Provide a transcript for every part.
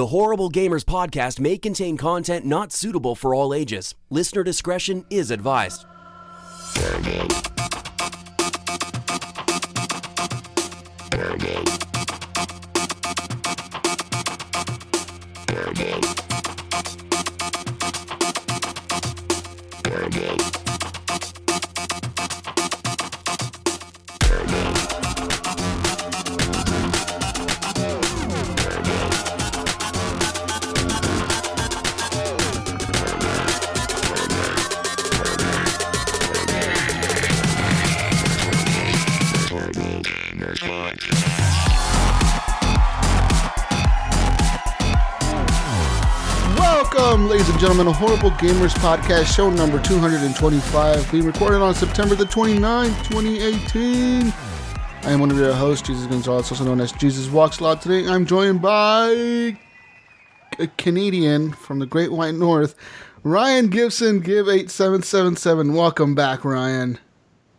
The Horrible Gamers podcast may contain content not suitable for all ages. Listener discretion is advised. Welcome, ladies and gentlemen, to Horrible Gamers Podcast, show number 225, being recorded on September the 29th, 2018. I am one of your hosts, Jesus Gonzalez, also known as Jesus Walks a Lot. Today, I'm joined by a Canadian from the Great White North, Ryan Gibson, Give8777. Welcome back, Ryan.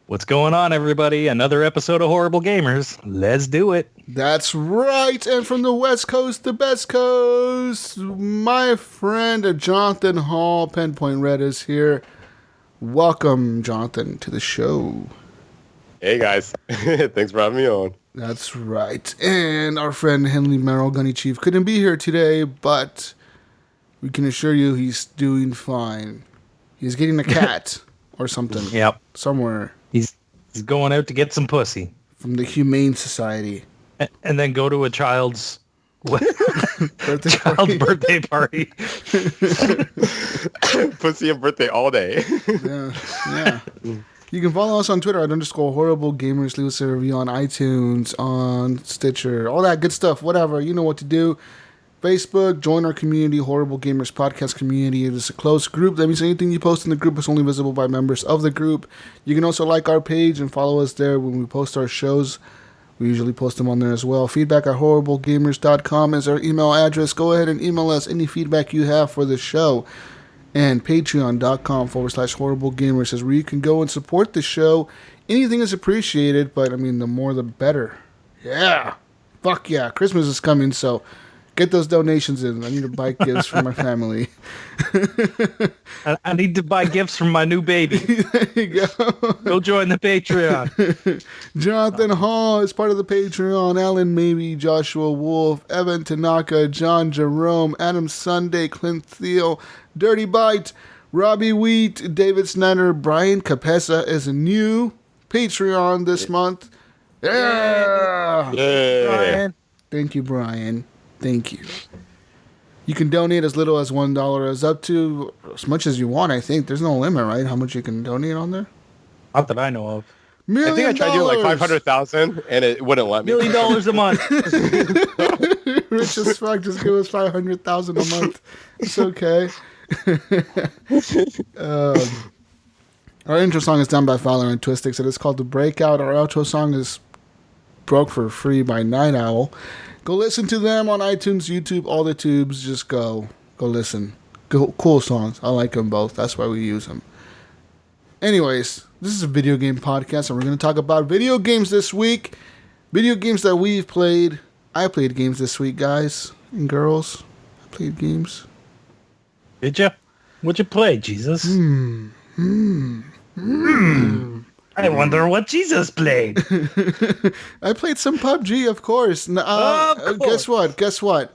What's going on, everybody? Another episode of Horrible Gamers. Let's do it. That's right. And from the West Coast, the best coast, my friend Johnathan AKA Penpointred is here. Welcome, Johnathan, to the show. Hey, guys. Thanks for having me on. That's right. And our friend Henley Merrill, Gunny Chief, couldn't be here today, but we can assure you he's doing fine. He's getting a cat or something. Yep. Somewhere. He's going out to get some pussy. From the Humane Society. And then go to a child's birthday party. Pussy and birthday all day. Yeah. You can follow us on Twitter at _Horrible Gamers. Leave us a review on iTunes, on Stitcher, all that good stuff. Whatever. You know what to do. Facebook, join our community, Horrible Gamers Podcast community. It is a closed group. That means anything you post in the group is only visible by members of the group. You can also like our page and follow us there when we post our shows. We usually post them on there as well. Feedback at horriblegamers.com is our email address. Go ahead and email us any feedback you have for the show. And patreon.com/horriblegamers is where you can go and support the show. Anything is appreciated, but I mean, the more the better. Yeah. Fuck yeah. Christmas is coming, so get those donations in. I need to buy gifts for my family. I need to buy gifts from my new baby. There you go. Go join the Patreon. Jonathan Hall is part of the Patreon. Alan Maybe, Joshua Wolf, Evan Tanaka, John Jerome, Adam Sunday, Clint Thiel, Dirty Bite, Robbie Wheat, David Snyder, Brian Capessa is a new Patreon this month. Yeah! Brian. Thank you, Brian. Thank you. You can donate as little as $1 as up to as much as you want, I think. There's no limit, right? How much you can donate on there? Not that I know of. $1 million. I think I tried doing like 500,000 and it wouldn't let me. $1 million a month. Rich as fuck. Just give us 500,000 a month. It's okay. Our intro song is done by Fowler and Twistix. It is called The Breakout. Our outro song is Broke for Free by Night Owl. Go listen to them on iTunes, YouTube, all the tubes. Just go listen. Cool songs. I like them both. That's why we use them. Anyways, this is a video game podcast, and we're going to talk about video games this week. Video games that we've played. I played games this week, guys and girls. I played games. Did you? What'd you play, Jesus? I wonder what Jesus played. I played some PUBG, of course. Guess what?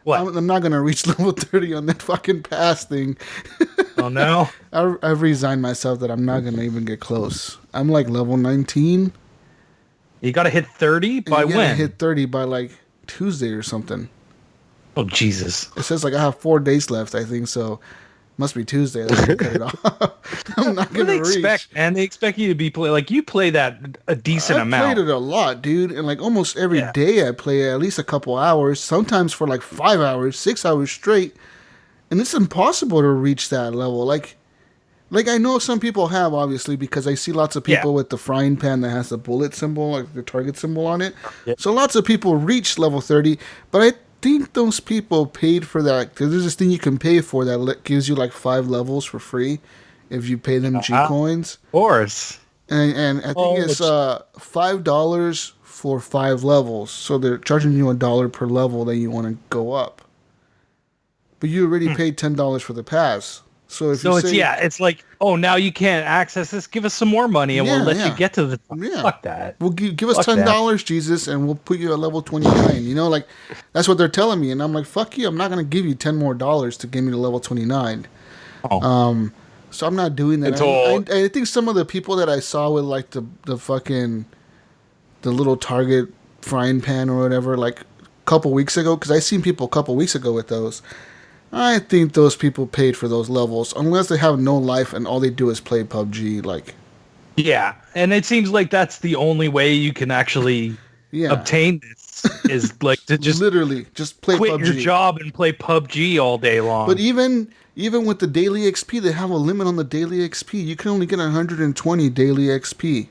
What? I'm not going to reach level 30 on that fucking pass thing. Oh, no? I've resigned myself that I'm not going to even get close. I'm like level 19. You got to hit 30 by when? I hit 30 by like Tuesday or something. Oh, Jesus. It says like I have 4 days left, I think, so must be Tuesday. I can cut it off. I'm not going to reach. And they expect you to be you play that a decent amount. I played it a lot, dude. And like almost every day I play at least a couple hours, sometimes for like 5 hours, 6 hours straight. And it's impossible to reach that level. Like I know some people have, obviously, because I see lots of people with the frying pan that has the bullet symbol, like the target symbol on it. Yep. So lots of people reach level 30, but I think those people paid for that, because there's this thing you can pay for that gives you like 5 levels for free if you pay them G coins. Of course. And I think it's $5 for 5 levels. So they're charging you $1 per level that you want to go up. but you already paid $10 for the pass. So if you it's say, it's like, oh, now you can't access this. Give us some more money, and we'll let you get to the top. Yeah. Fuck that. We'll give us $10, Jesus, and we'll put you at level 29. You know, like that's what they're telling me, and I'm like, fuck you. I'm not gonna give you $10 more to get me to level 29. Oh. So I'm not doing that. I think some of the people that I saw with like the fucking the little Target frying pan or whatever, like a couple weeks ago, because I seen people a couple weeks ago with those. I think those people paid for those levels, unless they have no life and all they do is play PUBG. Like, yeah, and it seems like that's the only way you can actually obtain this is like to just literally just play quit PUBG. your job and play PUBG all day long. But even with the daily XP, they have a limit on the daily XP. You can only get 120 daily XP.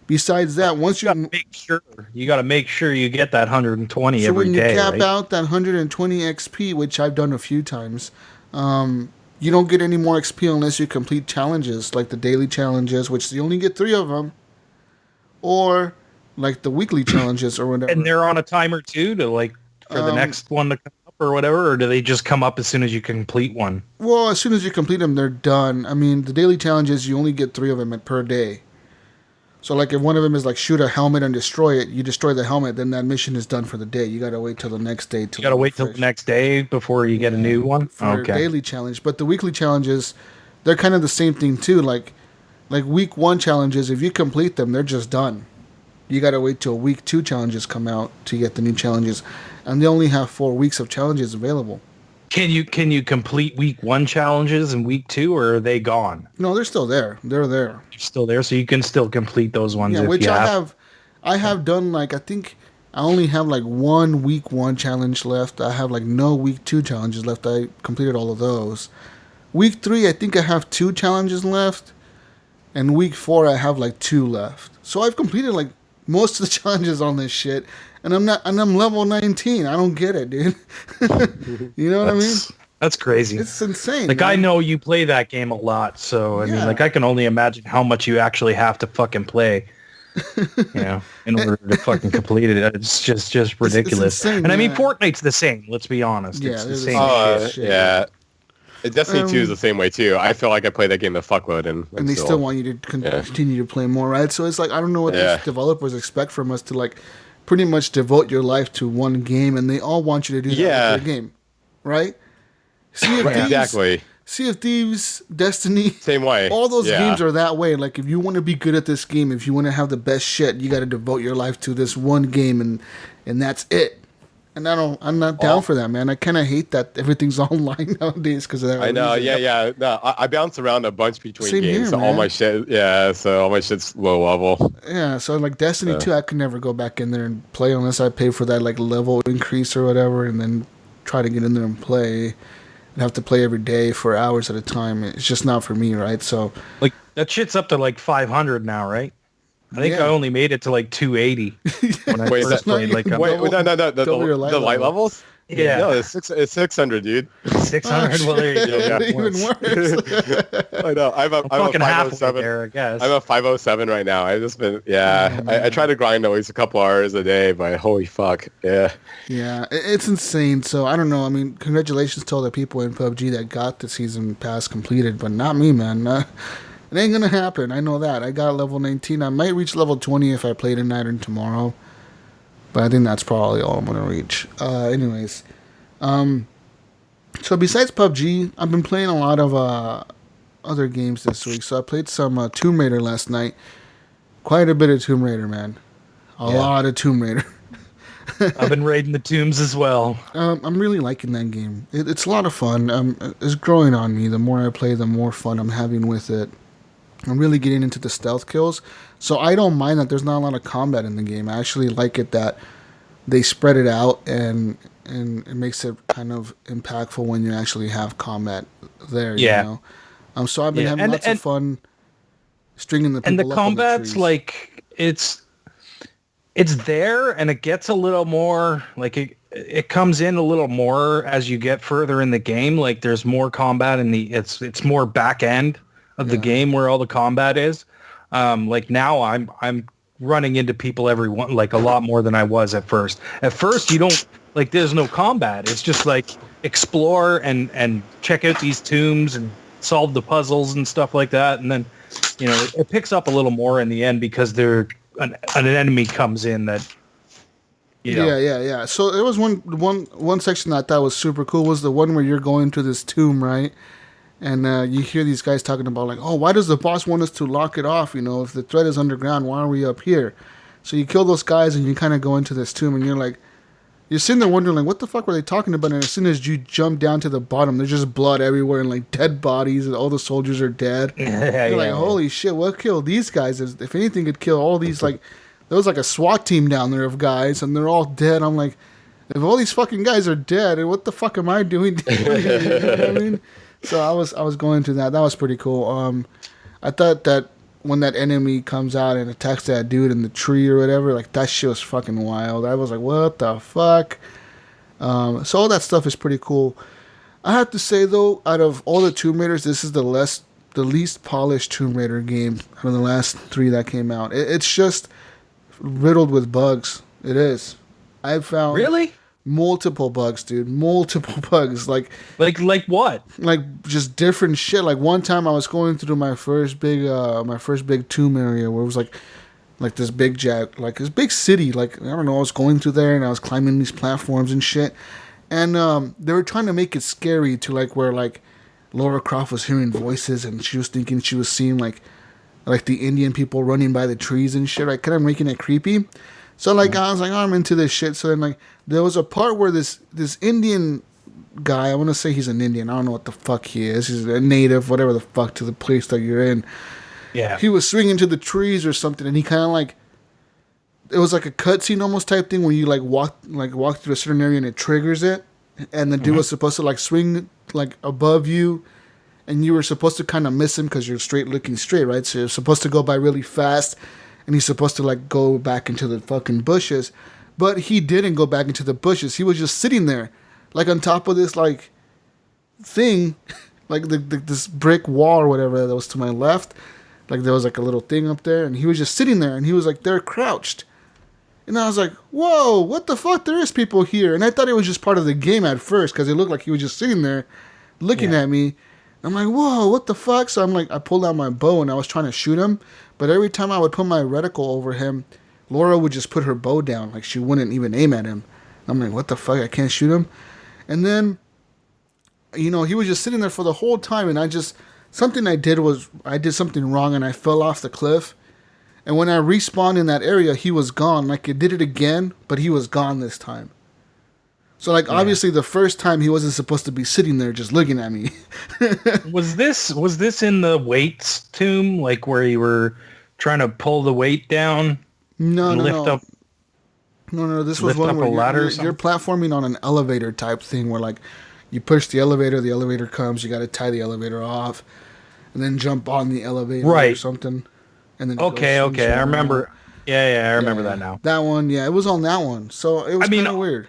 Besides that, once you gotta make sure you get that 120 so every day. So when you cap right? out that 120 XP, which I've done a few times, you don't get any more XP unless you complete challenges, like the daily challenges, which you only get 3 of them, or like the weekly challenges or whatever. And they're on a timer too to like for the next one to come up or whatever, or do they just come up as soon as you complete one? Well, as soon as you complete them, they're done. I mean, the daily challenges, you only get 3 of them per day. So, like, if one of them is, like, shoot a helmet and destroy it, you destroy the helmet, then that mission is done for the day. You got to wait till the next day. You got to wait till the next day before you get a new one? For a daily challenge. But the weekly challenges, they're kind of the same thing, too. Like week 1 challenges, if you complete them, they're just done. You got to wait till week 2 challenges come out to get the new challenges. And they only have 4 weeks of challenges available. Can you complete week 1 challenges in week 2, or are they gone? No, they're still there. They're there. They're still there, so you can still complete those ones. Yeah, if which you I have done. Like, I think I only have like 1 week 1 challenge left. I have like no week 2 challenges left. I completed all of those. Week 3, I think I have 2 challenges left, and week 4 I have like 2 left. So I've completed like most of the challenges on this shit. And I'm level 19. I don't get it, dude. You know what I mean? That's crazy. It's insane. Like, man. I know you play that game a lot, so I mean, like, I can only imagine how much you actually have to fucking play, in order to fucking complete it. It's just ridiculous. It's insane, and I mean, Fortnite's the same. Let's be honest. Yeah, it's the same shit. Yeah. Destiny 2 is the same way too. I feel like I play that game a fuckload, and they still want you to continue to play more, right? So it's like, I don't know what these developers expect from us to, like, pretty much devote your life to one game, and they all want you to do that with their game, right? Sea of Thieves, exactly. Sea of Thieves, Destiny, same way. All those games are that way. Like, if you want to be good at this game, if you want to have the best shit, you got to devote your life to this one game, and that's it. And I'm not down for that, man. I kind of hate that everything's online nowadays because of that. I know, yeah. No, I bounce around a bunch between games. Here, so all my shit's low level. Yeah, so like Destiny 2, I could never go back in there and play unless I pay for that like level increase or whatever, and then try to get in there and play. And have to play every day for hours at a time. It's just not for me, right? So, like, that shit's up to like 500 now, right? I think I only made it to like 280 when I first played. Like, no, the light levels? Yeah. No, it's 600, dude. 600? Well, there you go. Even worse. I know. I'm a 507. There, I guess. I'm a 507 right now. I've just been, I try to grind at least a couple hours a day, but holy fuck. Yeah. Yeah, it's insane. So, I don't know. I mean, congratulations to all the people in PUBG that got the season pass completed, but not me, man. It ain't gonna happen. I know that. I got level 19. I might reach level 20 if I play tonight and tomorrow. But I think that's probably all I'm gonna reach. Anyways. So besides PUBG, I've been playing a lot of other games this week. So I played some Tomb Raider last night. Quite a bit of Tomb Raider, man. A lot of Tomb Raider. I've been raiding the tombs as well. I'm really liking that game. It's a lot of fun. It's growing on me. The more I play, the more fun I'm having with it. I'm really getting into the stealth kills. So I don't mind that there's not a lot of combat in the game. I actually like it that they spread it out and it makes it kind of impactful when you actually have combat there. You know? So I've been having lots of fun stringing the people and the up combat's on the trees. Like it's there, and it gets a little more like it comes in a little more as you get further in the game. Like there's more combat in it's more back end of the game where all the combat is. Like now I'm running into people like a lot more than I was at first. At first you don't like there's no combat. It's just like explore and check out these tombs and solve the puzzles and stuff like that. And then, it picks up a little more in the end because an enemy comes in that, Yeah. So there was one section that I thought was super cool was the one where you're going to this tomb, right? And you hear these guys talking about like, oh, why does the boss want us to lock it off? If the threat is underground, why are we up here? So you kill those guys and you kind of go into this tomb and you're sitting there wondering like, what the fuck were they talking about? And as soon as you jump down to the bottom, there's just blood everywhere and like dead bodies and all the soldiers are dead. You're like, holy shit, what killed these guys? If anything could kill all these like, there was like a SWAT team down there of guys and they're all dead. I'm like, if all these fucking guys are dead, what the fuck am I doing? You know what I mean? So I was going through that. That was pretty cool. I thought that when that enemy comes out and attacks that dude in the tree or whatever, like that shit was fucking wild. I was like, what the fuck? So all that stuff is pretty cool. I have to say though, out of all the Tomb Raiders, this is the least polished Tomb Raider game out of the last 3 that came out. It's just riddled with bugs. It is. I've found really multiple bugs, dude. Multiple bugs. Like what? Like just different shit. Like one time I was going through my first big tomb area where it was like this big this big city. Like I don't know, I was going through there and I was climbing these platforms and shit. And they were trying to make it scary to like where like Lara Croft was hearing voices and she was thinking she was seeing like the Indian people running by the trees and shit, like kind of making it creepy. So like I was like, oh, I'm into this shit. So then like there was a part where this Indian guy, I want to say he's an Indian. I don't know what the fuck he is. He's a native, whatever the fuck, to the place that you're in. Yeah. He was swinging to the trees or something, and he kind of like, it was like a cutscene almost type thing where you walk through a certain area and it triggers it, and the dude was supposed to like swing like above you, and you were supposed to kind of miss him because you're looking straight, right? So you're supposed to go by really fast. And he's supposed to like go back into the fucking bushes, but he didn't go back into the bushes. He was just sitting there, like on top of this like thing, like this brick wall or whatever that was to my left. Like there was like a little thing up there, and he was just sitting there, and he was like there crouched. And I was like, whoa, what the fuck? There is people here, and I thought it was just part of the game at first because it looked like he was just sitting there, looking at me. I'm like, whoa, what the fuck? So I'm like, I pulled out my bow and I was trying to shoot him. But every time I would put my reticle over him, Laura would just put her bow down. Like she wouldn't even aim at him. I'm like, what the fuck? I can't shoot him. And then, he was just sitting there for the whole time. And I did something wrong and I fell off the cliff. And when I respawned in that area, he was gone. Like it did it again, but he was gone this time. So, like, obviously the first time he wasn't supposed to be sitting there just looking at me. Was this in the weights tomb, like where you were trying to pull the weight down? No. Up, no. This was one where you're platforming on an elevator type thing where, like, you push the elevator comes, you got to tie the elevator off, and then jump on the elevator or something. And then okay, I remember. Yeah, I remember that now. That one, it was on that one. So it was kind of weird.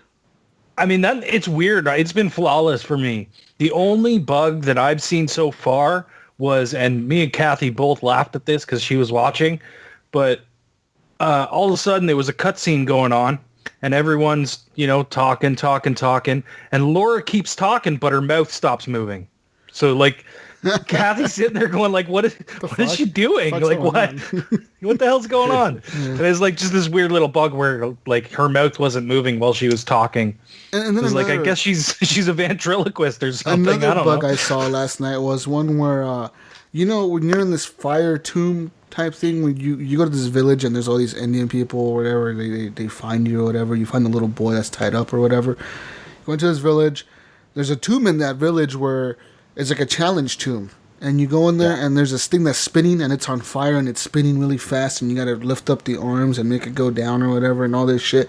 I mean, it's weird. It's been flawless for me. The only bug that I've seen so far was, and me and Kathy both laughed at this because she was watching, but all of a sudden there was a cutscene going on, and everyone's, talking, and Laura keeps talking, but her mouth stops moving. So, like, Kathy's sitting there going, like, what is she doing? Like, what? What the hell's going on? Yeah. And it's like just this weird little bug where, like, her mouth wasn't moving while she was talking. And then it was like, I guess she's a ventriloquist or something. Another bug I saw last night was one where, when you're in this fire tomb type thing, when you go to this village and there's all these Indian people or whatever, they find you or whatever. You find the little boy that's tied up or whatever. You go into this village. There's a tomb in that village where it's like a challenge tomb. And you go in there and there's this thing that's spinning and it's on fire and it's spinning really fast and you got to lift up the arms and make it go down or whatever and all this shit.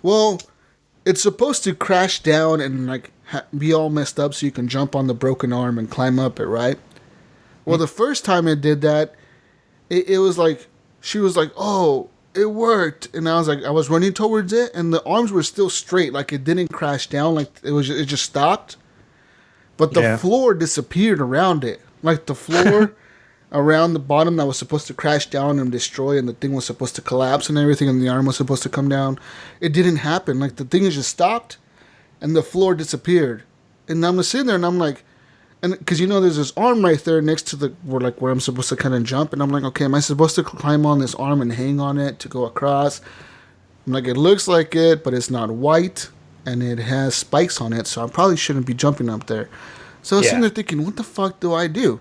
Well, it's supposed to crash down and like be all messed up so you can jump on the broken arm and climb up it, right? Well, the first time it did that, it was like, she was like, oh, it worked. And I was running towards it and the arms were still straight. Like it didn't crash down. Like it just stopped. But the floor disappeared around it. Like the floor around the bottom that was supposed to crash down and destroy and the thing was supposed to collapse and everything and the arm was supposed to come down. It didn't happen. Like the thing just stopped and the floor disappeared. And I'm sitting there and I'm like, and because there's this arm right there next to where I'm supposed to kind of jump, and I'm like, okay, am I supposed to climb on this arm and hang on it to go across? I'm like, it looks like it, but it's not white and it has spikes on it, so I probably shouldn't be jumping up there. So I was sitting there thinking, what the fuck do I do?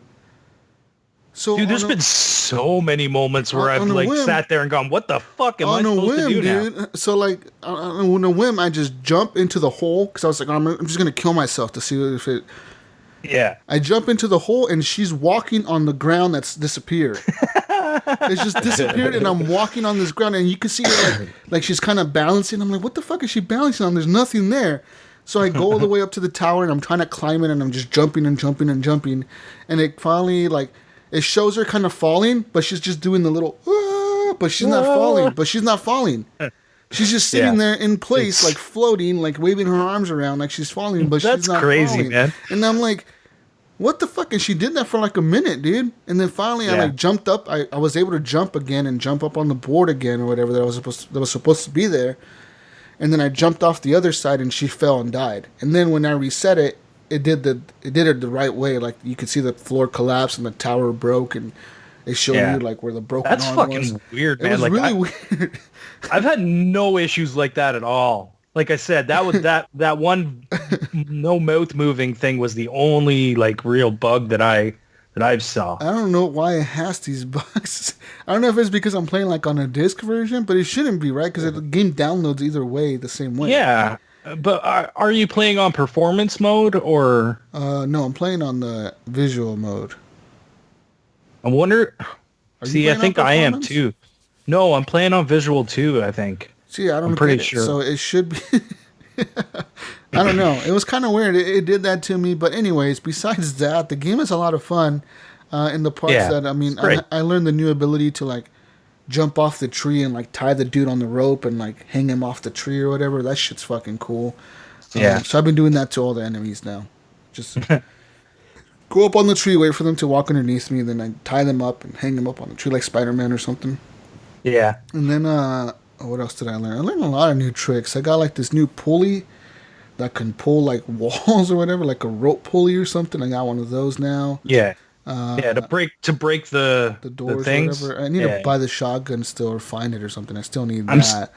So dude, there's been so many moments where I've like sat there and gone, "What the fuck am I supposed to do now?" So like on a whim, I just jump into the hole because I was like, I'm just gonna kill myself to see if it. Yeah. I jump into the hole and she's walking on the ground that's disappeared. It's just disappeared, and I'm walking on this ground, and you can see her like she's kind of balancing. I'm like, what the fuck is she balancing on? There's nothing there. So I go all the way up to the tower, and I'm trying to climb it, and I'm just jumping and jumping and jumping, and it finally like. It shows her kind of falling, but she's just doing the little, but she's not falling. But she's not falling. She's just sitting there in place, like floating, like waving her arms around, like she's falling, but she's not crazy, falling. Man. And I'm like, what the fuck? And she did that for like a minute, dude. And then finally, I like jumped up. I was able to jump again and jump up on the board again or whatever that was supposed to be there. And then I jumped off the other side, and she fell and died. And then when I reset it. It did it the right way. Like you could see the floor collapse and the tower broke, and it showed you like where the broken arm was. That's fucking weird, man. It was really weird. I've had no issues like that at all. Like I said, that was that one no mouth moving thing was the only like real bug that I've saw. I don't know why it has these bugs. I don't know if it's because I'm playing like on a disc version, but it shouldn't be, right? Because the game downloads either way the same way. Yeah. But are you playing on performance mode or? No, I'm playing on the visual mode. I wonder. See, I think I am too. No, I'm playing on visual too. I think. See, I'm pretty sure. So it should be. I don't know. It was kind of weird. It did that to me. But anyways, besides that, the game is a lot of fun. In the parts that I learned the new ability to like. Jump off the tree and like tie the dude on the rope and like hang him off the tree or whatever. That shit's fucking cool. So I've been doing that to all the enemies now. Just go up on the tree, wait for them to walk underneath me, then I tie them up and hang them up on the tree like Spider-Man or something. Yeah. And then what else did I learn? I learned a lot of new tricks. I got like this new pulley that can pull like walls or whatever, like a rope pulley or something. I got one of those now. Yeah. To break the doors things. or whatever. I need to buy the shotgun still or find it or something. I still need that.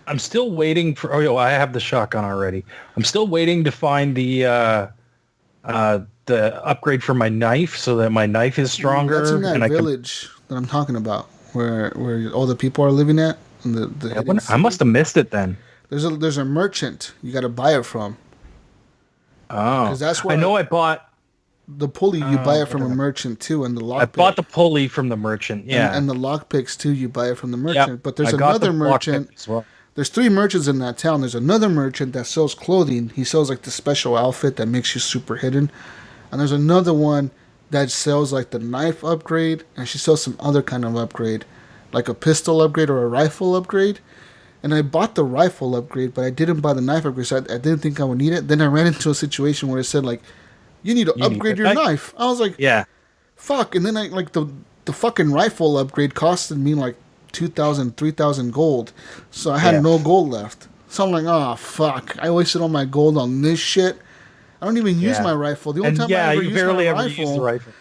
I'm still waiting for. Oh, I have the shotgun already. I'm still waiting to find the upgrade for my knife so that my knife is stronger. That's in that village that I'm talking about, where all the people are living at. And I must have missed it then. There's a merchant you got to buy it from. Oh, because that's where I know. I bought. The pulley, you buy it from a merchant too, and the lockpick. I bought the pulley from the merchant, yeah. And the lockpicks too, you buy it from the merchant. Yep. But there's another merchant. As well. There's 3 merchants in that town. There's another merchant that sells clothing. He sells like the special outfit that makes you super hidden. And there's another one that sells like the knife upgrade, and she sells some other kind of upgrade, like a pistol upgrade or a rifle upgrade. And I bought the rifle upgrade, but I didn't buy the knife upgrade, so I didn't think I would need it. Then I ran into a situation where it said like, you need to upgrade your knife. I was like, yeah, fuck. And then I like the fucking rifle upgrade costed me like 2,000, 3,000 gold. So I had no gold left. So I'm like, oh fuck. I wasted all my gold on this shit. I don't even use my rifle. The only time I ever use the rifle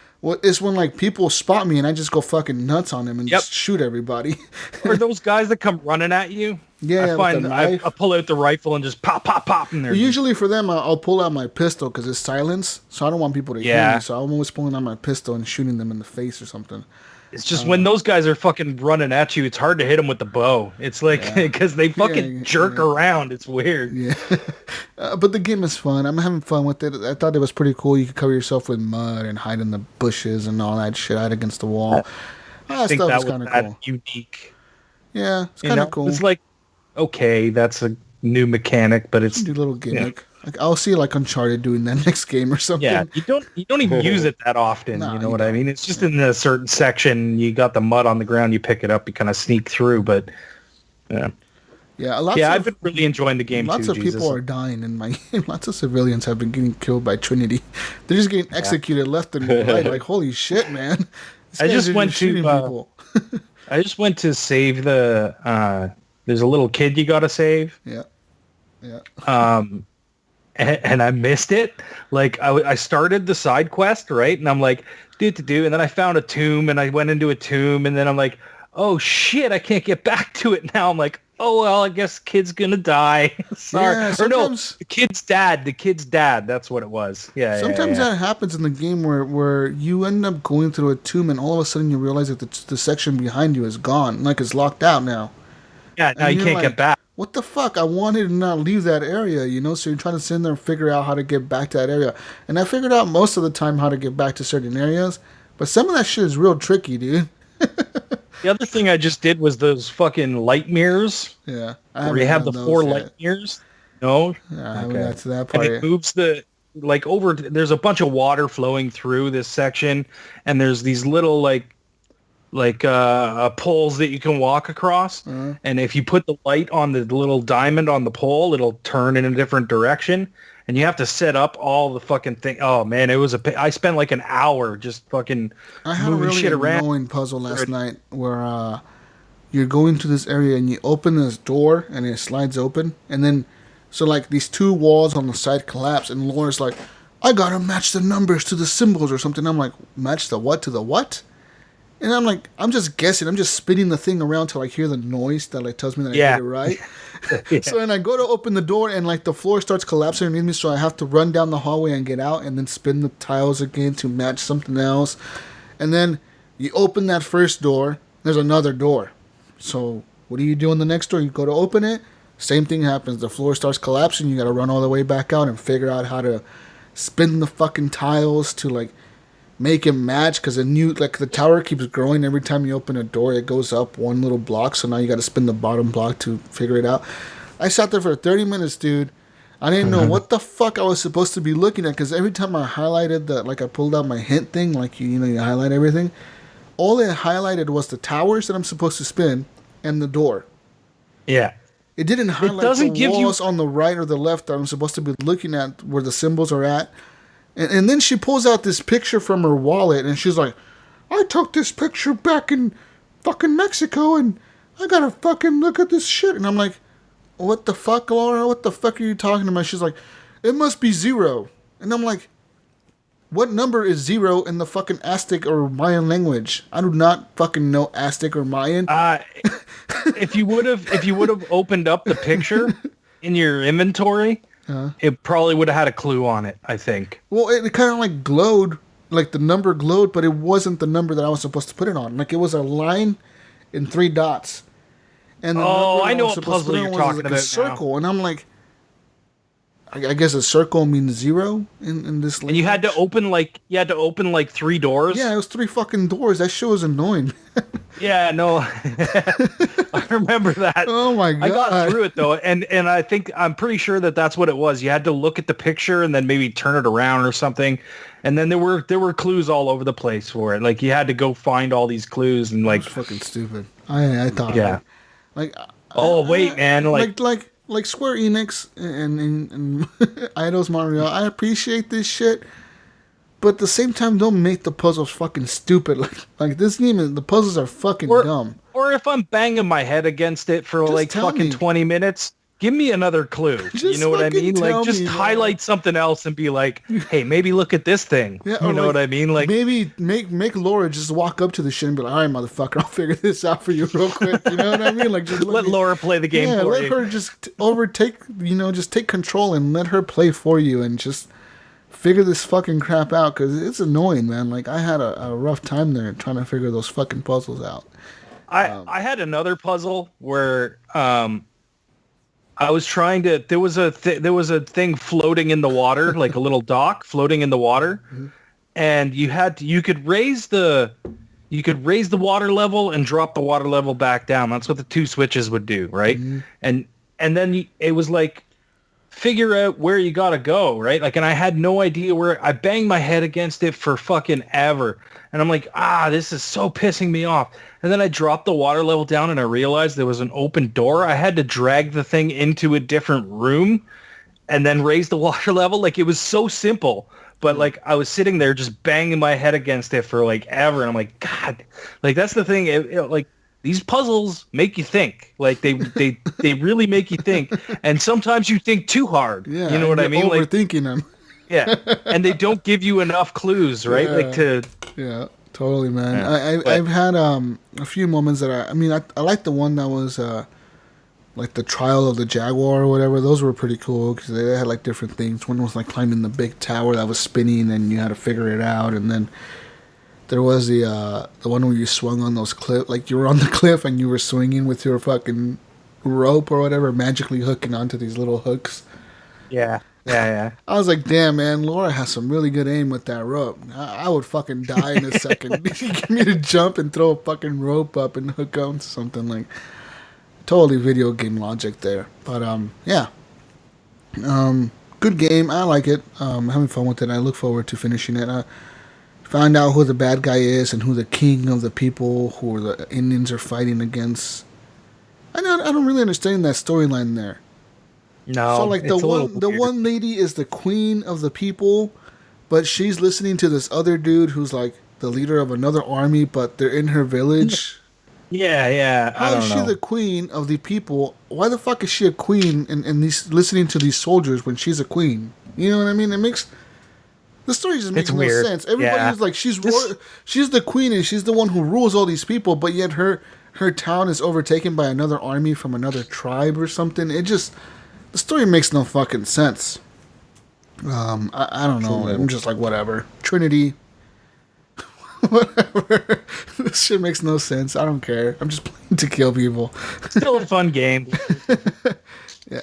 is when like people spot me and I just go fucking nuts on them and just shoot everybody. Or those guys that come running at you. Yeah, I pull out the rifle and just pop in there. Usually for them, I'll pull out my pistol because it's silence, so I don't want people to hear me. So I'm always pulling out my pistol and shooting them in the face or something. It's just when those guys are fucking running at you, it's hard to hit them with the bow. It's like because they fucking jerk around. It's weird. Yeah, but the game is fun. I'm having fun with it. I thought it was pretty cool. You could cover yourself with mud and hide in the bushes and all that shit, hide against the wall. I think that was kind of cool. Unique. Yeah, it's kind of cool. It's like, okay, that's a new mechanic, but it's a little gimmick. Like, I'll see like Uncharted doing that next game or something. Yeah, you don't even use it that often. You know what I mean? It's just in a certain section. You got the mud on the ground. You pick it up. You kind of sneak through. But I've been really enjoying the game. Lots of people are dying in my game. Lots of civilians have been getting killed by Trinity. They're just getting executed left and right. Like, holy shit, man! I just went to. I just went to save the. There's a little kid you got to save. Yeah. and I missed it. Like I started the side quest, right? And I'm like, do, and then I found a tomb and I went into a tomb and then I'm like, oh shit, I can't get back to it now. I'm like, oh, well, I guess kid's gonna die. Sorry. Yeah, or no, the kid's dad. That's what it was. Yeah. Sometimes that happens in the game where you end up going through a tomb and all of a sudden you realize that the section behind you is gone. Like it's locked out now. Yeah, now you can't get back. What the fuck? I wanted to not leave that area, so you're trying to sit in there and figure out how to get back to that area. And I figured out most of the time how to get back to certain areas, but some of that shit is real tricky, dude. The other thing I just did was those fucking light mirrors. Yeah. Where you have the 4 light mirrors. No? Yeah, I haven't got to that part and it moves there's a bunch of water flowing through this section, and there's these little poles that you can walk across. Mm-hmm. And if you put the light on the little diamond on the pole, it'll turn in a different direction. And you have to set up all the fucking thing. Oh man, I spent like an hour just fucking I had moving a really shit around. Annoying puzzle last night where you're going to this area and you open this door and it slides open, and then so like these 2 walls on the side collapse, and Laura's like, I gotta match the numbers to the symbols or something. I'm like, match the what to the what? And I'm like, I'm just guessing. I'm just spinning the thing around till I hear the noise that like tells me that I did it right. Yeah. So then I go to open the door and like the floor starts collapsing underneath me, so I have to run down the hallway and get out and then spin the tiles again to match something else. And then you open that first door, there's another door. So what do you do in the next door? You go to open it, same thing happens. The floor starts collapsing, you gotta run all the way back out and figure out how to spin the fucking tiles to like make it match, because the tower keeps growing. Every time you open a door, it goes up 1 little block, so now you got to spin the bottom block to figure it out. I sat there for 30 minutes, dude. I didn't know what the fuck I was supposed to be looking at, because every time I highlighted I pulled out my hint thing, like you highlight everything, all it highlighted was the towers that I'm supposed to spin and the door. Yeah. It didn't highlight the walls on the right or the left that I'm supposed to be looking at where the symbols are at. And then she pulls out this picture from her wallet, and she's like, I took this picture back in fucking Mexico, and I gotta fucking look at this shit. And I'm like, what the fuck, Laura? What the fuck are you talking about? She's like, it must be 0. And I'm like, what number is 0 in the fucking Aztec or Mayan language? I do not fucking know Aztec or Mayan. If you would have opened up the picture in your inventory, it probably would have had a clue on it, I think. Well, it kind of like glowed, like the number glowed, but it wasn't the number that I was supposed to put it on. Like it was a line in 3 dots. And I know what puzzle you're talking about. A circle, now. And I'm like, I guess a circle means 0 in this. And you had to open like 3 doors. Yeah, it was 3 fucking doors. That shit was annoying. Yeah, no, I remember that. Oh my god! I got through it though, and I'm pretty sure that's what it was. You had to look at the picture and then maybe turn it around or something, and then there were clues all over the place for it. Like you had to go find all these clues and like. It was fucking stupid. I thought. Yeah. Man! Like Square Enix and Eidos Montreal, I appreciate this shit, but at the same time, don't make the puzzles fucking stupid. Like this game, the puzzles are fucking dumb. Or if I'm banging my head against it for like fucking 20 minutes, give me another clue. You know what I mean? Like just highlight something else and be like, hey, maybe look at this thing. Yeah, you know what I mean? Like maybe make Laura just walk up to the shit and be like, all right, motherfucker, I'll figure this out for you real quick. You know what I mean? Like just let Laura play the game for you. Let her just just take control and let her play for you and just figure this fucking crap out, because it's annoying, man. Like I had a rough time there trying to figure those fucking puzzles out. I had another puzzle where I was trying to. There was a thing floating in the water, like a little dock floating in the water, and you could raise the water level and drop the water level back down. That's what the 2 switches would do, right? Mm-hmm. And then it was like, figure out where you gotta go, right? Like, and I had no idea where. I banged my head against it for fucking ever, and I'm like, this is so pissing me off. And then I dropped the water level down, and I realized there was an open door. I had to drag the thing into a different room, and then raise the water level. Like, it was so simple, but like I was sitting there just banging my head against it for like ever, and I'm like, God, like that's the thing. these puzzles make you think. Like they really make you think. And sometimes you think too hard. Yeah, you know what I mean? Overthinking them. Yeah, and they don't give you enough clues, right? Yeah. Yeah, totally, man. Yeah. I've had a few moments that I like the one that was like the trial of the jaguar or whatever. Those were pretty cool because they had like different things. One was like climbing the big tower that was spinning and you had to figure it out, and then there was the one where you swung on those cliff, like you were on the cliff and you were swinging with your fucking rope or whatever, magically hooking onto these little hooks. Yeah. I was like, damn, man, Laura has some really good aim with that rope. I would fucking die in a second. Get me to jump and throw a fucking rope up and hook onto something. Like, totally video game logic there. But, yeah. Good game. I like it. I'm having fun with it. I look forward to finishing it. I found out who the bad guy is and who the king of the people who the Indians are fighting against. I don't really understand that storyline there. No, so like the one lady is the queen of the people, but she's listening to this other dude who's like the leader of another army, but they're in her village. Yeah. How is she the queen of the people? Why the fuck is she a queen and listening to these soldiers when she's a queen? You know what I mean? The story just makes no sense. Everybody's like she's the queen and she's the one who rules all these people, but yet her town is overtaken by another army from another tribe or something. The story makes no fucking sense. I don't know. I'm just like, whatever. Trinity. Whatever. This shit makes no sense. I don't care. I'm just playing to kill people. Still a fun game. Yeah,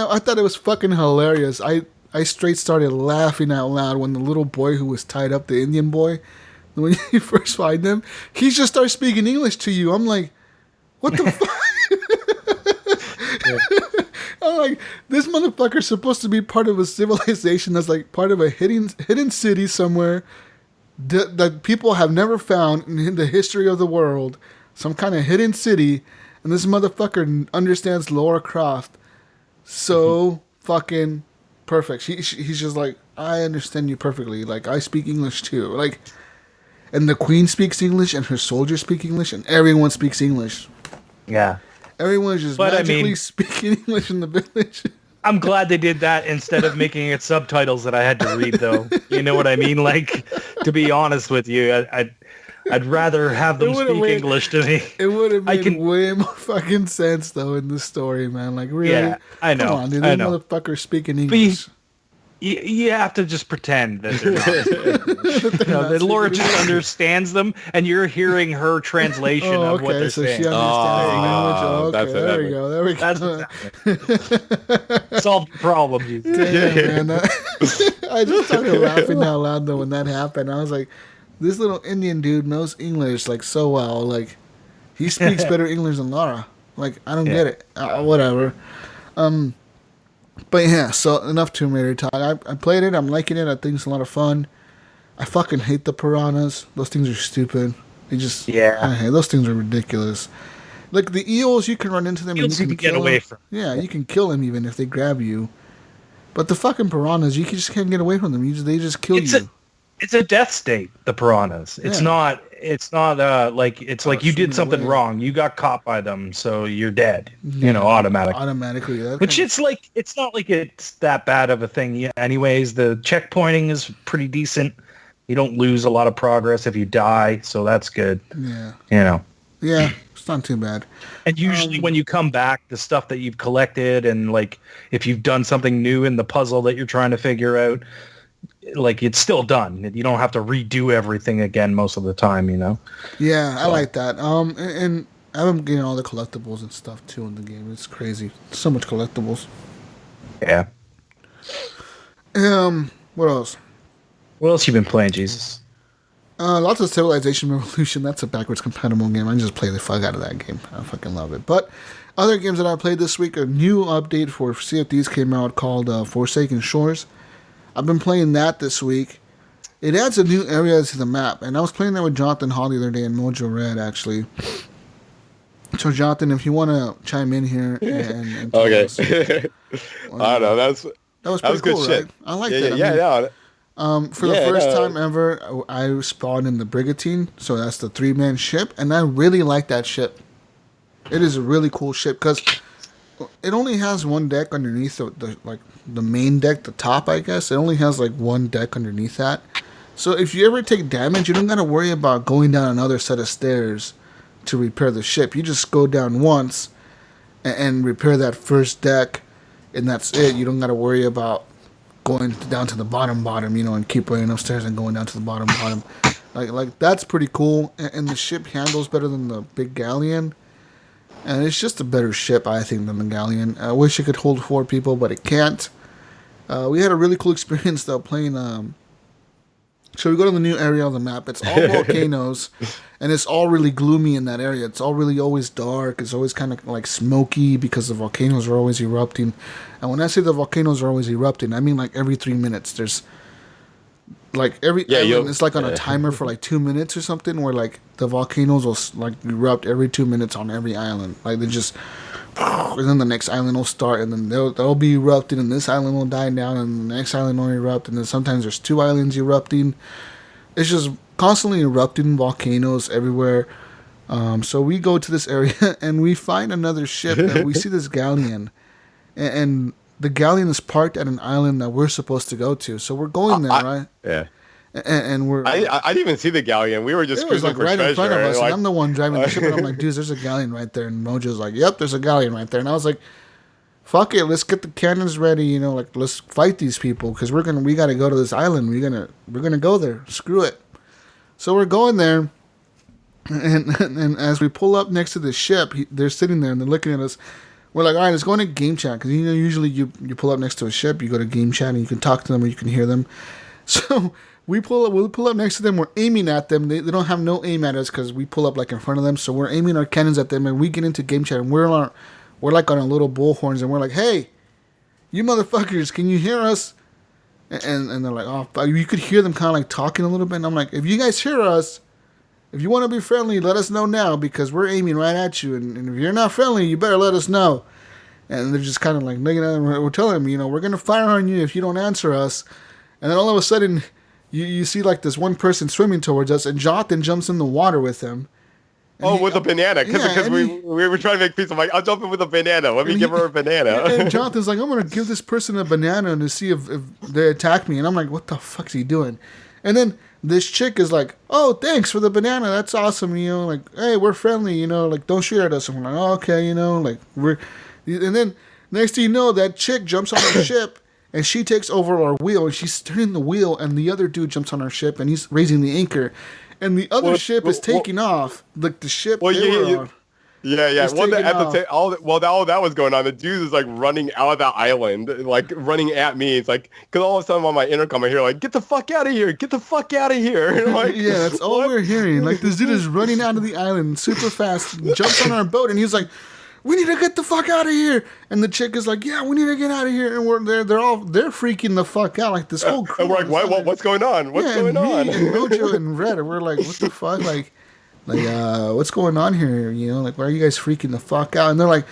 I thought it was fucking hilarious. I straight started laughing out loud when the little boy who was tied up, the Indian boy, when you first find him, he just starts speaking English to you. I'm like, what the fuck? Yeah. I'm like, this motherfucker's supposed to be part of a civilization that's like part of a hidden city somewhere that people have never found in the history of the world. Some kind of hidden city, and this motherfucker understands Lara Croft so fucking perfect. He's just like, I understand you perfectly. Like, I speak English too. Like, and the queen speaks English, and her soldiers speak English, and everyone speaks English. Yeah. Everyone's just magically speaking English in the village. I'm glad they did that instead of making it subtitles that I had to read, though. You know what I mean? Like, to be honest with you, I'd rather have them speak English to me. It would have made way more fucking sense, though, in the story, man. Like, really? Yeah, I know. Come on, dude. These motherfuckers speaking English. You have to just pretend that they're not. That Laura just understands them, and you're hearing her translation of what they're saying. She understands the language. There we go. That's exactly. Solved the problem. Damn, man. I just started laughing out loud, though, when that happened. I was like, this little Indian dude knows English, like, so well. Like, he speaks better English than Laura. Like, I don't get it. Whatever. But yeah, so enough Tomb Raider talk. I played it. I'm liking it. I think it's a lot of fun. I fucking hate the piranhas. Those things are stupid. They just... Yeah. Those things are ridiculous. Like, the eels, you can run into them and you can get away from. Yeah, you can kill them even if they grab you. But the fucking piranhas, you just can't get away from them. They just kill you. It's a death state, the piranhas. It's not like you did something wrong. You got caught by them, so you're dead. You know, automatically. Which it's not like it's that bad of a thing. Anyways, the checkpointing is pretty decent. You don't lose a lot of progress if you die, so that's good. Yeah. You know. Yeah, it's not too bad. And usually when you come back, the stuff that you've collected and like if you've done something new in the puzzle that you're trying to figure out, like it's still done. You don't have to redo everything again most of the time, you know. Yeah, I like that. And I'm getting all the collectibles and stuff too in the game. It's crazy. So much collectibles. Yeah. What else? What else you been playing, Jesus? Lots of Civilization Revolution. That's a backwards compatible game. I just play the fuck out of that game. I fucking love it. But other games that I played this week, a new update for Sea of Thieves came out called Forsaken Shores. I've been playing that this week. It adds a new area to the map, and I was playing that with Johnathan Hall the other day in Mojo Red, actually. So, Johnathan, if you want to chime in here and okay. Us, I don't know. That was pretty cool, good shit. Right? I like that. For the first time ever, I spawned in the Brigantine, so that's the 3-man ship, and I really like that ship. It is a really cool ship because it only has one deck underneath the main deck, the top, I guess. It only has like one deck underneath that. So if you ever take damage, you don't gotta worry about going down another set of stairs to repair the ship. You just go down once and repair that first deck, and that's it. You don't gotta worry about going down to the bottom, and keep running upstairs and going down to the bottom. Like that's pretty cool. And the ship handles better than the big galleon. And it's just a better ship, I think, than the galleon. I wish it could hold 4 people, but it can't. We had a really cool experience, though, playing... So we go to the new area of the map. It's all volcanoes, and it's all really gloomy in that area. It's all really always dark. It's always kind of like smoky because the volcanoes are always erupting. And when I say the volcanoes are always erupting, I mean like every 3 minutes. There's... Like every island, it's like on a timer for like 2 minutes or something, where like the volcanoes will like erupt every 2 minutes on every island. Like they just, and then the next island will start, and then they'll be erupting, and this island will die down, and the next island will erupt, and then sometimes there's 2 islands erupting. It's just constantly erupting volcanoes everywhere. So we go to this area and we find another ship, and we see this galleon, and the galleon is parked at an island that we're supposed to go to. So we're going there, right? Yeah. And we're... I didn't even see the galleon. We were just cruising for right treasure. in front of us. Like, And I'm the one driving the ship. And I'm like, dude, there's a galleon right there. And Mojo's like, yep, there's a galleon right there. And I was like, fuck it. Let's get the cannons ready. Like, let's fight these people. Because we got to go to this island. We're going to go there. Screw it. So we're going there. And as we pull up next to the ship, they're sitting there and they're looking at us. We're like, all right, let's go into game chat. Because, usually you pull up next to a ship, you go to game chat, and you can talk to them or you can hear them. So we'll pull up next to them. We're aiming at them. They don't have no aim at us because we pull up like in front of them. So we're aiming our cannons at them, and we get into game chat. And we're like on our little bullhorns, and we're like, hey, you motherfuckers, can you hear us? And they're like, oh, you could hear them kind of like talking a little bit. And I'm like, if you guys hear us, if you want to be friendly, let us know now because we're aiming right at you. And if you're not friendly, you better let us know. And they're just kind of like looking at them. We're telling them, we're going to fire on you if you don't answer us. And then all of a sudden, you see like this one person swimming towards us, and Johnathan jumps in the water with him. with a banana. Because we were trying to make peace. I'm like, I'll jump in with a banana. Let me give her a banana. And Jonathan's like, I'm going to give this person a banana to see if they attack me. And I'm like, what the fuck's he doing? And then this chick is like, oh, thanks for the banana. That's awesome. Like, hey, we're friendly. Like, don't shoot at us. And we're like, oh, okay, like we're. And then next thing you know, that chick jumps on the ship. And she takes over our wheel, and she's turning the wheel, and the other dude jumps on our ship, and he's raising the anchor. And the other ship is taking off. Like the ship on. Yeah. While that was going on, the dude is like running out of that island, like running at me. It's like, because all of a sudden on my intercom, I hear like, get the fuck out of here. Get the fuck out of here. And I'm like, yeah, that's all we're hearing. Like this dude is running out of the island super fast, jumps on our boat, and he's like, we need to get the fuck out of here. And the chick is like, yeah, we need to get out of here. And they're freaking the fuck out. Like this whole crew. And we're like, what's going on? What's going on? And Mojo and Red, and we're like, what the fuck? Like, what's going on here? Like, why are you guys freaking the fuck out? And they're like,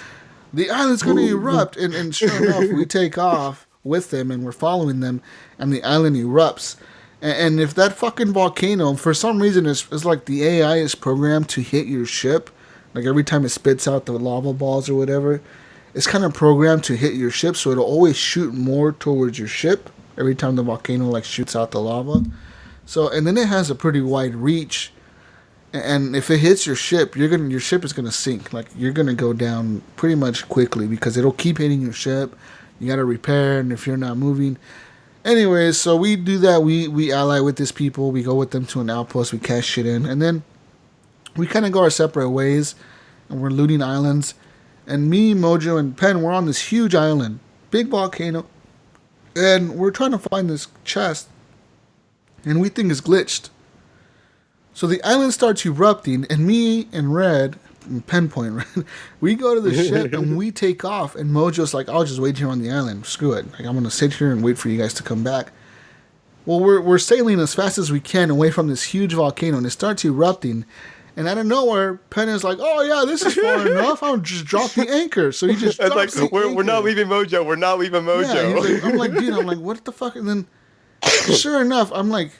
the island's going to erupt. And sure enough, we take off with them, and we're following them, and the island erupts. And if that fucking volcano, for some reason, is like the AI is programmed to hit your ship, like every time it spits out the lava balls or whatever, it's kind of programmed to hit your ship, so it'll always shoot more towards your ship every time the volcano like shoots out the lava. So, and then it has a pretty wide reach, and if it hits your ship, your ship is gonna sink. Like you're gonna go down pretty much quickly because it'll keep hitting your ship. You gotta repair, and if you're not moving. Anyways, so we do that. We ally with these people. We go with them to an outpost. We cash shit in, and then we kind of go our separate ways, and we're looting islands. And me, Mojo, and Pen, we're on this huge island, big volcano, and we're trying to find this chest, and we think it's glitched. So the island starts erupting, and me and Red, Penpointred, we go to the ship, and we take off, and Mojo's like, I'll just wait here on the island. Screw it. Like, I'm going to sit here and wait for you guys to come back. Well, we're sailing as fast as we can away from this huge volcano, and it starts erupting. And out of nowhere, Penn is like, "Oh yeah, this is far enough. I'll just drop the anchor." So he just drops the anchor. We're not leaving Mojo. We're not leaving Mojo. Yeah, I'm like, dude. What the fuck? And then, sure enough, I'm like,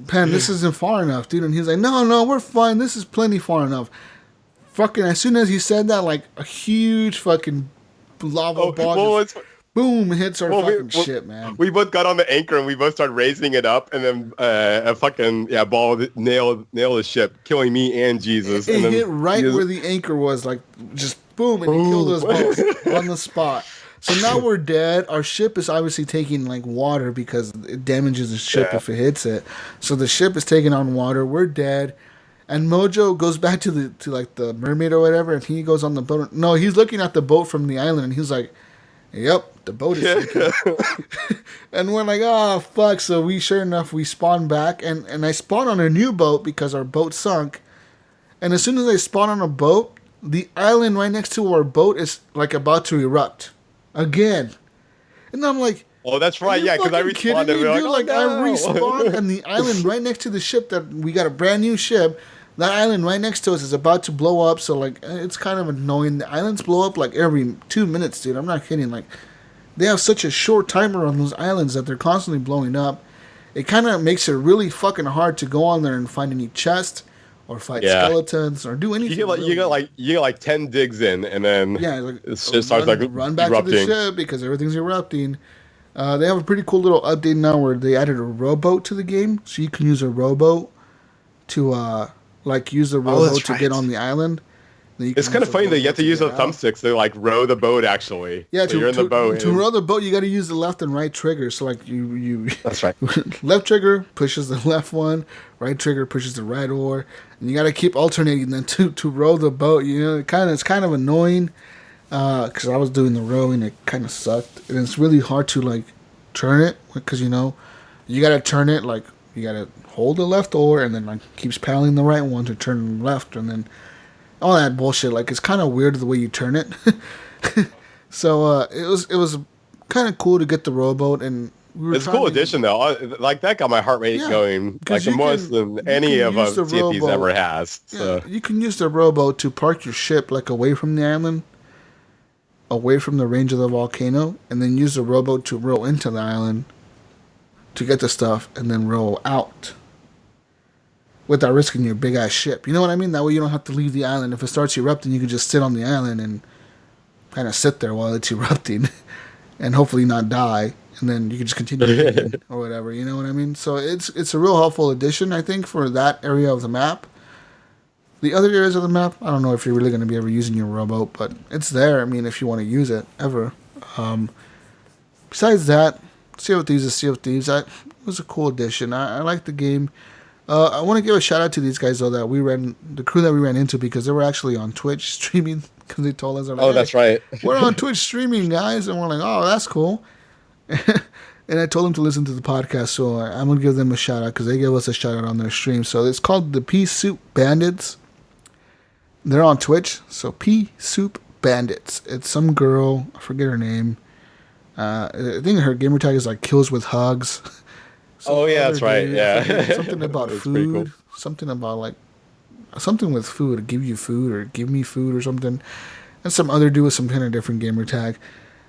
Penn, this isn't far enough, dude. And he's like, No, we're fine. This is plenty far enough. fucking, as soon as he said that, like a huge fucking lava ball just, boom, hits our fucking ship, man. We both got on the anchor and we both started raising it up, and then a fucking ball nailed the ship, killing me and Jesus. It and then hit right where the anchor was, like just boom, and it killed us both on the spot. So now we're dead. Our ship is obviously taking like water because it damages the ship if it hits it. So the ship is taking on water. We're dead. And Mojo goes back to the mermaid or whatever, and he goes on the boat. No, he's looking at the boat from the island, and he's like, "Yep, the boat is sinking." And we're like, "Oh fuck!" So sure enough, we spawn back, and I spawn on a new boat because our boat sunk. And as soon as I spawn on a boat, the island right next to our boat is like about to erupt again. And I'm like, oh, that's right, yeah, because I respawned. Me, dude? I respawned, and the island right next to the ship that we got a brand new ship. That island right next to us is about to blow up, so like it's kind of annoying. The islands blow up like every 2 minutes, dude. I'm not kidding. Like they have such a short timer on those islands that they're constantly blowing up. It kind of makes it really fucking hard to go on there and find any chest or fight skeletons or do anything. You get like 10 digs in, and then like, it just starts like run back erupting. to the ship because everything's erupting. They have a pretty cool little update now where they added a rowboat to the game, so you can use a rowboat to use the rowboat to get on the island. It's kind of funny that you have to use the thumbsticks to like row the boat. Actually, yeah. So you're in the boat. To row the boat, you got to use the left and right trigger. So like you. That's right. Left trigger pushes the left one, right trigger pushes the right oar, and you got to keep alternating them to row the boat. You know, it's kind of annoying. Because I was doing the rowing, it kind of sucked, and it's really hard to like turn it because you gotta turn it like you gotta hold the left oar and then like keeps paddling the right one to turn left, and then all that bullshit. Like it's kind of weird the way you turn it. So it was kind of cool to get the rowboat, and it's a cool addition though. Like that got my heart rate going like the most than any of us CFPs ever has. So. Yeah, you can use the rowboat to park your ship like away from the island, away from the range of the volcano, and then use the rowboat to row into the island to get the stuff, and then row out without risking your big ass ship. You know what I mean? That way you don't have to leave the island. If it starts erupting, you can just sit on the island and kind of sit there while it's erupting and hopefully not die, and then you can just continue or whatever. You know what I mean? So it's a real helpful addition, I think, for that area of the map. The other areas of the map, I don't know if you're really going to be ever using your rowboat, but it's there. I mean, if you want to use it, ever. Besides that, Sea of Thieves is Sea of Thieves. It was a cool addition. I like the game. I want to give a shout out to these guys, though, the crew that we ran into, because they were actually on Twitch streaming, because they told us, like, that's right. We're on Twitch streaming, guys. And we're like, oh, that's cool. And I told them to listen to the podcast, so I'm going to give them a shout out, because they gave us a shout out on their stream. So it's called the Pea Soup Bandits. They're on Twitch, so Pea Soup Bandits. It's some girl, I forget her name. I think her gamer tag is like Kills with Hugs. That's right. Dude, Yeah. Something about food. Cool. Something about like something with food. Give you food or give me food or something. And some other dude with some kind of different gamer tag.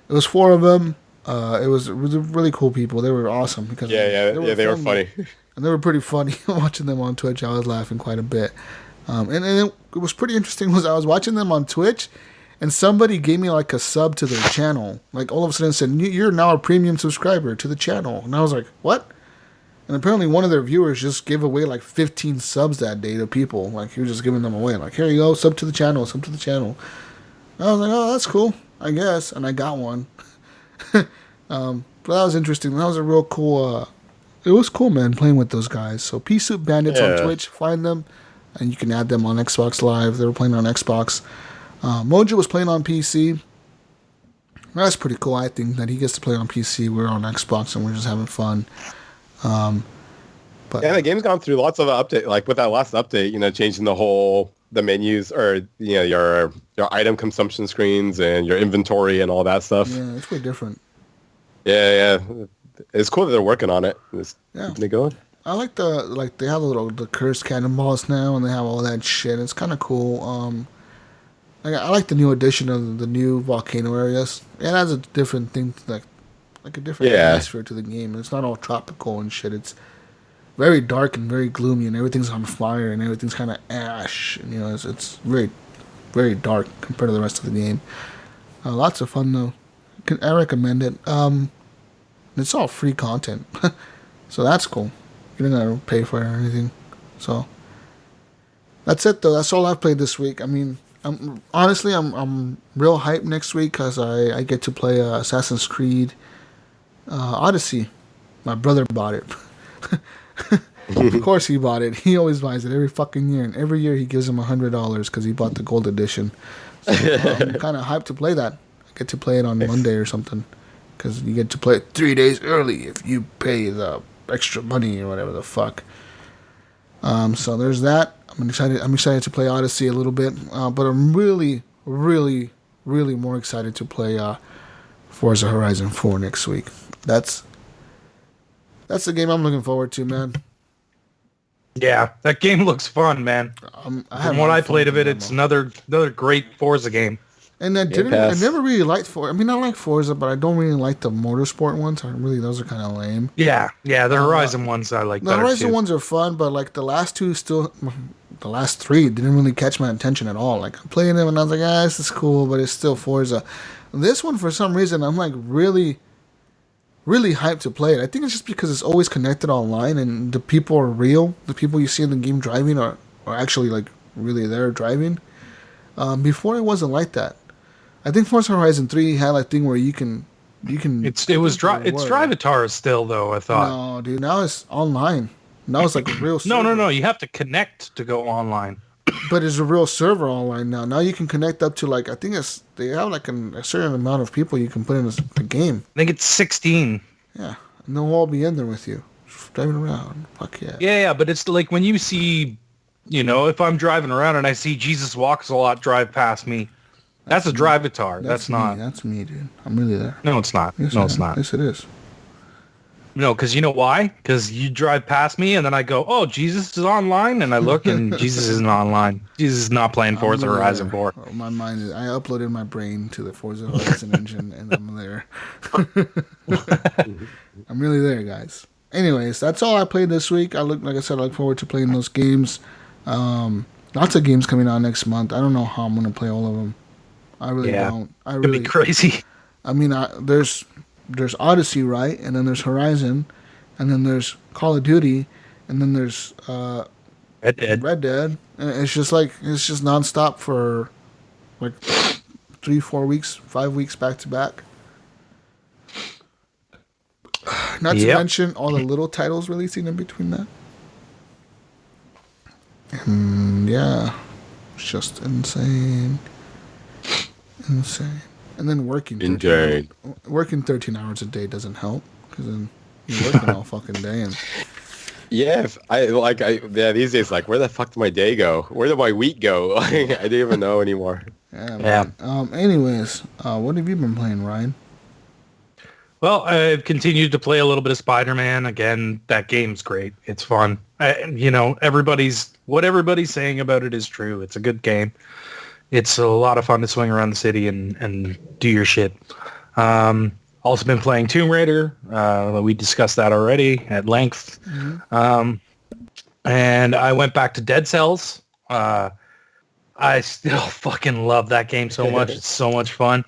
It was 4 of them. It was really cool people. They were awesome because they were funny. And they were pretty funny. Watching them on Twitch, I was laughing quite a bit. And it was pretty interesting. Was I was watching them on Twitch, and somebody gave me like a sub to their channel. Like all of a sudden said, "You're now a premium subscriber to the channel." And I was like, "What?" And apparently one of their viewers just gave away like 15 subs that day to people. Like he was just giving them away. Like, here you go, sub to the channel, sub to the channel. And I was like, oh, that's cool, I guess. And I got one. But that was interesting. That was a real cool. It was cool, man, playing with those guys. So Pea Soup Bandits on Twitch, find them. And you can add them on Xbox Live. They were playing on Xbox. Mojo was playing on PC. That's pretty cool, I think, that he gets to play on PC. We're on Xbox, and we're just having fun. But the game's gone through lots of update. Like with that last update, changing the menus or your item consumption screens and your inventory and all that stuff. Yeah, it's way different. Yeah. It's cool that they're working on it. They going. I like they have the cursed cannonballs now, and they have all that shit. It's kind of cool. I like the new addition of the new volcano areas. It has a different thing, like a different atmosphere to the game. It's not all tropical and shit. It's very dark and very gloomy, and everything's on fire, and everything's kind of ash. And it's very very dark compared to the rest of the game. Lots of fun though. I recommend it. It's all free content, so that's cool. You don't gotta pay for it or anything. So that's it though. That's all I've played this week. I mean, I'm real hyped next week because I get to play Assassin's Creed Odyssey. My brother bought it. Of course he bought it. He always buys it every fucking year, and every year he gives him $100 because he bought the gold edition. So I'm kind of hyped to play that. I get to play it on Monday or something because you get to play it 3 days early if you pay the extra money or whatever the fuck. So there's that. I'm excited to play Odyssey a little bit, but I'm really, really, really more excited to play Forza Horizon 4 next week. That's the game I'm looking forward to, man. Yeah, that game looks fun, man. From what I played of it, it's another great Forza game. And I never really liked Forza. I mean, I like Forza, but I don't really like the motorsport ones. Those are kind of lame. Yeah, the Horizon ones I like. The Horizon ones are fun, but like the last three didn't really catch my attention at all. Like I'm playing them and I was like, this is cool, but it's still Forza. This one, for some reason, I'm like really, really hyped to play it. I think it's just because it's always connected online and the people are real. The people you see in the game driving are actually like really there driving. Before it wasn't like that. I think Forza Horizon 3 had a thing where you can. It's Drivatar still though. I thought. No, dude. Now it's online. Now it's like a real server. No. You have to connect to go online. But it's a real server online now. Now you can connect up to like they have like a certain amount of people you can put in the game. I think it's 16. Yeah, and they'll all be in there with you, driving around. Fuck yeah. Yeah, but it's like when you see, if I'm driving around and I see Jesus Walks a Lot drive past me, that's a Drivatar. That's not. That's me, dude. I'm really there. No, it's not. Yes, no, it's not. Yes, it is. No, because you know why? Because you drive past me and then I go, oh, Jesus is online, and I look and Jesus isn't online. Jesus is not playing Forza Horizon 4. Oh, my mind is. I uploaded my brain to the Forza Horizon engine, and I'm there. I'm really there, guys. Anyways, that's all I played this week. I look forward to playing those games. Lots of games coming out next month. I don't know how I'm gonna play all of them. I really don't. It'd be crazy. I mean, there's Odyssey, right? And then there's Horizon, and then there's Call of Duty, and then there's Red Dead. And it's just nonstop for like 3-4 weeks, 5 weeks back to back. Not to mention all the little titles releasing in between that. And yeah, it's just insane. And then working 13 hours a day doesn't help because then you're working all fucking day. And these days, like, where the fuck did my day go? Where did my week go? I don't even know anymore. Yeah. Anyways, what have you been playing, Ryan? Well, I've continued to play a little bit of Spider-Man. Again, that game's great. It's fun. What everybody's saying about it is true. It's a good game. It's a lot of fun to swing around the city and do your shit. Also been playing Tomb Raider. We discussed that already at length. Mm-hmm. And I went back to Dead Cells. I still fucking love that game so much. It's so much fun.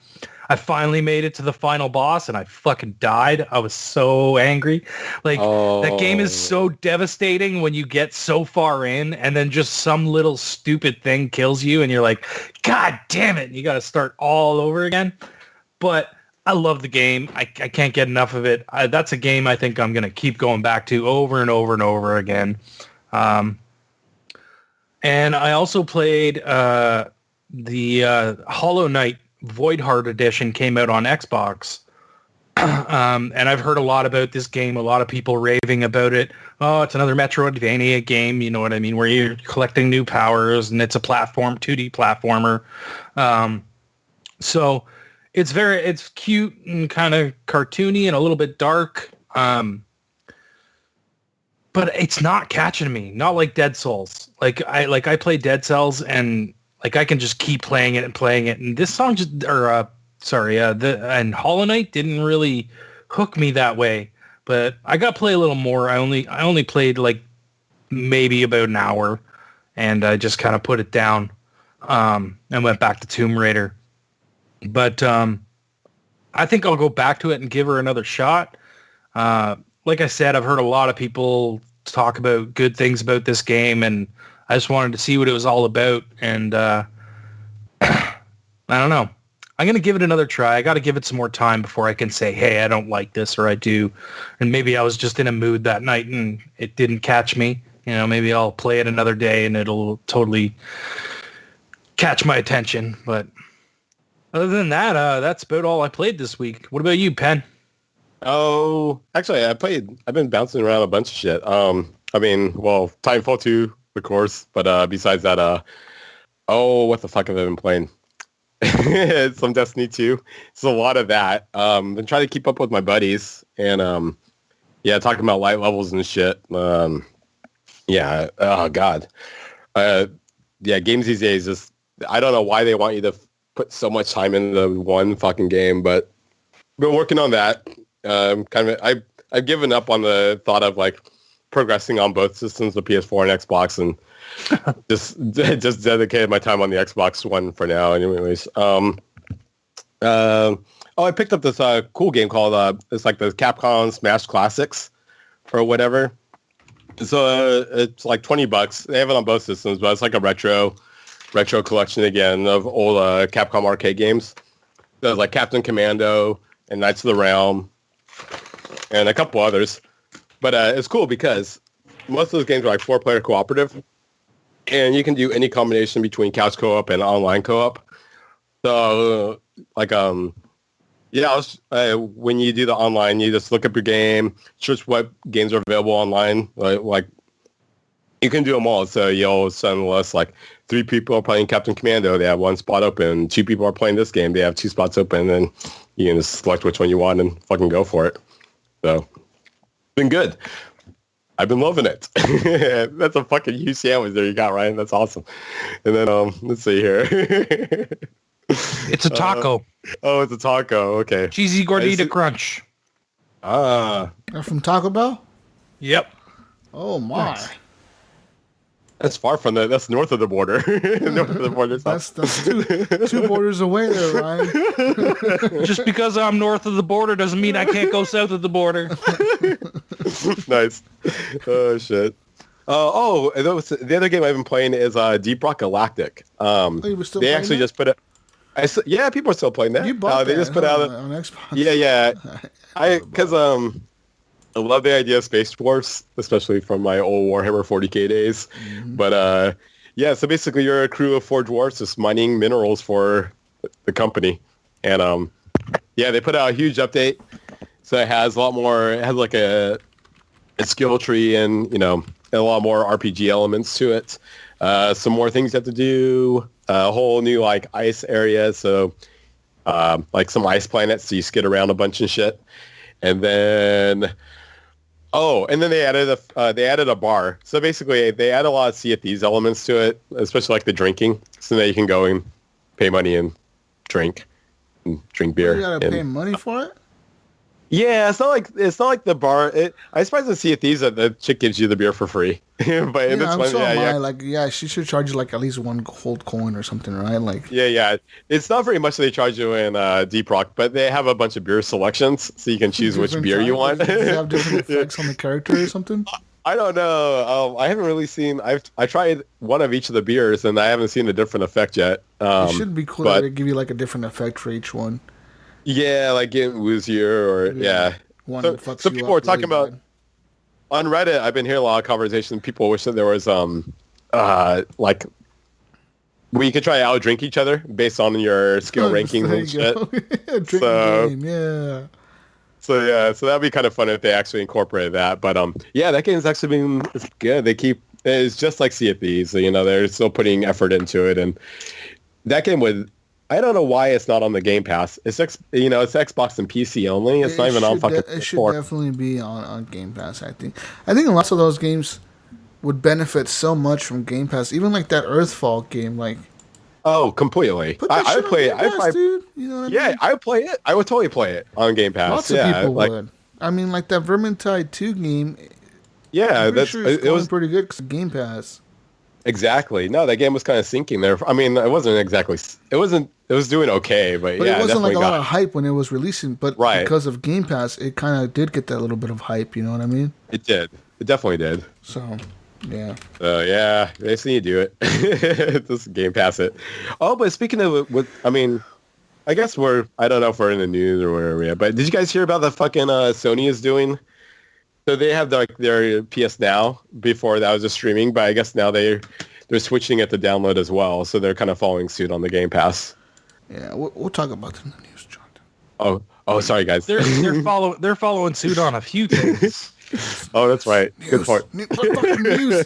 I finally made it to the final boss and I fucking died. I was so angry. That game is so devastating when you get so far in and then just some little stupid thing kills you and you're like, God damn it. You got to start all over again. But I love the game. I can't get enough of it. That's a game I think I'm going to keep going back to over and over and over again. And I also played the Hollow Knight Voidheart Edition came out on Xbox. And I've heard a lot about this game. A lot of people raving about it. Oh, it's another Metroidvania game. You know what I mean? Where you're collecting new powers and it's a 2D platformer. So it's cute and kind of cartoony and a little bit dark. But it's not catching me. Not like Dead Souls. I play Dead Cells and I can just keep playing it. And this song and Hollow Knight didn't really hook me that way. But I got to play a little more. I only played maybe about an hour, and I just kind of put it down. and went back to Tomb Raider. But I think I'll go back to it and give her another shot. Like I said, I've heard a lot of people talk about good things about this game, and I just wanted to see what it was all about. And I don't know. I'm going to give it another try. I got to give it some more time before I can say, hey, I don't like this, or I do. And maybe I was just in a mood that night and it didn't catch me. You know, maybe I'll play it another day and it'll totally catch my attention. But other than that, that's about all I played this week. What about you, Pen? Oh, actually, I've been bouncing around a bunch of shit. Titanfall 2, of course. But besides that, what the fuck have I been playing? Some Destiny 2. It's a lot of that. Been trying to keep up with my buddies and talking about light levels and shit. Oh god. Games these days just, I don't know why they want you to put so much time into one fucking game, but been working on that. I've given up on the thought of like progressing on both systems, the PS4 and Xbox, and just dedicated my time on the Xbox One for now. Anyways, I picked up this cool game called it's like the Capcom Smash Classics or whatever. So it's like $20. They have it on both systems, but it's like a retro collection again of old Capcom arcade games. There's like Captain Commando and Knights of the Realm and a couple others. But it's cool because most of those games are like 4-player cooperative. And you can do any combination between couch co-op and online co-op. So, when you do the online, you just look up your game, search what games are available online. Like you can do them all. So you'll send us like 3 people are playing Captain Commando. They have 1 spot open. 2 people are playing this game. They have 2 spots open. And you can just select which one you want and fucking go for it. So, been good. I've been loving it. That's a fucking huge sandwich there you got, Ryan. That's awesome. And then, let's see here. It's a taco. It's a taco. Okay. Cheesy Gordita Crunch. They're from Taco Bell? Yep. Oh, my. Nice. That's far from that's north of the border. North of the border. That's two borders away there, Ryan. Just because I'm north of the border doesn't mean I can't go south of the border. Nice. Oh, shit. The other game I've been playing is Deep Rock Galactic. You were still they playing actually that? just put it. People are still playing that. You bought they that, just put out on Xbox. Yeah. I love the idea of Space Wars, especially from my old Warhammer 40k days. Mm-hmm. But so basically you're a crew of 4 dwarfs just mining minerals for the company. And they put out a huge update. So it has a lot more, it has like a skill tree and, a lot more RPG elements to it. Some more things you have to do, a whole new like ice area. So like some ice planets, so you skid around a bunch and shit. And then they added a bar. So basically, they add a lot of Sea of Thieves elements to it, especially like the drinking, so that you can go and pay money and drink beer. You gotta pay money for it? Yeah, it's not like the bar. I suppose in Sea of Thieves that the chick gives you the beer for free. But in this one, she should charge you like at least 1 gold coin or something, right? Like it's not very much that they charge you in Deep Rock, but they have a bunch of beer selections, so you can choose which beer you want. Does it have different effects on the character or something? I don't know. I haven't really seen. I tried one of each of the beers, and I haven't seen a different effect yet. It should be cool to give you like a different effect for each one. Yeah, like getting woozier or So people are talking about on Reddit. I've been hearing a lot of conversation. People wish that there was like where you could try to out-drink each other based on your skill rankings and shit. So that'd be kind of fun if they actually incorporated that. But that game's actually it's good. It's just like Sea of Thieves. So, they're still putting effort into it, and that game would. I don't know why it's not on the Game Pass. It's it's Xbox and PC only. It's not even on fucking PS4. It should definitely be on Game Pass, I think. I think lots of those games would benefit so much from Game Pass. Even like that Earthfall game, like. Oh, completely. I would play it. Dude. You know what I mean? I would play it. I would totally play it on Game Pass. Lots of people would. I mean, like that Vermintide 2 game. Yeah, it was pretty good because of Game Pass. Exactly. No, that game was kind of sinking there. I mean, it wasn't exactly. It was doing okay, but But yeah, it wasn't like a lot got of hype when it was releasing. But Right. because of Game Pass, it kind of did get that little bit of hype. You know what I mean? It did. It definitely did. So, yeah. Yeah, they see you do it. Just Game Pass it. Oh, but speaking of I mean, I guess I don't know if we're in the news or whatever yet, but did you guys hear about the fucking Sony is doing? So they have their PS Now. Before that was just streaming, but I guess now they're switching it to download as well. So they're kind of following suit on the Game Pass. Yeah, we'll talk about it in the news, Jonathan. Oh, sorry guys. They're following suit on a few things. Oh, that's right. Good point. News.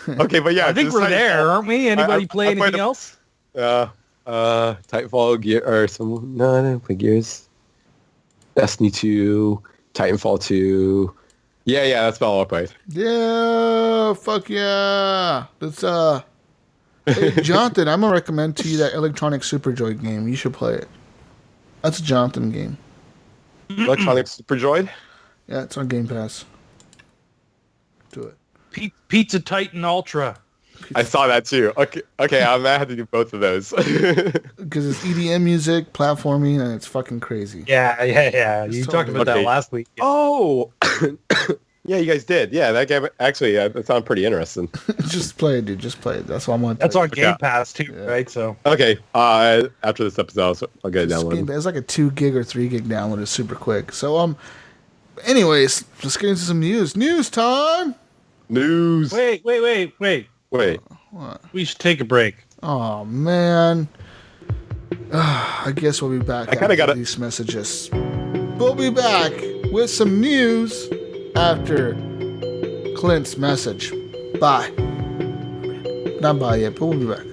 Okay, but yeah, I think we're there, aren't we? Anybody play anything else? Titanfall Gear or some no, I didn't play Gears. Destiny 2, Titanfall 2. Yeah, that's about all I played. Yeah, fuck yeah. That's Hey, Jonathan, I'm gonna recommend to you that Electronic Superjoy game. You should play it. That's a Jonathan game. Electronic Superdroid? Yeah, it's on Game Pass. Do it. Pizza Titan Ultra. I saw that too. Okay, I might have to do both of those. Because it's EDM music, platforming, and it's fucking crazy. Yeah. You so talked about good. that last week. Oh, yeah, you guys did. Yeah, that game actually it sounded pretty interesting. Just play it, dude. Just play it. That's all I want. That's on Game Yeah. Pass too, right? So Okay, after this episode, I'll get it downloaded. It's like a 2 gig or 3 gig download. It's super quick. So anyways, let's get into some news. News time. News. wait. What? We should take a break. Oh man. I guess we'll be back I kinda after gotta- these messages. We'll be back with some news after Clint's message. Bye. Not bye yet, but we'll be back.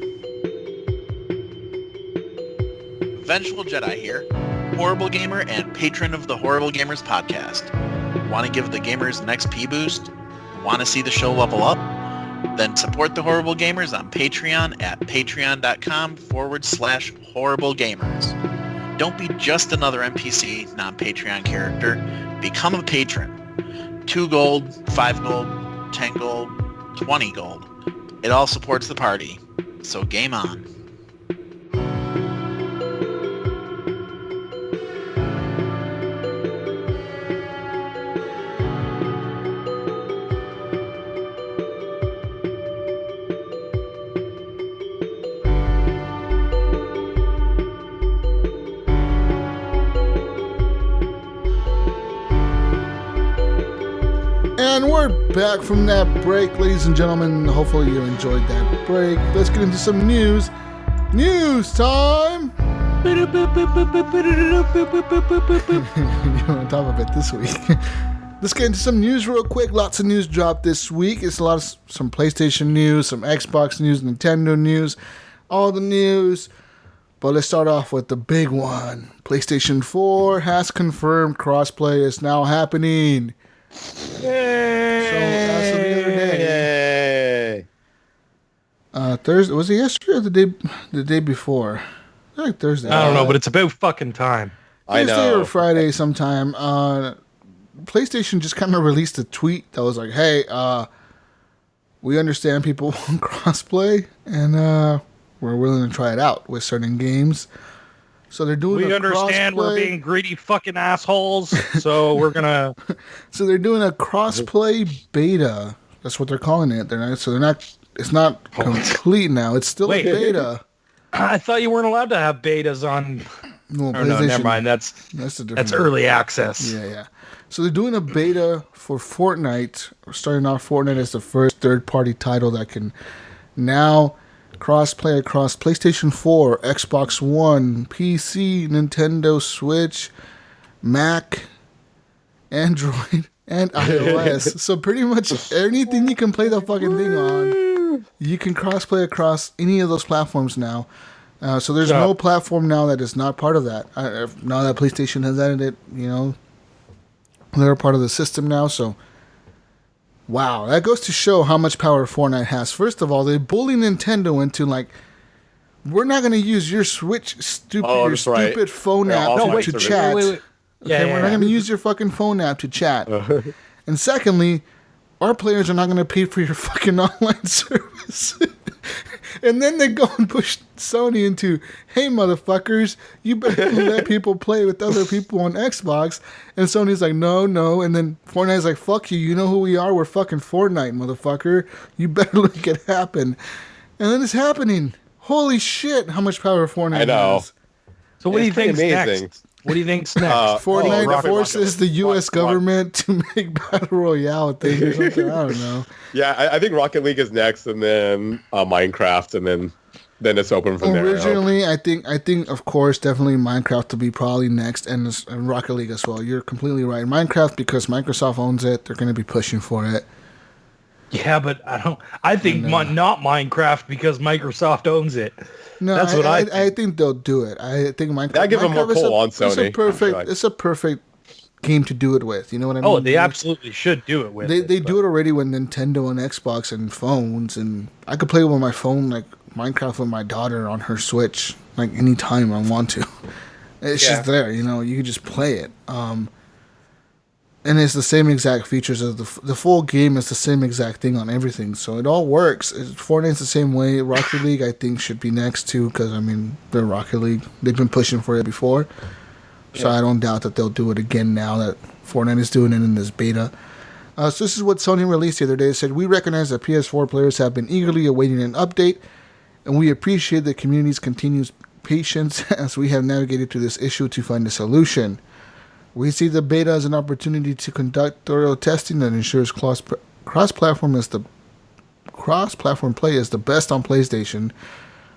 Vengeful Jedi here, Horrible Gamer and patron of the Horrible Gamers podcast. Want to give the gamers an XP boost? Want to see the show level up? Then support the Horrible Gamers on Patreon at patreon.com/Horrible Gamers. Don't be just another NPC, non-Patreon character. Become a patron. 2 gold, 5 gold, 10 gold, 20 gold. It all supports the party. So game on. And we're back from that break, ladies and gentlemen. Hopefully you enjoyed that break. Let's get into some news. News time! You on top of it this week. Let's get into some news real quick. Lots of news dropped this week. It's some PlayStation news, some Xbox news, Nintendo news, all the news. But let's start off with the big one. PlayStation 4 has confirmed crossplay is now happening. So as of the other day, Thursday, was it yesterday or the day before? I think Thursday. I don't know, but it's about fucking time. I Thursday know. or Friday sometime. PlayStation just kind of released a tweet that was like, "Hey, we understand people want crossplay, and we're willing to try it out with certain games." So they're doing. We understand we're being greedy fucking assholes, so we're gonna. So they're doing a crossplay beta. That's what they're calling it. They're not. It's not complete now. It's still Wait. a beta. I thought you weren't allowed to have betas on. Well, Oh, no, never mind. That's the difference. that's early access. Yeah. So they're doing a beta for Fortnite. We're starting off Fortnite as the first third-party title that can now cross-play across PlayStation 4, Xbox One, PC, Nintendo Switch, Mac, Android, and iOS. So pretty much anything you can play the fucking thing on, you can cross-play across any of those platforms now. So there's no platform now that is not part of that. Now that PlayStation has added it, they're part of the system now. So, wow, that goes to show how much power Fortnite has. First of all, they bully Nintendo into we're not going to use your Switch, stupid phone app to chat. Wait. Okay, we're not going to use your fucking phone app to chat. And secondly, our players are not going to pay for your fucking online service. And then they go and push Sony into, hey, motherfuckers, you better let people play with other people on Xbox. And Sony's like, no. And then Fortnite's like, fuck you. You know who we are? We're fucking Fortnite, motherfucker. You better make it happen. And then it's happening. Holy shit, how much power Fortnite has. So what do you think's next? What do you think's next? Fortnite forces the U.S. government to make Battle Royale a thing or something. I don't know. Yeah, I think Rocket League is next, and then Minecraft, and then it's open from there. Originally, I think, of course, definitely Minecraft will be probably next, and Rocket League as well. You're completely right. Minecraft, because Microsoft owns it, they're going to be pushing for it. Yeah, but I think not Minecraft because Microsoft owns it. No, that's what I think. I think they'll do it. I think Minecraft. That give them more pull on Sony. It's a perfect game to do it with. You know what I mean? Oh, they absolutely should do it with. They do it already with Nintendo and Xbox and phones, and I could play with my phone like Minecraft with my daughter on her Switch like anytime I want to. It's just there, you know. You can just play it. And it's the same exact features of the full game is the same exact thing on everything. So it all works. Fortnite's the same way. Rocket League, I think, should be next too because, I mean, they're Rocket League. They've been pushing for it before. So I don't doubt that they'll do it again now that Fortnite is doing it in this beta. So this is what Sony released the other day. It said, we recognize that PS4 players have been eagerly awaiting an update, and we appreciate the community's continued patience as we have navigated through this issue to find a solution. We see the beta as an opportunity to conduct thorough testing that ensures cross-platform play is the best on PlayStation,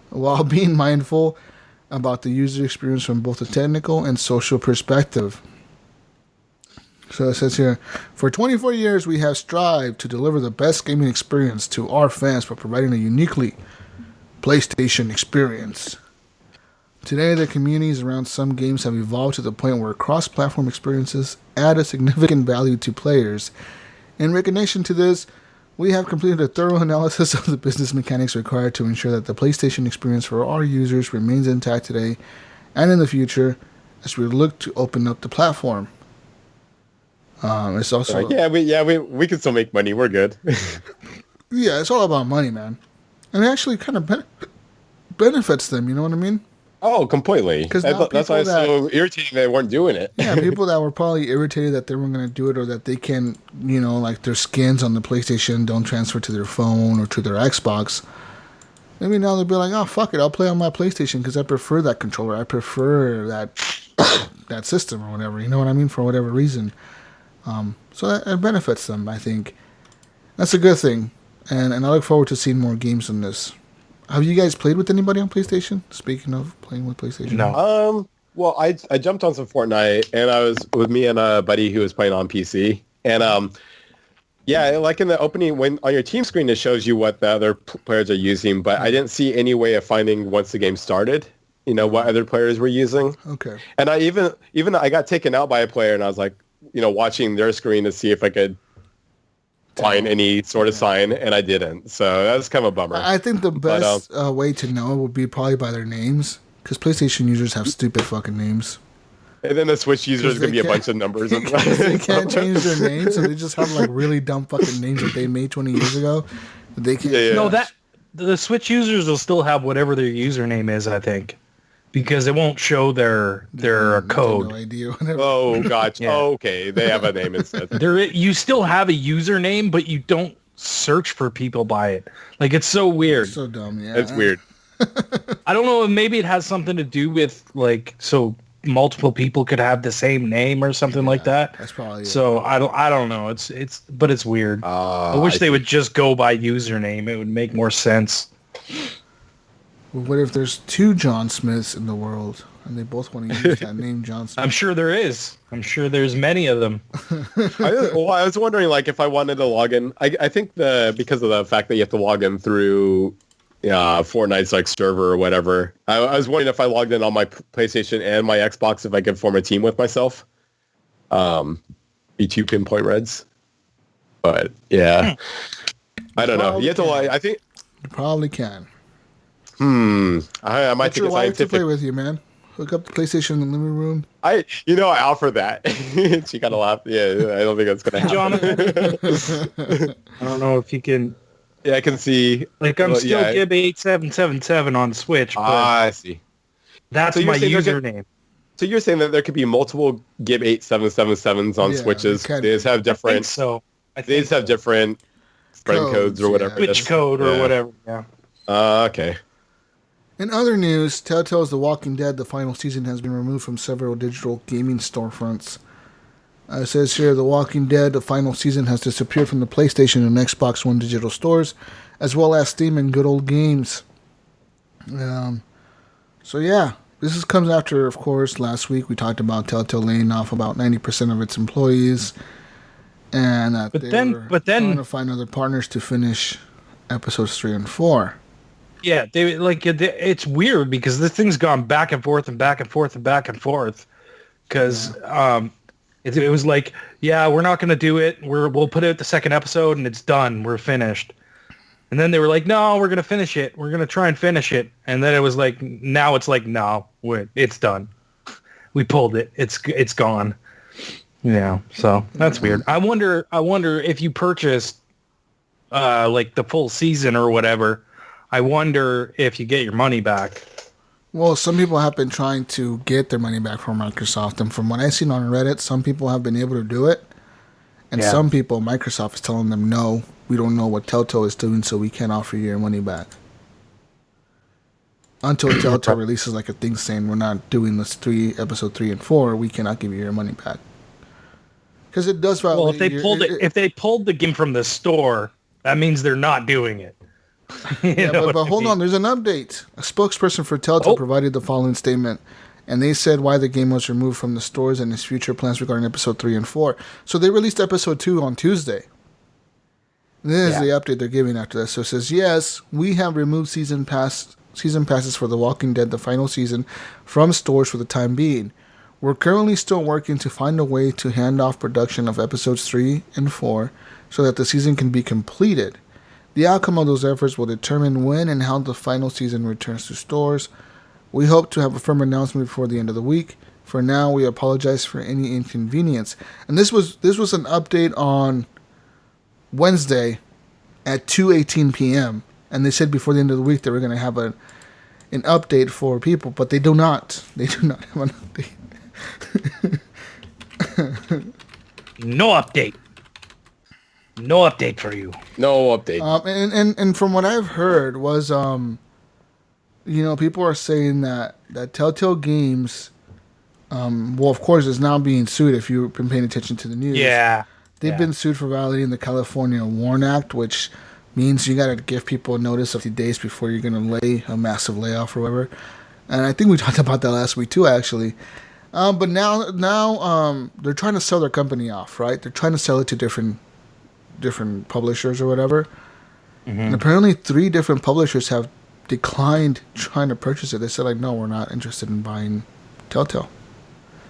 while being mindful about the user experience from both a technical and social perspective. So it says here, for 24 years we have strived to deliver the best gaming experience to our fans by providing a uniquely PlayStation experience. Today, the communities around some games have evolved to the point where cross-platform experiences add a significant value to players. In recognition to this, we have completed a thorough analysis of the business mechanics required to ensure that the PlayStation experience for our users remains intact today and in the future as we look to open up the platform. It's also... we can still make money. We're good. Yeah, it's all about money, man. And it actually kind of benefits them, you know what I mean? Oh, completely. That's why it's so irritating they weren't doing it. Yeah, people that were probably irritated that they weren't going to do it or that they can, you know, like their skins on the PlayStation don't transfer to their phone or to their Xbox. Maybe now they'll be like, oh, fuck it, I'll play on my PlayStation because I prefer that controller. I prefer that system or whatever. You know what I mean? For whatever reason. So it benefits them, I think. That's a good thing. And I look forward to seeing more games on this. Have you guys played with anybody on PlayStation? Speaking of playing with PlayStation. No. Well, I jumped on some Fortnite, and I was with me and a buddy who was playing on PC. And, like in the opening, when on your team screen, it shows you what the other players are using. But I didn't see any way of finding, once the game started, you know, what other players were using. Okay. And I even I got taken out by a player, and I was like, you know, watching their screen to see if I could find any sort of sign, and I didn't. So that was kind of a bummer. I think the best way to know would be probably by their names, because PlayStation users have stupid fucking names. And then the Switch users are going to be a bunch of numbers. They can't change their names, so they just have like really dumb fucking names that they made 20 years ago. They can't. Yeah. No, the Switch users will still have whatever their username is, I think. Because it won't show their code. No idea. Oh, gotcha. Yeah. Oh, okay. They have a name instead. You still have a username, but you don't search for people by it. Like, it's so weird. So dumb, yeah. It's weird. I don't know. Maybe it has something to do with, like, so multiple people could have the same name or something like that. That's probably it. So I don't know. But it's weird. I wish they would just go by username. It would make more sense. Well, what if there's two John Smiths in the world and they both want to use that name, John Smith? I'm sure there is. I'm sure there's many of them. I was wondering, like, if I wanted to log in. I think because of the fact that you have to log in through Fortnite's like server or whatever. I was wondering if I logged in on my PlayStation and my Xbox, if I could form a team with myself. Be two Penpointreds. But yeah, I don't know. You have to. I think you probably can. I might Get take your a wife to scientific. play with you, man. Hook up the PlayStation in the living room. I offer that. She kind of laughed. Yeah, I don't think that's gonna happen. Johnathan, I don't know if you can. Yeah, I can see. Like I'm still Gib 8777 on Switch. But I see. That's my username. So you're saying that there could be multiple Gib 8777s on Switches? They just have different. They just have different friend codes or whatever. Switch code or whatever. Yeah. Okay. In other news, Telltale's The Walking Dead, the final season, has been removed from several digital gaming storefronts. It says here, The Walking Dead, the final season, has disappeared from the PlayStation and Xbox One digital stores, as well as Steam and Good Old Games. This comes after, of course, last week we talked about Telltale laying off about 90% of its employees, and that they were trying to find other partners to finish episodes 3 and 4. Yeah, it's weird because this thing's gone back and forth and back and forth and back and forth. Because it was like, yeah, we're not going to do it. We'll put it the second episode and it's done. We're finished. And then they were like, no, we're going to finish it. We're going to try and finish it. And then it was like, now it's like, no, it's done. We pulled it. It's gone. Yeah, so that's weird. I wonder if you purchased like the full season or whatever. I wonder if you get your money back. Well, some people have been trying to get their money back from Microsoft, and from what I've seen on Reddit, some people have been able to do it, and some people, Microsoft is telling them, no, we don't know what Telltale is doing, so we can't offer you your money back. Until Telltale releases like a thing saying, we're not doing this episode 3 and 4, we cannot give you your money back. Because it does violate. Well, if they pulled the game from the store, that means they're not doing it. But hold on, there's an update. A spokesperson for Telltale provided the following statement, and they said why the game was removed from the stores and its future plans regarding episode 3 and 4. So they released episode 2 on Tuesday. This is the update they're giving after that. So it says, yes, we have removed season passes for The Walking Dead, the final season, from stores for the time being. We're currently still working to find a way to hand off production of episodes 3 and 4 so that the season can be completed. The outcome of those efforts will determine when and how the final season returns to stores. We hope to have a firm announcement before the end of the week. For now, we apologize for any inconvenience. And this was an update on Wednesday at 2:18 p.m. And they said before the end of the week they were going to have an update for people, but they do not. They do not have an update. No update. No update for you. No update. And from what I've heard was, people are saying that Telltale Games, well, of course, is now being sued if you've been paying attention to the news. Yeah. They've been sued for violating the California WARN Act, which means you got to give people a notice of 50 days before you're going to lay a massive layoff or whatever. And I think we talked about that last week too, actually. But now they're trying to sell their company off, right? They're trying to sell it to different publishers or whatever. Mm-hmm. And apparently 3 different publishers have declined trying to purchase it. They said, like, no, we're not interested in buying Telltale.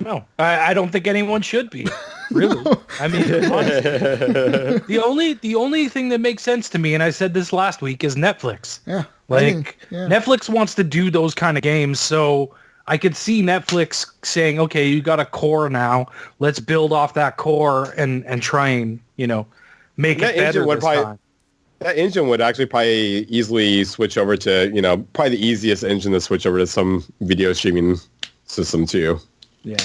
No, I don't think anyone should be. Really. No. I mean, honestly, the only thing that makes sense to me, and I said this last week, is Netflix. Yeah. Netflix wants to do those kind of games, so I could see Netflix saying, okay, you got a core now. Let's build off that core and try and, make it better this time. That engine would actually probably easily switch over to, probably the easiest engine to switch over to some video streaming system too. Yeah.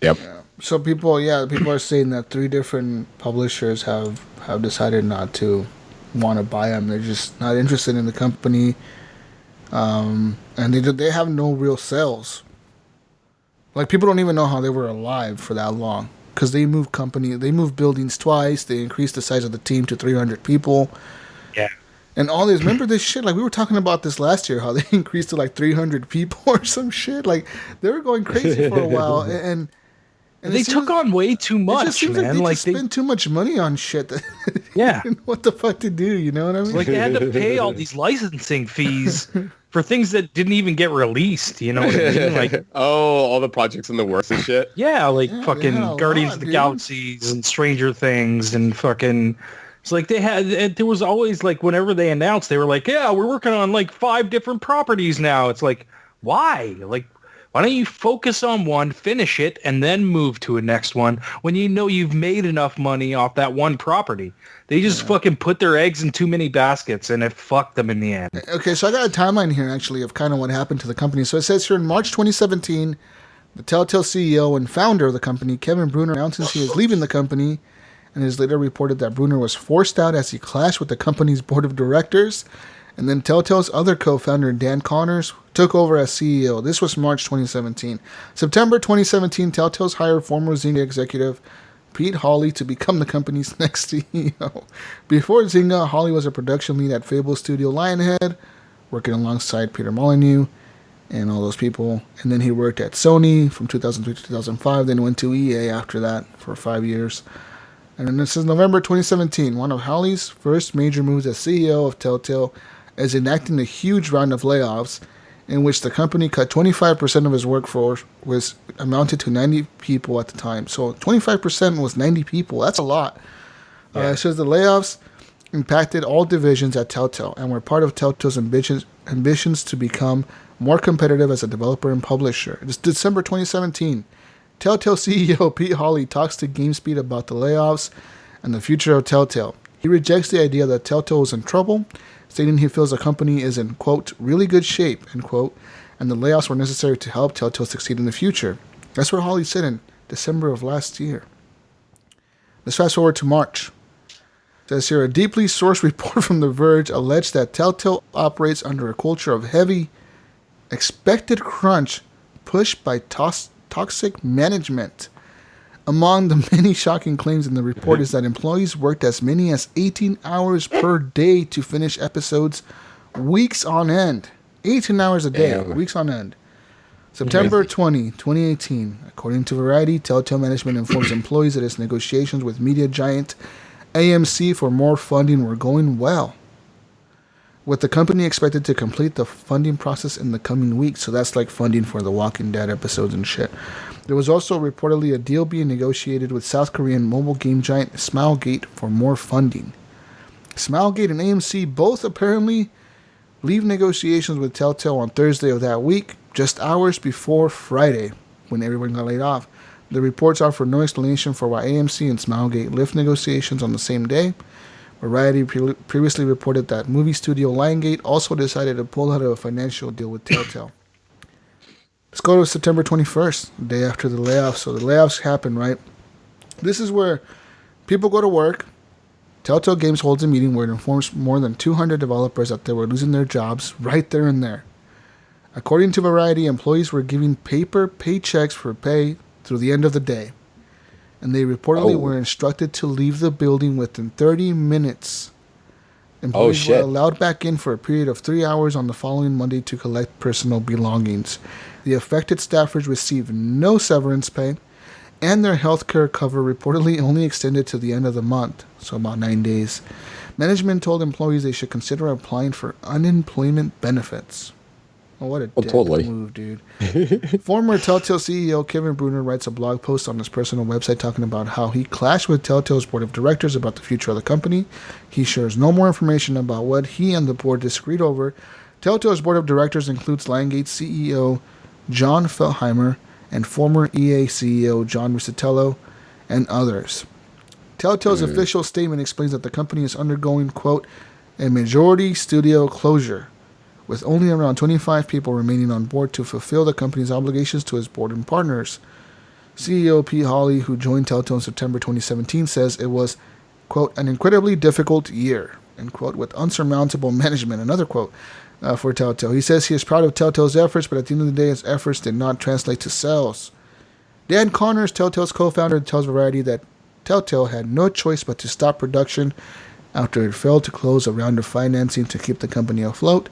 Yep. Yeah. So people are saying that 3 different publishers have decided not to want to buy them. They're just not interested in the company, and they have no real sales. Like, people don't even know how they were alive for that long. Because they moved buildings twice. They increased the size of the team to 300 people. Yeah. And all this, remember this shit? Like, we were talking about this last year, how they increased to like 300 people or some shit. Like, they were going crazy for a while. And they took on way too much, it just seems man. Like they spend too much money on shit. Yeah. What the fuck to do, you know what I mean? Like, they had to pay all these licensing fees for things that didn't even get released, you know what I mean? Like, all the projects in the works and shit. Yeah, Guardians of the Galaxies and Stranger Things and fucking... It's like there was always, like, whenever they announced, they were like, yeah, we're working on, like, 5 different properties now. It's like, Why? Like, why don't you focus on one, finish it, and then move to a next one when you know you've made enough money off that one property? They just fucking put their eggs in too many baskets, and it fucked them in the end. Okay, so I got a timeline here, actually, of kind of what happened to the company. So it says here in March 2017, the Telltale CEO and founder of the company, Kevin Bruner, announces he is leaving the company, and it is later reported that Bruner was forced out as he clashed with the company's board of directors. And then Telltale's other co-founder, Dan Connors, took over as CEO. This was March 2017. September 2017, Telltale's hired former Zynga executive Pete Hawley to become the company's next CEO. Before Zynga, Hawley was a production lead at Fable Studio Lionhead, working alongside Peter Molyneux and all those people. And then he worked at Sony from 2003 to 2005, then went to EA after that for 5 years. And then this is November 2017. One of Hawley's first major moves as CEO of Telltale is enacting a huge round of layoffs in which the company cut 25% of his workforce, was amounted to 90 people at the time. So 25% was 90 people. That's a lot. Yeah. It says the layoffs impacted all divisions at Telltale and were part of Telltale's ambitions to become more competitive as a developer and publisher. It's December 2017. Telltale CEO Pete Hawley talks to GameSpeed about the layoffs and the future of Telltale. He rejects the idea that Telltale is in trouble, stating he feels the company is in, quote, really good shape, end quote, and the layoffs were necessary to help Telltale succeed in the future. That's what Hawley said in December of last year. Let's fast forward to March. It says here, a deeply sourced report from The Verge alleged that Telltale operates under a culture of heavy, expected crunch pushed by toxic management. Among the many shocking claims in the report is that employees worked as many as 18 hours per day to finish episodes weeks on end. 18 hours a day, weeks on end. September 20, 2018. According to Variety, Telltale management informs employees that its negotiations with media giant AMC for more funding were going well, with the company expected to complete the funding process in the coming weeks. So that's like funding for the Walking Dead episodes and shit. There was also reportedly a deal being negotiated with South Korean mobile game giant Smilegate for more funding. Smilegate and AMC both apparently leave negotiations with Telltale on Thursday of that week, just hours before Friday, when everyone got laid off. The reports offer no explanation for why AMC and Smilegate left negotiations on the same day. Variety previously reported that movie studio Lionsgate also decided to pull out of a financial deal with Telltale. Let's go to September 21st, the day after the layoffs. So the layoffs happen, right? This is where people go to work. Telltale Games holds a meeting where it informs more than 200 developers that they were losing their jobs right there and there. According to Variety, employees were giving paper paychecks for pay through the end of the day. And they reportedly were instructed to leave the building within 30 minutes. Employees were allowed back in for a period of 3 hours on the following Monday to collect personal belongings. The affected staffers received no severance pay, and their health care cover reportedly only extended to the end of the month, so about 9 days. Management told employees they should consider applying for unemployment benefits. Oh, what a dick move, dude. Former Telltale CEO Kevin Bruner writes a blog post on his personal website talking about how he clashed with Telltale's board of directors about the future of the company. He shares no more information about what he and the board disagreed over. Telltale's board of directors includes Lionsgate CEO John Feldheimer and former EA CEO John Ruscitello and others. Telltale's official statement explains that the company is undergoing, quote, a majority studio closure, with only around 25 people remaining on board to fulfill the company's obligations to its board and partners. CEO Pete Hawley, who joined Telltale in September 2017, says it was, quote, an incredibly difficult year, end quote, with unsurmountable management, another quote, for Telltale. He says he is proud of Telltale's efforts, but at the end of the day, his efforts did not translate to sales. Dan Connors, Telltale's co-founder, tells Variety that Telltale had no choice but to stop production after it failed to close a round of financing to keep the company afloat.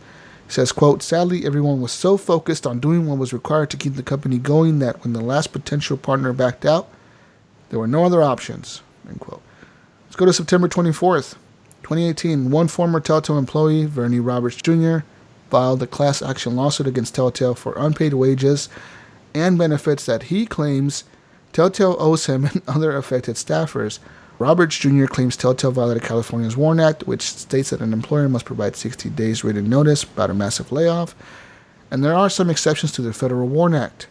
He says, quote, sadly, everyone was so focused on doing what was required to keep the company going that when the last potential partner backed out, there were no other options, end quote. Let's go to September 24th, 2018. One former Telltale employee, Vernie Roberts Jr., filed a class action lawsuit against Telltale for unpaid wages and benefits that he claims Telltale owes him and other affected staffers. Roberts Jr. claims Telltale violated California's WARN Act, which states that an employer must provide 60 days written notice about a massive layoff. and there are some exceptions to the Federal WARN Act.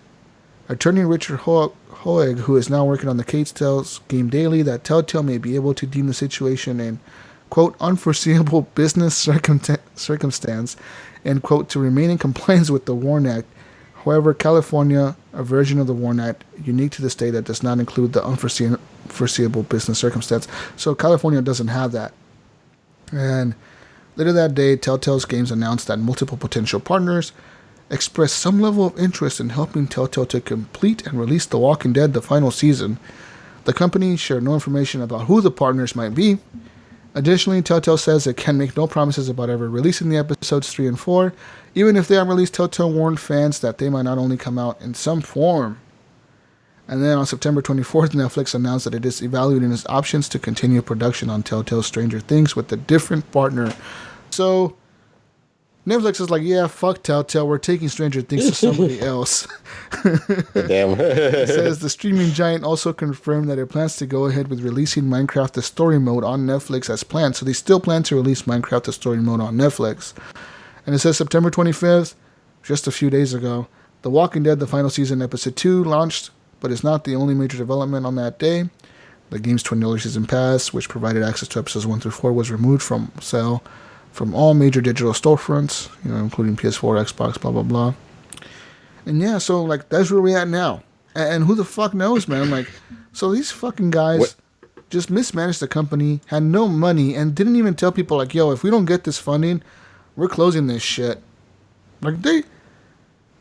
Attorney Richard Hoeg, who is now working on the Telltale's game daily, that Telltale may be able to deem the situation an, quote, unforeseeable business circumstance, and, quote, to remain in compliance with the WARN Act. However, California, a version of the WARN Act, unique to the state that does not include the unforeseeable business circumstance. So California doesn't have that. And later that day, Telltale's Games announced that multiple potential partners expressed some level of interest in helping Telltale to complete and release The Walking Dead, the final season. The company shared no information about who the partners might be. Additionally, Telltale says it can make no promises about ever releasing the episodes 3 and 4. Even if they are released, Telltale warned fans that they might not only come out in some form. And then on September 24th, Netflix announced that it is evaluating its options to continue production on Telltale's Stranger Things with a different partner. So, Netflix is like, yeah, fuck Telltale, we're taking Stranger Things to somebody else. Damn. It says the streaming giant also confirmed that it plans to go ahead with releasing Minecraft the Story Mode on Netflix as planned. So they still plan to release Minecraft the Story Mode on Netflix. And it says September 25th, just a few days ago, The Walking Dead, the final season, episode 2, launched, but it's not the only major development on that day. The game's $20 season pass, which provided access to episodes 1 through 4, was removed from sale from all major digital storefronts, including PS4, Xbox, blah, blah, blah. And yeah, so, like, that's where we're at now. And who the fuck knows, man? Like, so these fucking guys just mismanaged the company, had no money, and didn't even tell people, like, yo, if we don't get this funding, we're closing this shit. Like, they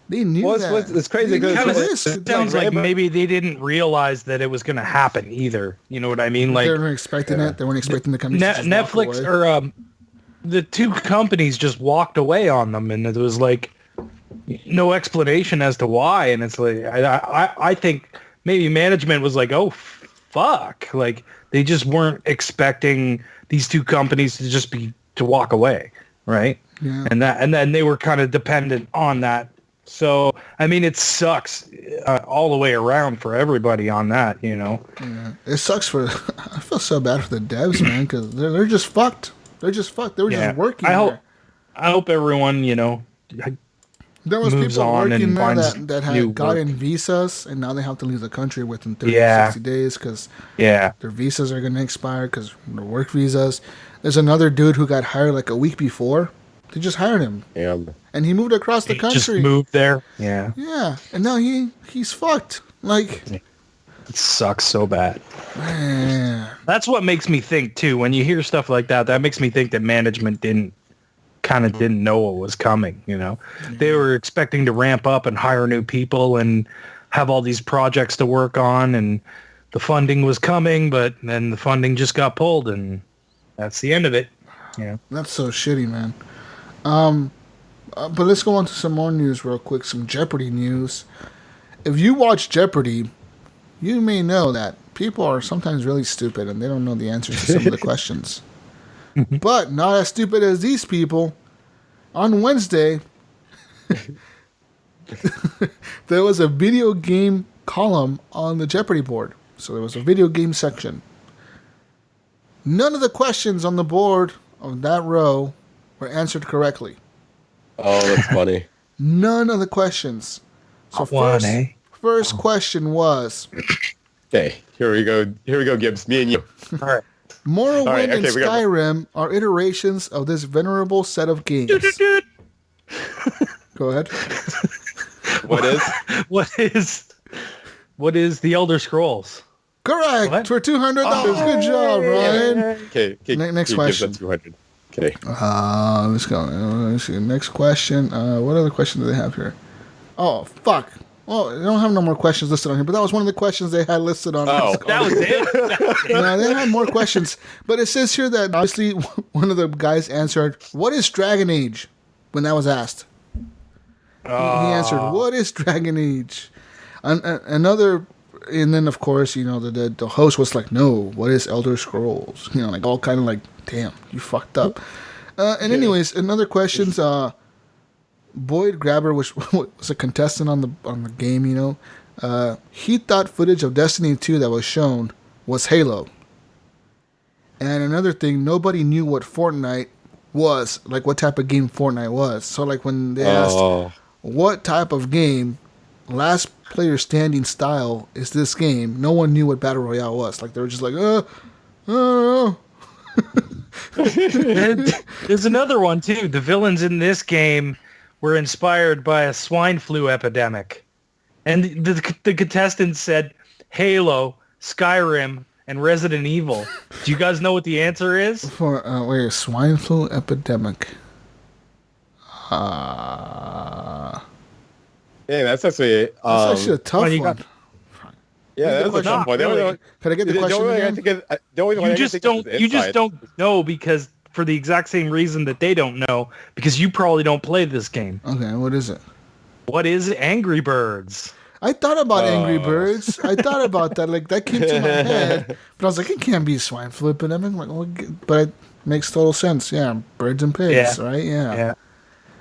knew that. It's crazy because it sounds like maybe they didn't realize that it was going to happen either. You know what I mean? Like, they weren't expecting it. They weren't expecting the company to just Netflix or the two companies just walked away on them, and it was like no explanation as to why. And it's like I think maybe management was like, oh fuck, like they just weren't expecting these two companies to walk away, right? Yeah. And then they were kind of dependent on that. So I mean, it sucks all the way around for everybody on that, Yeah. It sucks for. I feel so bad for the devs, man, because they're just fucked. They're just fucked. They were just working. I hope everyone, there was moves people on working and there finds that had gotten visas, and now they have to leave the country within 30 to 60 days because their visas are going to expire because they're work visas. There's another dude who got hired like a week before. They just hired him. Yeah. And he moved across the country. Just moved there. Yeah. Yeah. And now he's fucked. Like, it sucks so bad. Man. That's what makes me think too. When you hear stuff like that, that makes me think that management didn't know what was coming. They were expecting to ramp up and hire new people and have all these projects to work on, and the funding was coming, but then the funding just got pulled, and that's the end of it. Yeah. That's so shitty, man. But let's go on to some more news real quick. Some Jeopardy news. If you watch Jeopardy, you may know that people are sometimes really stupid and they don't know the answers to some of the questions. But not as stupid as these people. On Wednesday, there was a video game column on the Jeopardy board. So there was a video game section. None of the questions on the board of that row were answered correctly. Oh, that's funny. None of the questions. So first question was... Okay, here we go, Gibbs. Me and you. All right. Morrowind and Skyrim are iterations of this venerable set of games. Go ahead. What is the Elder Scrolls? Correct. What? For $200. Good job, Ryan. Okay. Next question. 200. Okay. Let's go. Let's see. Next question. What other question do they have here? Oh, fuck. Well, they don't have no more questions listed on here, but that was one of the questions they had listed on. Oh, that was it? No, they had more questions. But it says here that obviously one of the guys answered, "What is Dragon Age?" when that was asked. He answered, "What is Dragon Age?" Another, and then of course, the host was like, "No, what is Elder Scrolls?" Like all kind of like, "Damn, you fucked up." And anyways, another questions. Boyd Grabber, which was a contestant on the game, he thought footage of Destiny 2 that was shown was Halo. And another thing, nobody knew what Fortnite was, like what type of game Fortnite was. So like when they asked, what type of game, last player standing style is this game? No one knew what Battle Royale was. Like, they were just like, I don't know. And there's another one, too. The villains in this game were inspired by a swine flu epidemic. And the contestants said Halo, Skyrim, and Resident Evil. Do you guys know what the answer is? For swine flu epidemic. Yeah, that's actually a tough one. Yeah, that's a tough one. Really. Can I get the question again? You just don't know because for the exact same reason that they don't know, because you probably don't play this game. Okay, what is it? What is Angry Birds? I thought about Angry Birds. I thought about that. Like, that came to my head. But I was like, it can't be swine flu epidemic. Like, but it makes total sense. Yeah, birds and pigs, right? Yeah.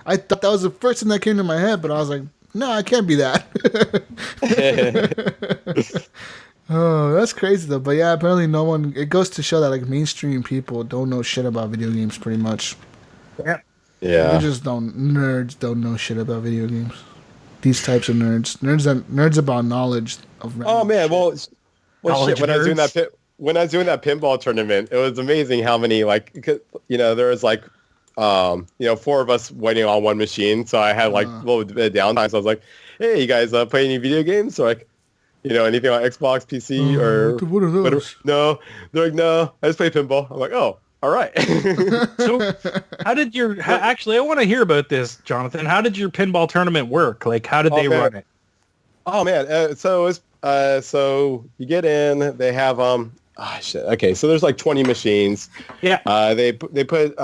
I thought that was the first thing that came to my head, but I was like, no, it can't be that. Oh, that's crazy, though. But yeah, apparently no one... It goes to show that, like, mainstream people don't know shit about video games, pretty much. Yeah. They just don't... Nerds don't know shit about video games. These types of nerds. Nerds about knowledge of... Oh, man, well shit, when I was doing that pinball tournament, it was amazing how many, like, there was, like, 4 of us waiting on one machine, so I had, like, a little bit of downtime, so I was like, hey, you guys play any video games? So, like, anything on Xbox, PC, or... What are those? Whatever. No. They're like, no, I just play pinball. I'm like, oh, all right. So, how did actually, I want to hear about this, Jonathan. How did your pinball tournament work? Like, how did they run it? Oh, man. So you get in, they have... shit. Okay, so there's like 20 machines. Yeah. They put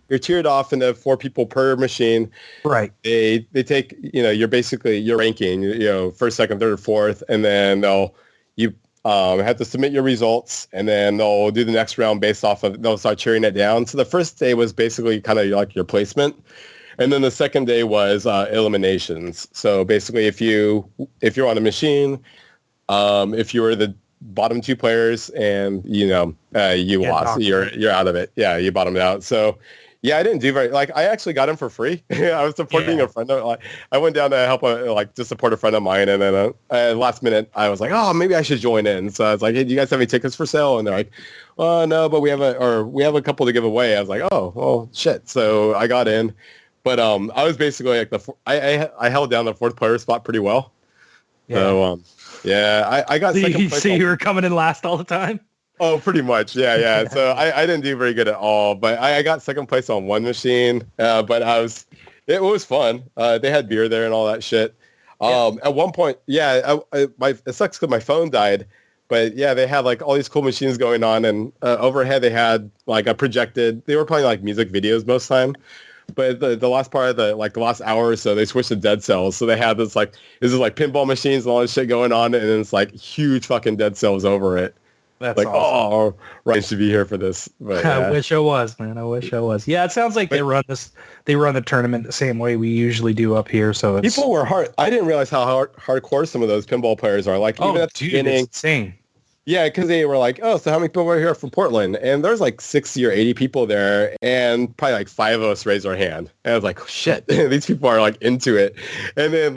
you're tiered off into 4 people per machine. Right. They take you're basically your ranking, first, second, third, or fourth, and then you have to submit your results, and then they'll do the next round based off of they'll start cheering it down. So the first day was basically kind of like your placement. And then the second day was eliminations. So basically if you're on a machine, if you were the bottom 2 players and you lost, you're out of it. Yeah, you bottomed out. So yeah, I didn't do very I actually got in for free. I was supporting a friend of I went down to help to support a friend of mine, and then last minute I was like, oh, maybe I should join in. So I was like, hey, do you guys have any tickets for sale? And they're like, oh no, but we have a couple to give away. I was like, oh well, shit. So I got in, but I was basically like I held down the 4th player spot pretty well. Yeah. So yeah, I got second place. So you were coming in last all the time? Oh, pretty much. Yeah. So I didn't do very good at all, but I got second place on one machine. But it was fun. They had beer there and all that shit. At one point, it sucks because my phone died. But yeah, they had like all these cool machines going on, and overhead they had like a projected. They were playing like music videos most time. But the last part of the last hour or so, they switched to Dead Cells. So they had this pinball machines and all this shit going on, and it's like huge fucking Dead Cells over it. That's like, awesome. Oh, Ryan should be here for this. But, yeah. I wish I was, man. I wish I was. Yeah, it sounds like they run the tournament the same way we usually do up here. So people were hard. I didn't realize how hardcore some of those pinball players are. Like even at the beginning, it's insane. Yeah, because they were like, oh, so how many people were here from Portland? And there's like 60 or 80 people there, and probably like 5 of us raised our hand. And I was like, oh, shit, these people are like into it. And then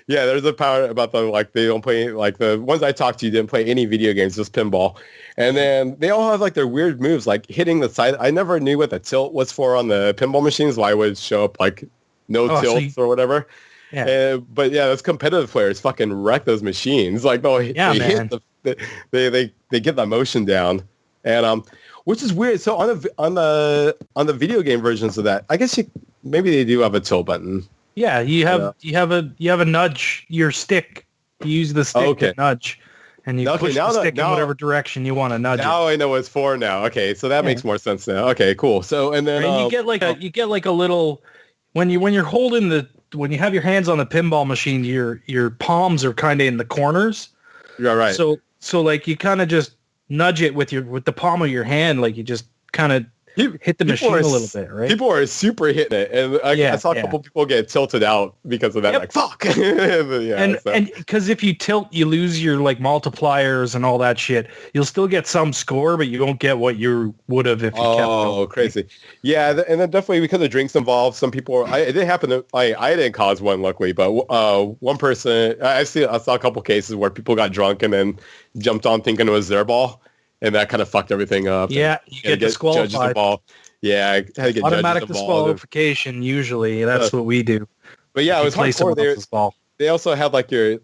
there's a power about they don't play, the ones I talked to didn't play any video games, just pinball. And then they all have their weird moves, like hitting the side. I never knew what the tilt was for on the pinball machines. Why would show up no tilts or whatever. Yeah. But yeah, those competitive players fucking wreck those machines. They get the motion down, and which is weird. So on the video game versions of that, I guess maybe they do have a tilt button. Yeah, you have a nudge your stick. You use the stick to nudge, and you push the stick in whatever direction you want to nudge. Now I know what it's for. Now, okay, so that makes more sense now. Okay, cool. So and then you get a little when you're holding when you have your hands on the pinball machine, your palms are kind of in the corners. Yeah, right. So you kind of just nudge it with the palm of your hand, like you just kind of hit the machine a little bit, right? People are super hitting it, and I saw a couple people get tilted out because of that. Like fuck, and because if you tilt, you lose your like multipliers and all that shit. You'll still get some score, but you won't get what you would have if you kept. Oh, crazy! Yeah, and then definitely because of drinks involved, some people. It didn't happen. I didn't cause one, luckily, but one person. I saw a couple cases where people got drunk and then jumped on thinking it was their ball. And that kind of fucked everything up. Yeah, you get disqualified. Yeah, I had to get automatic disqualification. Usually, that's what we do. But yeah, it was hardcore. They also have like they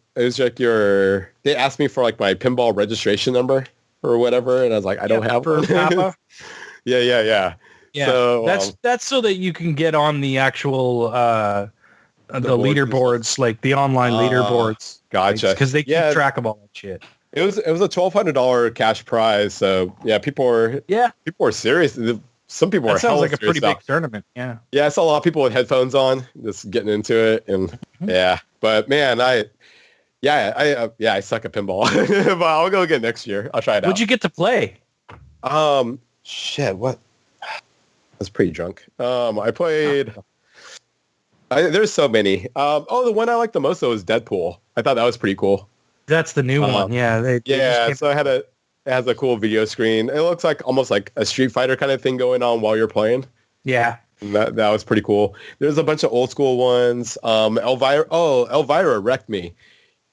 asked me for like my pinball registration number or whatever, and I was like, I don't have one. Yeah. So that's so that you can get on the actual the leaderboards, like the online leaderboards. Gotcha. Because they keep track of all that shit. It was a $1,200 cash prize, so yeah, people were serious. Some people were. Sounds like a pretty big tournament. Yeah. Yeah, I saw a lot of people with headphones on, just getting into it, and But man, I suck at pinball, but I'll go again next year. I'll try it out. What'd you get to play? Shit, what? I was pretty drunk. I played. There's so many. The one I liked the most though was Deadpool. I thought that was pretty cool. That's the new one. Yeah. So it has a cool video screen. It looks like almost like a Street Fighter kind of thing going on while you're playing. Yeah. And that was pretty cool. There's a bunch of old school ones. Elvira wrecked me.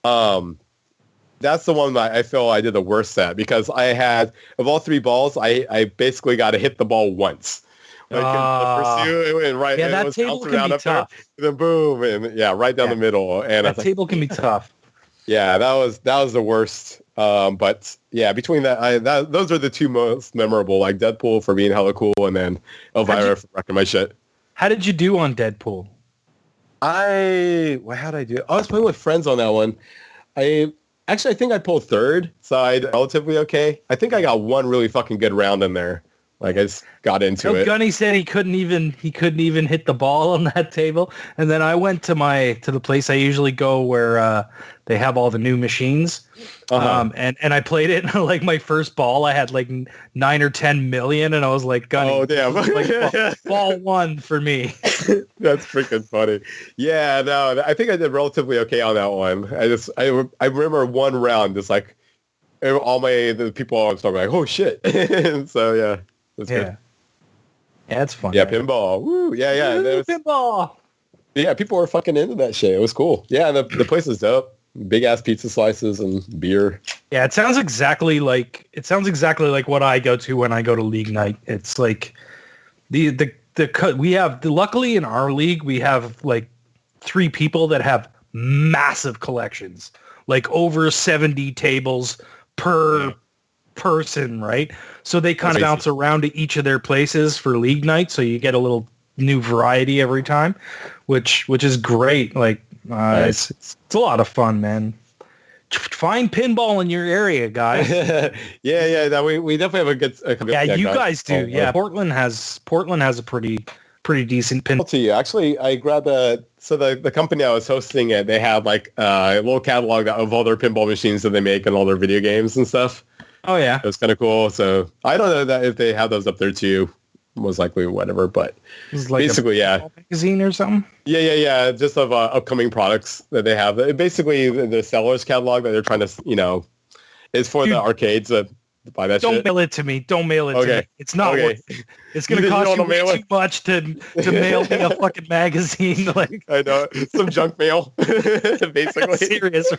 That's the one that I feel I did the worst at because I had, of all three balls, I basically got to hit the ball once. Like the first few, it went right. Yeah, that table can be tough. Then boom, and right down the middle. And that table can be tough. Yeah, that was the worst. But yeah, between those are the two most memorable, like Deadpool for being hella cool, and then Elvira for wrecking my shit. How did you do on Deadpool? How'd I do? I was playing with friends on that one. I think I pulled third, so I did relatively okay. I think I got one really fucking good round in there. Like I just got into it. Gunny said he couldn't even hit the ball on that table. And then I went to the place I usually go where they have all the new machines. And I played it, and like my first ball, I had like 9 or 10 million, and I was like, Gunny, oh damn, like ball one for me. That's freaking funny. Yeah, no, I think I did relatively okay on that one. I remember one round, just like all the people I was talking like, oh shit. So yeah. That's good. Yeah, it's fun. Yeah, man. Pinball. Woo. Yeah. Woo, pinball. Yeah, people were fucking into that shit. It was cool. Yeah, and the place is dope. Big ass pizza slices and beer. Yeah, it sounds exactly like what I go to when I go to league night. It's like luckily in our league we have like 3 people that have massive collections, like over 70 tables per person, right? So they kind of bounce around to each of their places for league night, so you get a little new variety every time, which is great. Like nice. It's a lot of fun, man. Find pinball in your area, guys. yeah. We definitely have a good. You guys do. Yeah, Portland has a pretty decent pinball. To you, actually, I grabbed the company I was hosting it. They have like a little catalog of all their pinball machines that they make and all their video games and stuff. Oh yeah, it was kind of cool. So I don't know that if they have those up there too, most likely whatever. But like basically, magazine or something. Yeah. Just of upcoming products that they have. Basically, the seller's catalog that they're trying to, is for the arcades to buy that. Don't shit. mail it to me. Don't mail it to me. It's not worth it. It's going to cost you way too much to mail me a fucking magazine. Like I know, some junk mail, basically. Serious.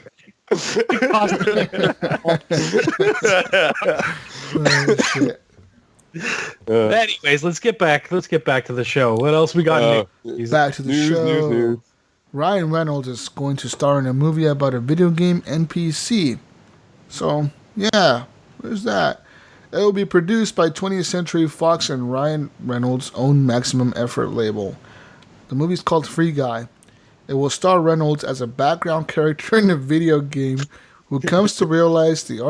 Anyways, let's get back to the show. What else we got? Back to the show. News. Ryan Reynolds is going to star in a movie about a video game NPC. So yeah, there's that. It will be produced by 20th Century Fox and Ryan Reynolds' own Maximum Effort label. The movie's called Free Guy. It will star Reynolds as a background character in a video game who comes to realize the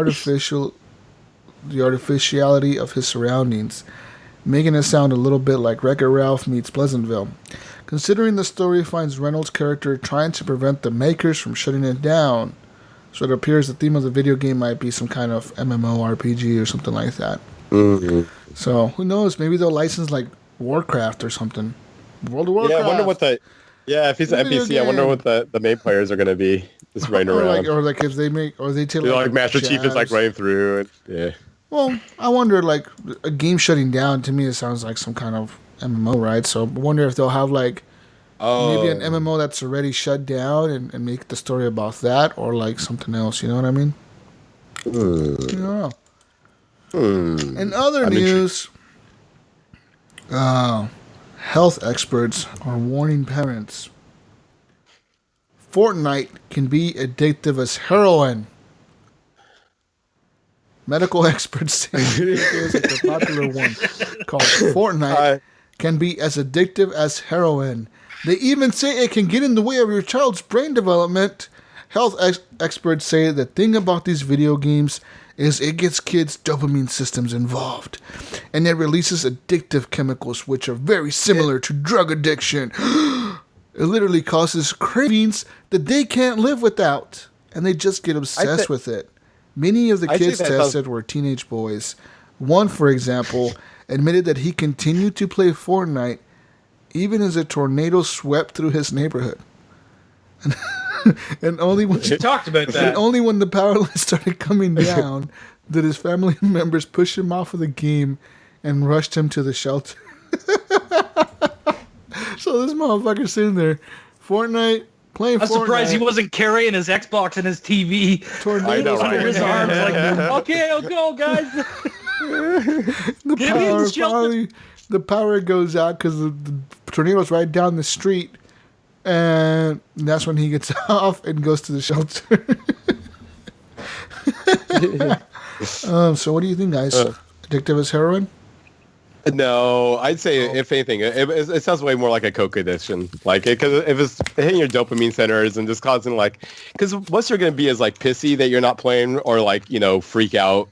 artificiality of his surroundings, making it sound a little bit like Wreck-It Ralph meets Pleasantville. Considering the story finds Reynolds' character trying to prevent the makers from shutting it down, so it appears the theme of the video game might be some kind of MMORPG or something like that. So who knows? Maybe they'll license like Warcraft or something. World of Warcraft. Yeah, I wonder what if he's an NPC, I wonder what the main players are going to be just running around. Or like if they make, or they take like Master Chief is like running through. And, yeah. Well, I wonder, like, a game shutting down, to me it sounds like some kind of MMO, right? So I wonder if they'll have like maybe an MMO that's already shut down and make the story about that, or like something else, you know what I mean? I don't know. In other news, health experts are warning parents Fortnite can be addictive as heroin. Medical experts say there's a popular one called Fortnite can be as addictive as heroin. They even say it can get in the way of your child's brain development. Health experts say the thing about these video games is it gets kids' dopamine systems involved, and it releases addictive chemicals which are very similar to drug addiction. It literally causes cravings that they can't live without, and they just get obsessed with it. Many of the kids tested were teenage boys. One, for example, admitted that he continued to play Fortnite even as a tornado swept through his neighborhood. And only when we talked about that. And only when the power line started coming down did his family members push him off of the game and rushed him to the shelter. So this motherfucker's sitting there, Fortnite, playing Fortnite. I'm surprised he wasn't carrying his Xbox and his TV tornadoes under his arms. Like, okay, I'll go, guys. The power goes out because the tornado's right down the street. And that's when he gets off and goes to the shelter. So what do you think, guys? Addictive as heroin? No, I'd say if anything, it sounds way more like a coke addiction. Like, because if it's hitting your dopamine centers and just causing because what you're going to be is like pissy that you're not playing, or like, freak out,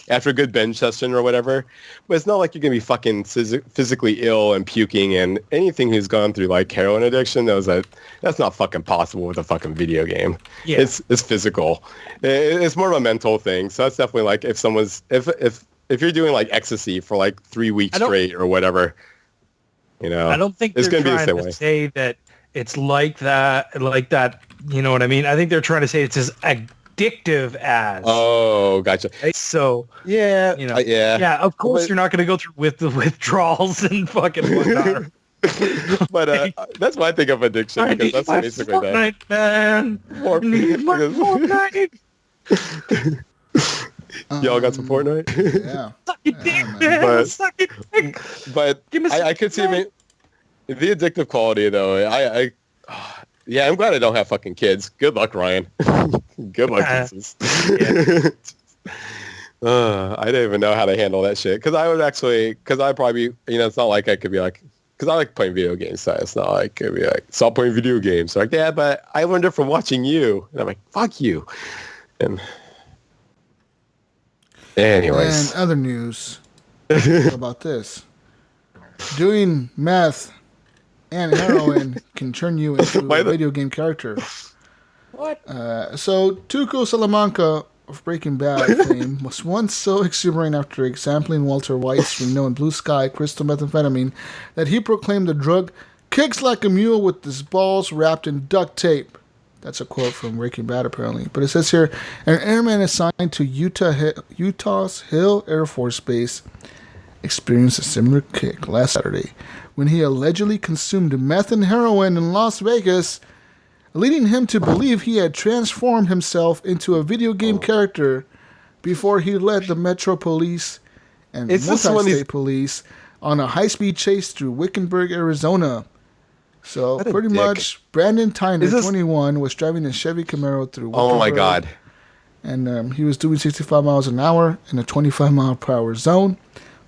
after a good binge session or whatever. But it's not like you're going to be fucking physically ill and puking, and anything who's gone through like heroin addiction knows that that's not fucking possible with a fucking video game. Yeah. It's physical. It's more of a mental thing. So that's definitely like if someone's, if you're doing like ecstasy for like 3 weeks straight or whatever, I don't think it's they're going to be the same trying to way. say that it's like that. You know what I mean? I think they're trying to say it's as addictive as. Oh, gotcha. So yeah, yeah. Of course, you're not going to go through with the withdrawals and fucking whatnot. But that's what I think of addiction, because that's basically Fortnite, that. Man. I need my Fortnite. Y'all got some Fortnite? Yeah. Suck your dick, man. Suck your dick. But I could see the addictive quality, though. I'm glad I don't have fucking kids. Good luck, Ryan. Good luck, Jesus. I didn't even know how to handle that shit. Because I'd probably, it's not like I could be like, because I like playing video games, so it's not like I'd be like, stop playing video games. So like, yeah, but I learned it from watching you. And I'm like, fuck you. And anyways. And other news. How about this? Doing meth and heroin can turn you into a video game character. What? So Tuco Salamanca of Breaking Bad fame was once so exuberant after sampling Walter White's renowned blue sky crystal methamphetamine that he proclaimed the drug kicks like a mule with his balls wrapped in duct tape. That's a quote from Breaking Bad, apparently. But it says here, an airman assigned to Utah's Hill Air Force Base experienced a similar kick last Saturday when he allegedly consumed meth and heroin in Las Vegas, leading him to believe he had transformed himself into a video game character before he led the Metro Police and multi-state police on a high-speed chase through Wickenburg, Arizona. So pretty much, Brandon Tyner, 21, was driving a Chevy Camaro through Wickenburg. Oh my God. And he was doing 65 miles an hour in a 25-mile-per-hour zone.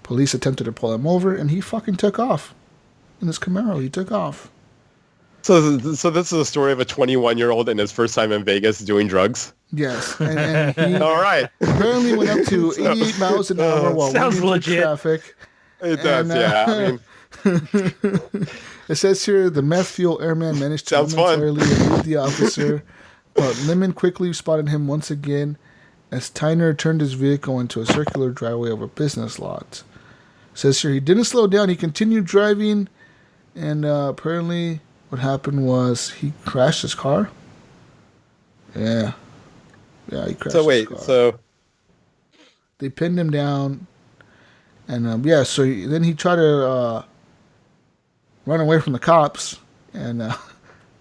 Police attempted to pull him over, and he fucking took off. In his Camaro, he took off. So this is a story of a 21-year-old in his first time in Vegas doing drugs? Yes. And he all right. apparently went up to 88 miles an hour while waiting for traffic. It does, yeah. It says here the meth fuel airman managed to momentarily elude the officer, but Lemon quickly spotted him once again as Tyner turned his vehicle into a circular driveway of a business lot. It says here he didn't slow down. He continued driving, and apparently what happened was he crashed his car. Yeah, he crashed his car. So they pinned him down, and so then he tried to run away from the cops, and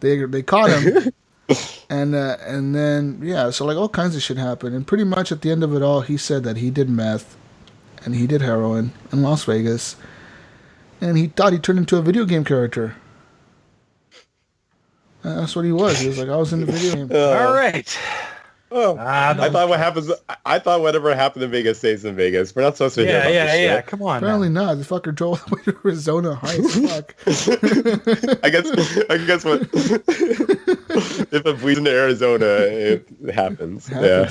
they caught him. And then so like all kinds of shit happened, and pretty much at the end of it all, he said that he did meth, and he did heroin in Las Vegas, and he thought he turned into a video game character. That's what he was. He was like, I was in the video game. All right. Oh, I thought whatever happened in Vegas stays in Vegas. We're not supposed to hear about this shit. Come on. Apparently not. The fucker drove all the way to Arizona high as fuck. I guess what if it bleeds into Arizona, it happens. Bro.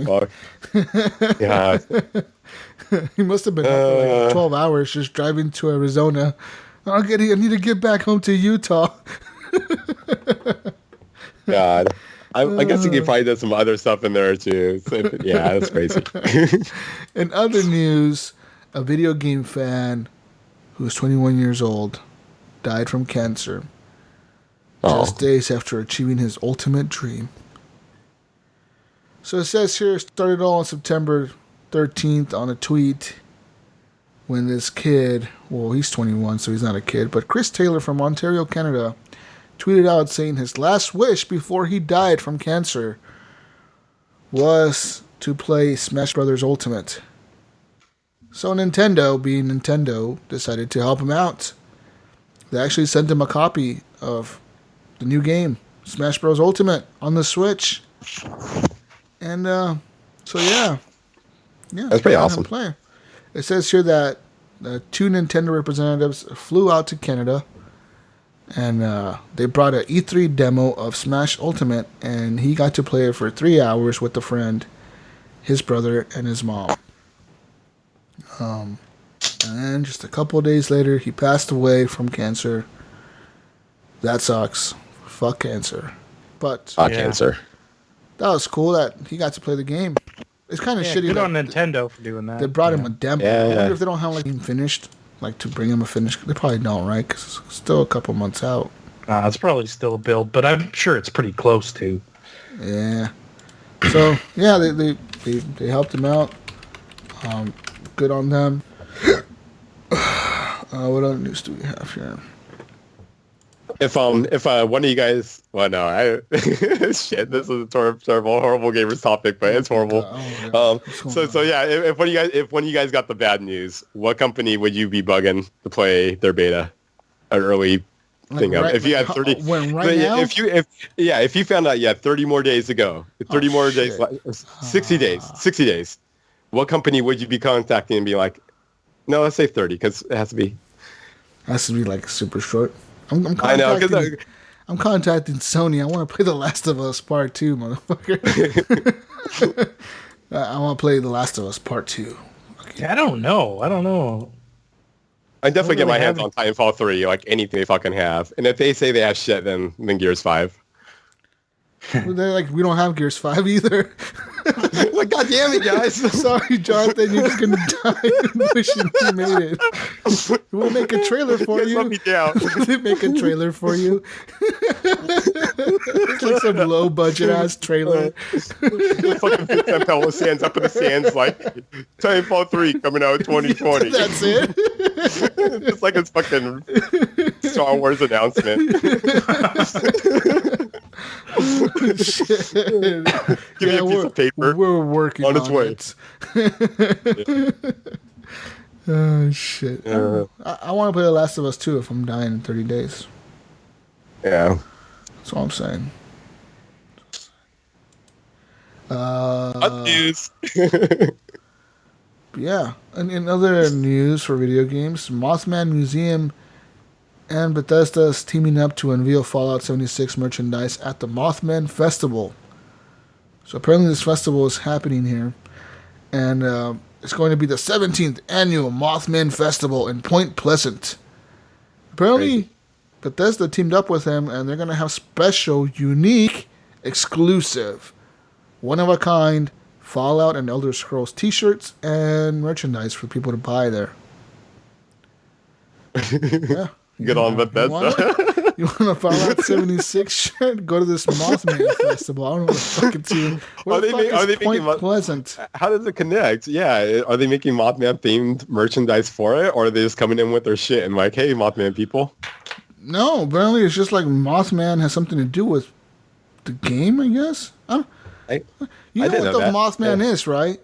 Fuck. Yeah. He must have been up for like 12 hours just driving to Arizona. I need to get back home to Utah. God. I guess he probably did some other stuff in there too. So, yeah, that's crazy. In other news, a video game fan who was 21 years old died from cancer just days after achieving his ultimate dream. So it says here, it started all on September 13th on a tweet when this kid, well, he's 21, so he's not a kid, but Chris Taylor from Ontario, Canada, tweeted out saying his last wish before he died from cancer was to play Smash Bros. Ultimate. So Nintendo, being Nintendo, decided to help him out. They actually sent him a copy of the new game, Smash Bros. Ultimate, on the Switch. And that's pretty awesome. Play. It says here that two Nintendo representatives flew out to Canada, and they brought an E3 demo of Smash Ultimate, and he got to play it for 3 hours with a friend, his brother, and his mom. And then just a couple of days later, he passed away from cancer. That sucks. Fuck cancer. But cancer. That was cool that he got to play the game. It's kind of shitty. Good on Nintendo for doing that. They brought him a demo. Yeah. I wonder if they don't have like him finished. Like to bring him a finish, they probably don't, right? Because it's still a couple months out. It's probably still a build, but I'm sure it's pretty close to. Yeah. So yeah, they helped him out. Good on them. What other news do we have here? If one of you guys, shit, this is a terrible, horrible gamers topic, but it's horrible. If one of you guys got the bad news, what company would you be bugging to play their beta, an early thing of? If you had 30, if you found out you had 30 more days to go, 60 days, what company would you be contacting and be like, no, let's say 30 because it has to be like super short. I'm I know. I'm contacting Sony. I want to play The Last of Us Part 2, motherfucker. I want to play The Last of Us Part 2. Okay. I don't know. I definitely get my hands on Titanfall 3, like anything they fucking have. And if they say they have shit, then Gears 5. They're like, we don't have Gears 5 either. Like, God damn it, guys. Sorry, Johnathan, you're just going to die wishing you made it. We'll make a trailer for you. Let me down. Make a trailer for you. It's like some low-budget-ass trailer. Fucking Telltale sands up in the sands like, Titanfall 3 coming out in 2020. That's it? It's like it's fucking Star Wars announcement. Shit. Give me a piece of paper. We're working on its way. Oh shit! I want to play The Last of Us 2 if I'm dying in 30 days. Yeah, that's all I'm saying. News. Yeah, and in other news for video games, Mothman Museum and Bethesda is teaming up to unveil Fallout 76 merchandise at the Mothman Festival. So apparently this festival is happening here, and it's going to be the 17th annual Mothman Festival in Point Pleasant. Apparently, Bethesda teamed up with him, and they're going to have special, unique, exclusive, one-of-a-kind Fallout and Elder Scrolls t-shirts and merchandise for people to buy there. Yeah. Get on Bethesda. You want a Fallout 76 shirt? Go to this Mothman festival. I don't know what the fuck it's in. Are they making Pleasant? How does it connect? Yeah, are they making Mothman themed merchandise for it, or are they just coming in with their shit and like, hey, Mothman people? No, apparently it's just like Mothman has something to do with the game, I guess. You know what the Mothman is, right?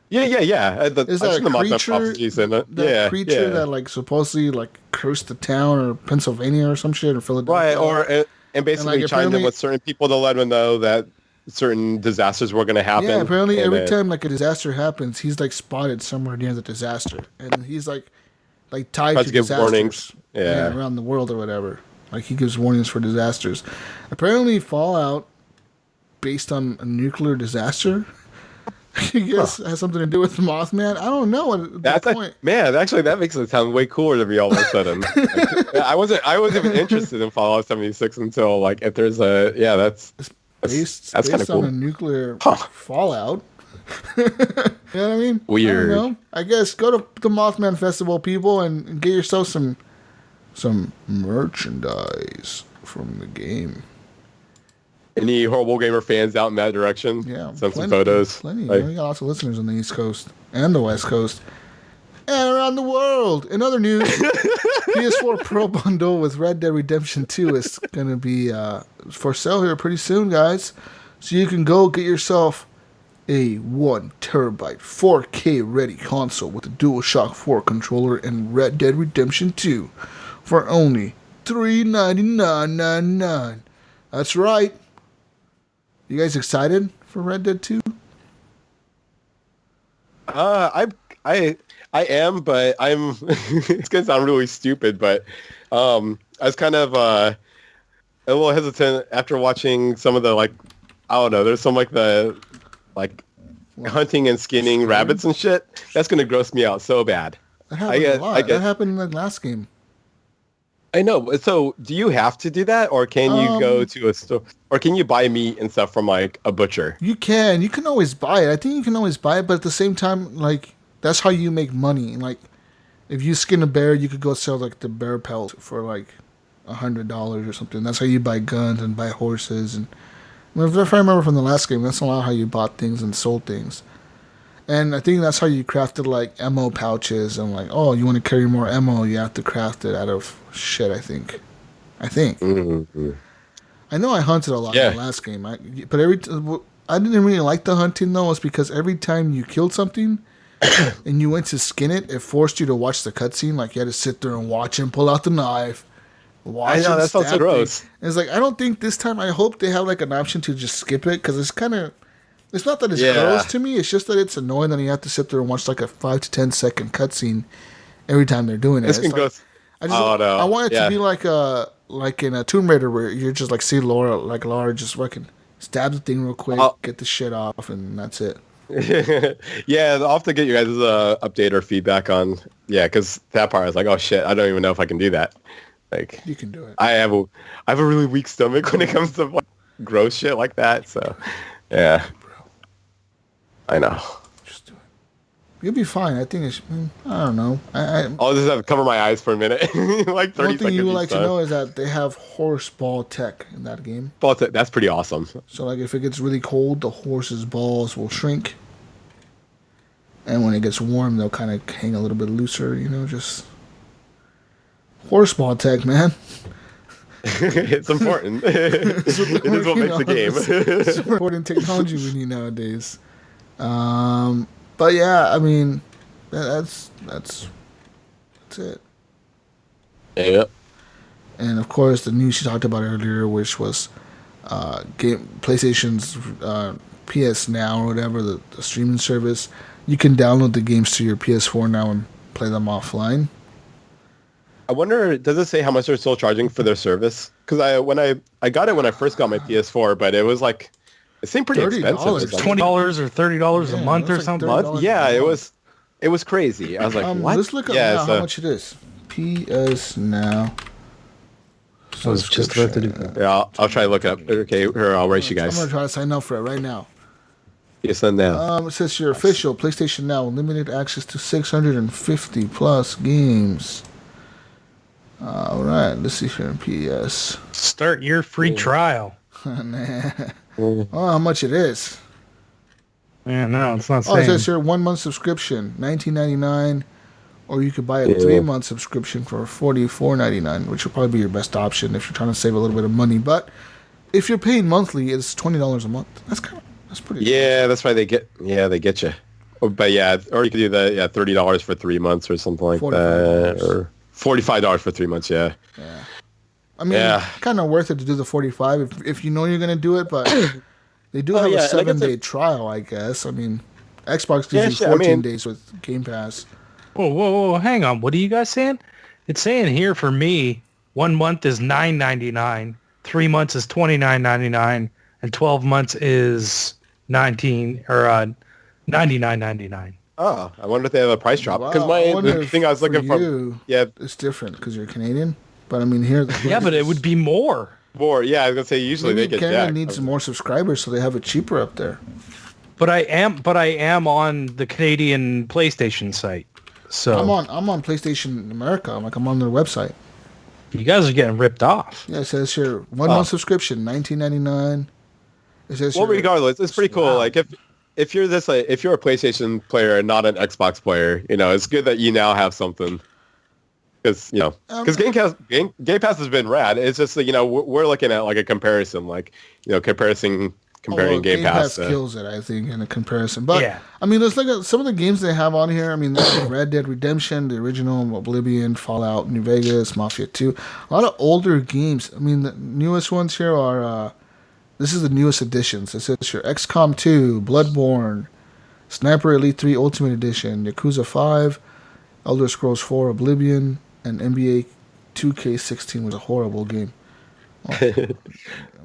Yeah. Is that a creature that like supposedly like cursed the town or Pennsylvania or some shit or Philadelphia? Right, and basically like, chimed in with certain people to let them know that certain disasters were going to happen. Yeah, apparently every time like a disaster happens, he's like spotted somewhere near the disaster, and he's like tied to disasters. Warnings. Yeah, around the world or whatever. Like he gives warnings for disasters. Apparently, Fallout, based on a nuclear disaster. I guess has something to do with Mothman. I don't know at that point. Actually, that makes it sound way cooler to me all of a sudden. I wasn't even interested in Fallout 76 until like if there's that's based kind of cool. On a nuclear fallout. You know what I mean? Weird. I don't know. I guess go to the Mothman Festival, people, and get yourself some merchandise from the game. Any Horrible Gamer fans out in that direction? Yeah. Send some photos. Plenty. We got lots of listeners on the East Coast and the West Coast and around the world. In other news, PS4 Pro bundle with Red Dead Redemption 2 is going to be for sale here pretty soon, guys. So you can go get yourself a 1 terabyte 4K ready console with a DualShock 4 controller and Red Dead Redemption 2 for only $399.99. That's right. You guys excited for Red Dead 2? I am, but I'm. It's gonna sound really stupid, but I was kind of a little hesitant after watching some of the I don't know. There's some hunting and skinning rabbits and shit. That's gonna gross me out so bad. That happened a lot. That happened in the last game. I know. So, do you have to do that, or can you go to a store, or can you buy meat and stuff from a butcher? You can. You can always buy it. I think you can always buy it, but at the same time, that's how you make money. If you skin a bear, you could go sell the bear pelt for $100 or something. That's how you buy guns and buy horses. And if I remember from the last game, that's a lot how you bought things and sold things. And I think that's how you crafted ammo pouches and you want to carry more ammo, you have to craft it out of shit. I think. Mm-hmm. I know I hunted a lot in the last game, but I didn't really like the hunting though. It's because every time you killed something and you went to skin it, it forced you to watch the cutscene. You had to sit there and watch him pull out the knife. I know that sounds so gross. And it's I don't think this time. I hope they have an option to just skip it because it's kind of. It's not that it's gross to me. It's just that it's annoying that you have to sit there and watch a 5 to 10 second cutscene every time they're doing it. I want it to be like in a Tomb Raider where you're just see Lara just fucking stab the thing real quick, get the shit off, and that's it. Yeah, I'll have to get you guys' update or feedback on because that part I was oh shit, I don't even know if I can do that. You can do it. I have a really weak stomach when it comes to gross shit like that. So yeah. I know. Just do it. You'll be fine. I think it's. I don't know. I'll just have to cover my eyes for a minute. 30 seconds. One thing you would like to know is that they have horse ball tech in that game. Ball tech. That's pretty awesome. So if it gets really cold, the horse's balls will shrink, and when it gets warm, they'll kind of hang a little bit looser. Just horse ball tech, man. It's important. It is what makes the game. It's important technology we need nowadays. But yeah, I mean, that's it. Yep. And of course, the news you talked about earlier, which was PlayStation's PS Now or whatever, the streaming service. You can download the games to your PS4 now and play them offline. I wonder, does it say how much they're still charging for their service? Because I got it when I first got my PS4, but it was it seemed pretty expensive. It's $20 or $30 a month or something. Yeah, it was crazy. I was what? Let's look up now how much it is. PS Now. I was just about to do that. Yeah, I'll try to look it up. Okay, here, I'll race you guys. I'm going to try to sign up for it right now. PSN Now. It says your official PlayStation Now limited access to 650 plus games. All right, let's see here in PS. Start your free trial. Oh, how much it is? Yeah, no, it's not Oh, it saying. says here 1 month subscription, $19.99, or you could buy a 3 month subscription for $44.99, which will probably be your best option if you're trying to save a little bit of money. But if you're paying monthly, it's $20 a month. That's pretty. Yeah, that's why they get you. But yeah, or you could do the $30 for 3 months or something like that, or $45 for 3 months. Yeah. I mean, kind of worth it to do the 45 if you know you're gonna do it, but they do have a 7-day trial, I guess. I mean, Xbox gives you 14 days with Game Pass. Whoa, hang on. What are you guys saying? It's saying here for me, 1 month is $9.99, 3 months is $29.99, and 12 months is $99.99. Oh, I wonder if they have a price drop. Because the thing I was looking for, it's different because you're Canadian. But I mean, here, but it would be more. More, yeah. I was gonna say usually they get Canada jacked. needs more subscribers, so they have it cheaper up there. But I am on the Canadian PlayStation site. So I'm on PlayStation America. I'm on their website. You guys are getting ripped off. Yeah, it says here 1 month subscription, $19.99. It says regardless, it's pretty cool. Like if you're if you're a PlayStation player and not an Xbox player, it's good that you now have something. Because Game Pass has been rad. It's just we're looking at like a comparison, comparing Game Pass kills it, I think, in a comparison. But I mean, let's look at some of the games they have on here. I mean, there's Red Dead Redemption, the original, Oblivion, Fallout New Vegas, Mafia 2. A lot of older games. I mean, the newest ones here are this is the newest editions. It says here XCOM 2, Bloodborne, Sniper Elite 3 Ultimate Edition, Yakuza 5, Elder Scrolls 4 Oblivion, and NBA 2K16 was a horrible game.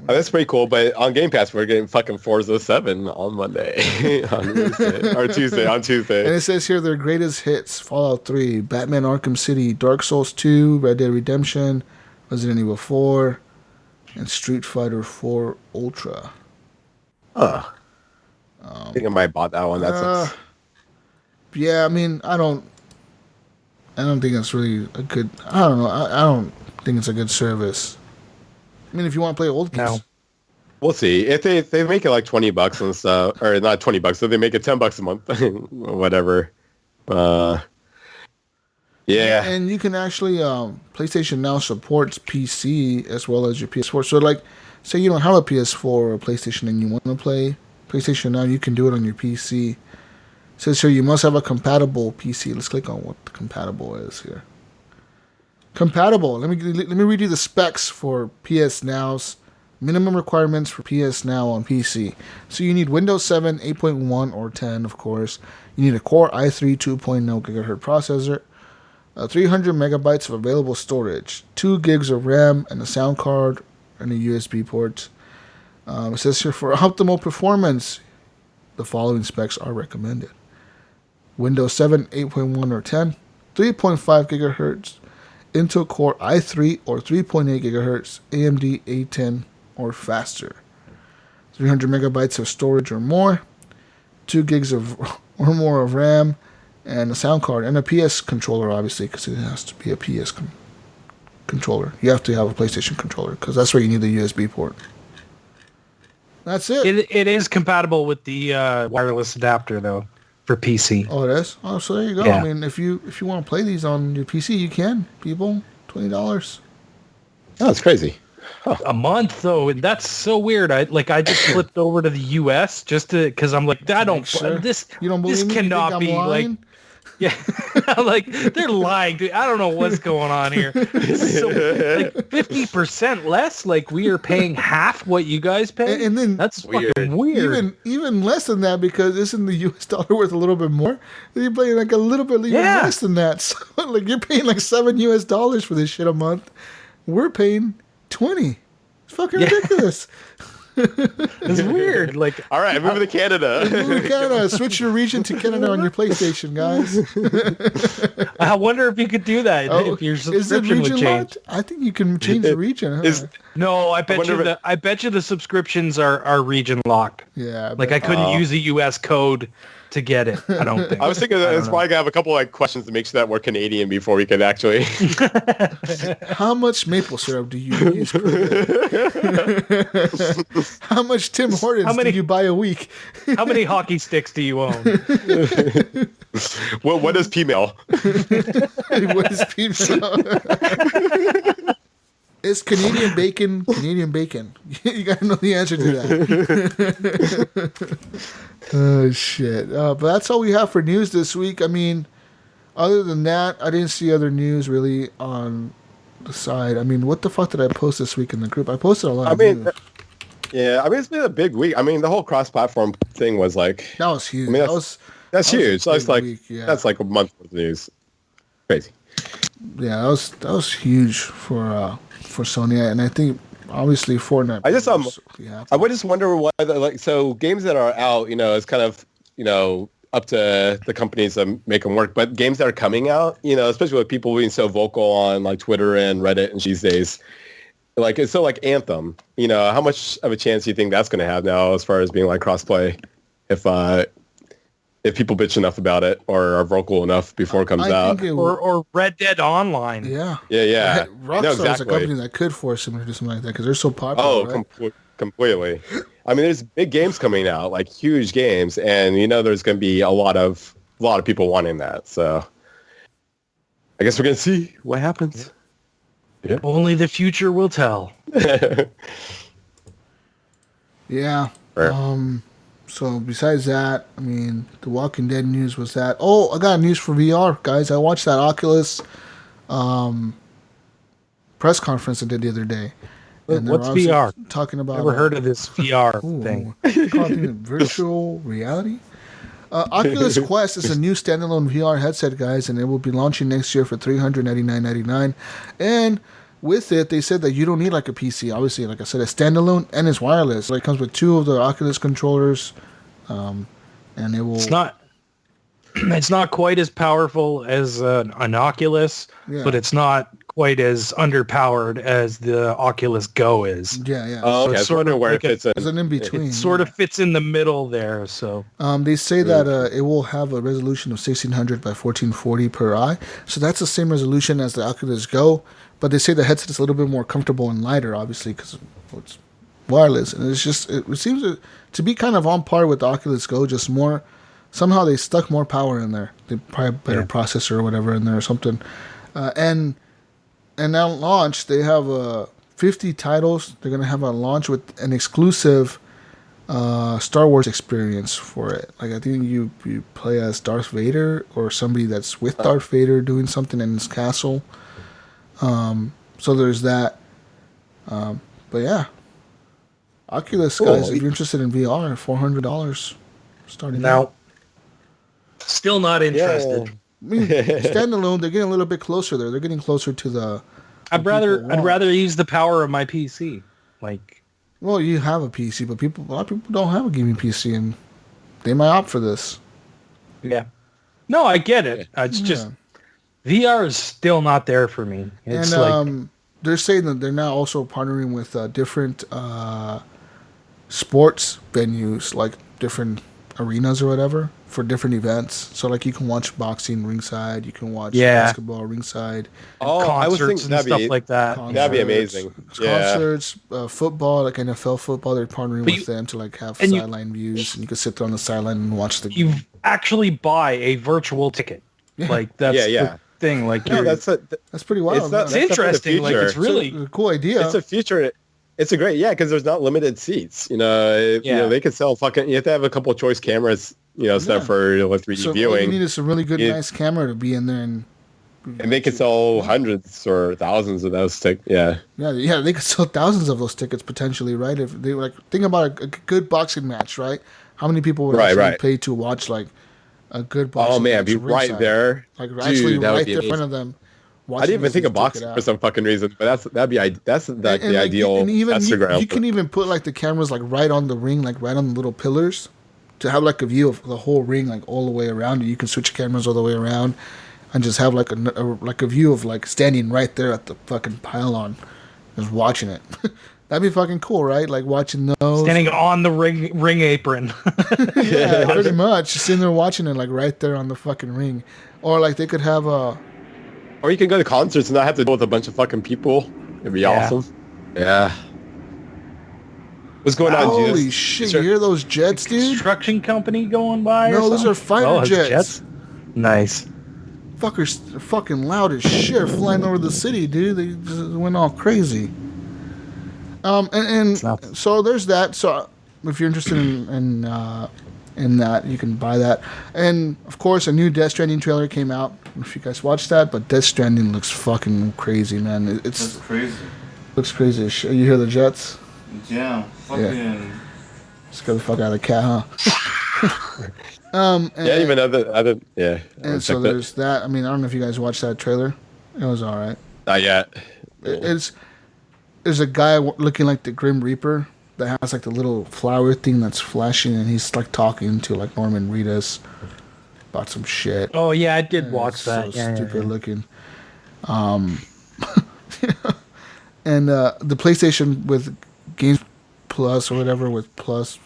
That's pretty cool, but on Game Pass we're getting fucking Forza 7 on Monday. on Tuesday. And it says here their greatest hits: Fallout 3, Batman Arkham City, Dark Souls 2, Red Dead Redemption, Resident Evil 4, and Street Fighter 4 Ultra. I think I might have bought that one. That's yeah, I mean, I don't think it's really a good. I don't know. I don't think it's a good service. I mean, if you want to play old games, we'll see. If they make it like $20 and stuff, or not $20, so they make it $10 a month, whatever. Yeah. And you can actually PlayStation Now supports PC as well as your PS4. So like, say you don't have a PS4 or a PlayStation and you want to play PlayStation Now, you can do it on your PC. It says here you must have a compatible PC. Let's click on what the compatible is here. Compatible. Let me read you the specs for PS Now's minimum requirements for PS Now on PC. So you need Windows 7, 8.1 or 10, of course. You need a Core i3 2.0 GHz processor, 300 megabytes of available storage, 2 gigs of RAM, and a sound card and a USB port. It says here for optimal performance, the following specs are recommended: Windows 7, 8.1 or 10, 3.5 gigahertz, Intel Core i3 or 3.8 gigahertz, AMD A10 or faster, 300 megabytes of storage or more, 2 gigs of or more of RAM, and a sound card, and a PS controller, obviously, because it has to be a PS controller. You have to have a PlayStation controller, because that's where you need the USB port. That's it. It is compatible with the wireless adapter, though, for PC. Oh, it is? Oh, so there you go. Yeah. I mean, if you want to play these on your PC, you can, people. $20. Oh, that's crazy. Huh. A month, though, and that's so weird. I just flipped over to the US just to, because I'm like, I don't, sure. This, you don't believe this me? cannot be lying? Like, yeah, like they're lying, dude. I don't know what's going on here. So, like 50% less. Like we are paying half what you guys pay, and then that's fucking weird. Even less than that, because isn't the US dollar worth a little bit more? You're paying like a little bit less than that. So like you're paying like $7 US for this shit a month. We're paying 20. It's fucking ridiculous. It's weird. Like, All right, moving to Canada. Move to Canada. Switch your region to Canada on your PlayStation, guys. I wonder if you could do that. If your is it subscription would region change. locked? I think you can change the region. Huh? No, I bet wonder you if I bet you the subscriptions are region locked. Yeah. Like I couldn't use a US code to get it. I don't think. I was thinking that it's probably gonna have a couple like questions to make sure that we're Canadian before we could actually. How much maple syrup do you use? How much Tim Hortons do you buy a week? How many hockey sticks do you own? What is P-mail? What is pizza? Is Canadian bacon Canadian bacon? You gotta know the answer to that. Oh shit! But that's all we have for news this week. I mean, other than that, I didn't see other news really on the side. I mean, what the fuck did I post this week in the group? I posted a lot. Of news. Yeah, I mean it's been a big week. I mean the whole cross-platform thing was like that was huge. I mean, that's huge. That's like week, yeah. That's like a month worth of news. Crazy. Yeah, that was huge for Sony, and I think obviously Fortnite. I just I would just wonder why so games that are out, it's kind of up to the companies to make them work, but games that are coming out, especially with people being so vocal on like Twitter and Reddit and these days, like it's so like Anthem, how much of a chance do you think that's going to have now as far as being like crossplay if people bitch enough about it or are vocal enough before it comes out. Or Red Dead Online. Yeah. Yeah. Rockstar is a company that could force them to do something like that because they're so popular. Oh, right? Completely. I mean, there's big games coming out, like huge games, and there's going to be a lot of people wanting that. So I guess we're going to see what happens. Yeah. Only the future will tell. Yeah. So besides that, I mean, the Walking Dead news was that. Oh, I got news for VR, guys. I watched that Oculus press conference I did the other day. And what's VR? Talking about. Never heard of this VR thing. Called virtual reality. Oculus Quest is a new standalone VR headset, guys, and it will be launching next year for $399.99. And with it, they said that you don't need like a PC. Obviously, like I said, it's standalone and it's wireless. Like it comes with 2 of the Oculus controllers, and it will. It's not quite as powerful as an Oculus, but it's not quite as underpowered as the Oculus Go is. Yeah. Oh, okay. So I wonder where it fits in. It's an in-between. It sort of fits in the middle there. So they say that it will have a resolution of 1600 by 1440 per eye. So that's the same resolution as the Oculus Go. But they say the headset is a little bit more comfortable and lighter, obviously, because it's wireless. And it's just, it seems to be kind of on par with the Oculus Go, just more, somehow they stuck more power in there. They probably have a better processor or whatever in there or something. And now launch, they have 50 titles. They're going to have a launch with an exclusive Star Wars experience for it. Like I think you play as Darth Vader or somebody that's with Darth Vader doing something in his castle. So there's that. But yeah, Oculus, guys, if you're interested in VR, $400 starting now. Still not interested. I mean, standalone, they're getting a little bit closer there. They're getting closer to the. I'd rather use the power of my PC. Like, well, you have a PC, but a lot of people don't have a gaming PC, and they might opt for this. Yeah. No, I get it. It's just VR is still not there for me. It's they're saying that they're now also partnering with different sports venues, like different arenas or whatever, for different events. So like you can watch boxing ringside, you can watch basketball ringside. Oh, I was thinking and stuff like that. That'd be amazing. Concerts, football, like NFL football, they're partnering with them to like have sideline views, and you can sit there on the sideline and watch the. You actually buy a virtual ticket. Like that's the thing. Like that's pretty wild. It's interesting. Like it's really a cool idea. It's a future. It's a great, because there's not limited seats. They could sell fucking. You have to have a couple of choice cameras, stuff for 3D viewing. All you need is a really good, nice camera to be in there, and they could sell hundreds or thousands of those tickets. Yeah, they could sell thousands of those tickets potentially, right? If they think about a good boxing match, right? How many people would actually pay to watch like a good boxing match? Oh man, be right there, like actually right there in front of them, I didn't even think of boxing for some fucking reason, but that's the ideal and even Instagram. You can even put like the cameras like right on the ring, like right on the little pillars, to have like a view of the whole ring, like all the way around. You can switch cameras all the way around, and just have like a view of like standing right there at the fucking pylon, just watching it. That'd be fucking cool, right? Like watching those. Standing on the ring apron. Yeah, pretty much. Just sitting there watching it, like right there on the fucking ring. Or like they could have a... Or you can go to concerts and not have to deal with a bunch of fucking people. It'd be awesome. Yeah. What's going on, Jesus? Holy shit, you hear those jets, dude? Construction company going by? No, those are fighter jets. Nice. Fuckers are fucking loud as shit flying over the city, dude. They just went all crazy. And so there's that. So if you're interested in that, you can buy that. And of course, a new Death Stranding trailer came out. I don't know if you guys watched that, but Death Stranding looks fucking crazy, man. That's crazy. Looks crazy as shit. You hear the jets? Yeah. Fucking. Yeah. Just got the fuck out of the cat, huh? Even other. Yeah. And so there's that. I mean, I don't know if you guys watched that trailer. It was all right. Not yet. There's a guy looking like the Grim Reaper that has like the little flower thing that's flashing, and he's like talking to like Norman Reedus about some shit. Oh yeah, I did watch that. So stupid looking. And the PlayStation with Games Plus or whatever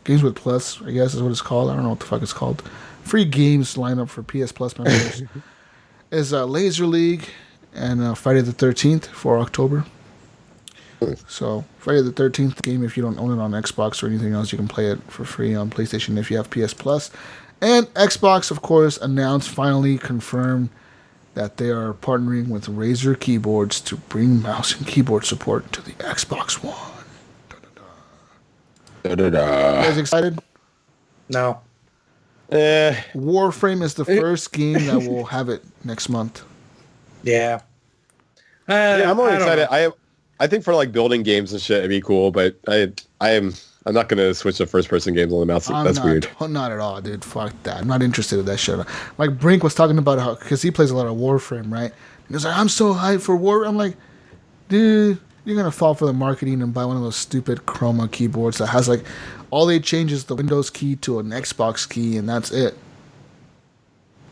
Games with Plus, I guess is what it's called. I don't know what the fuck it's called. Free games lineup for PS Plus members is Laser League and Friday the 13th for October. So Friday the 13th game, if you don't own it on Xbox or anything else, you can play it for free on PlayStation if you have PS Plus. And Xbox, of course, finally confirmed that they are partnering with Razer keyboards to bring mouse and keyboard support to the Xbox One. You guys excited? No. Warframe is the first game that will have it next month. Yeah. I'm only excited. I think for like building games and shit, it'd be cool, but I'm not gonna switch to first person games on the mouse. That's weird. Not at all, dude. Fuck that. I'm not interested in that shit. Like Brink was talking about how, because he plays a lot of Warframe, right? He was like, I'm so hyped for War. I'm like, dude, you're gonna fall for the marketing and buy one of those stupid Chroma keyboards that has like all they change is the Windows key to an Xbox key, and that's it.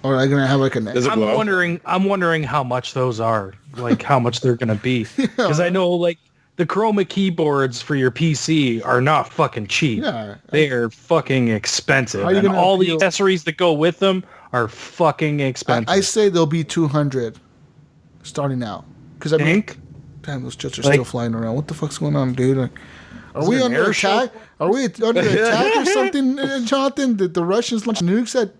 Or are they gonna have like an? I'm wondering how much those are, like how much they're gonna be, because I know like the Chroma keyboards for your PC are not fucking cheap. Yeah, they are fucking expensive, and all the accessories that go with them are fucking expensive. I say they'll be $200 starting out, because I think. Damn, those jets are still flying around. What the fuck's going on, dude? Like, are we under attack? Are we under attack or something, Jonathan? Did the Russians launch nukes at?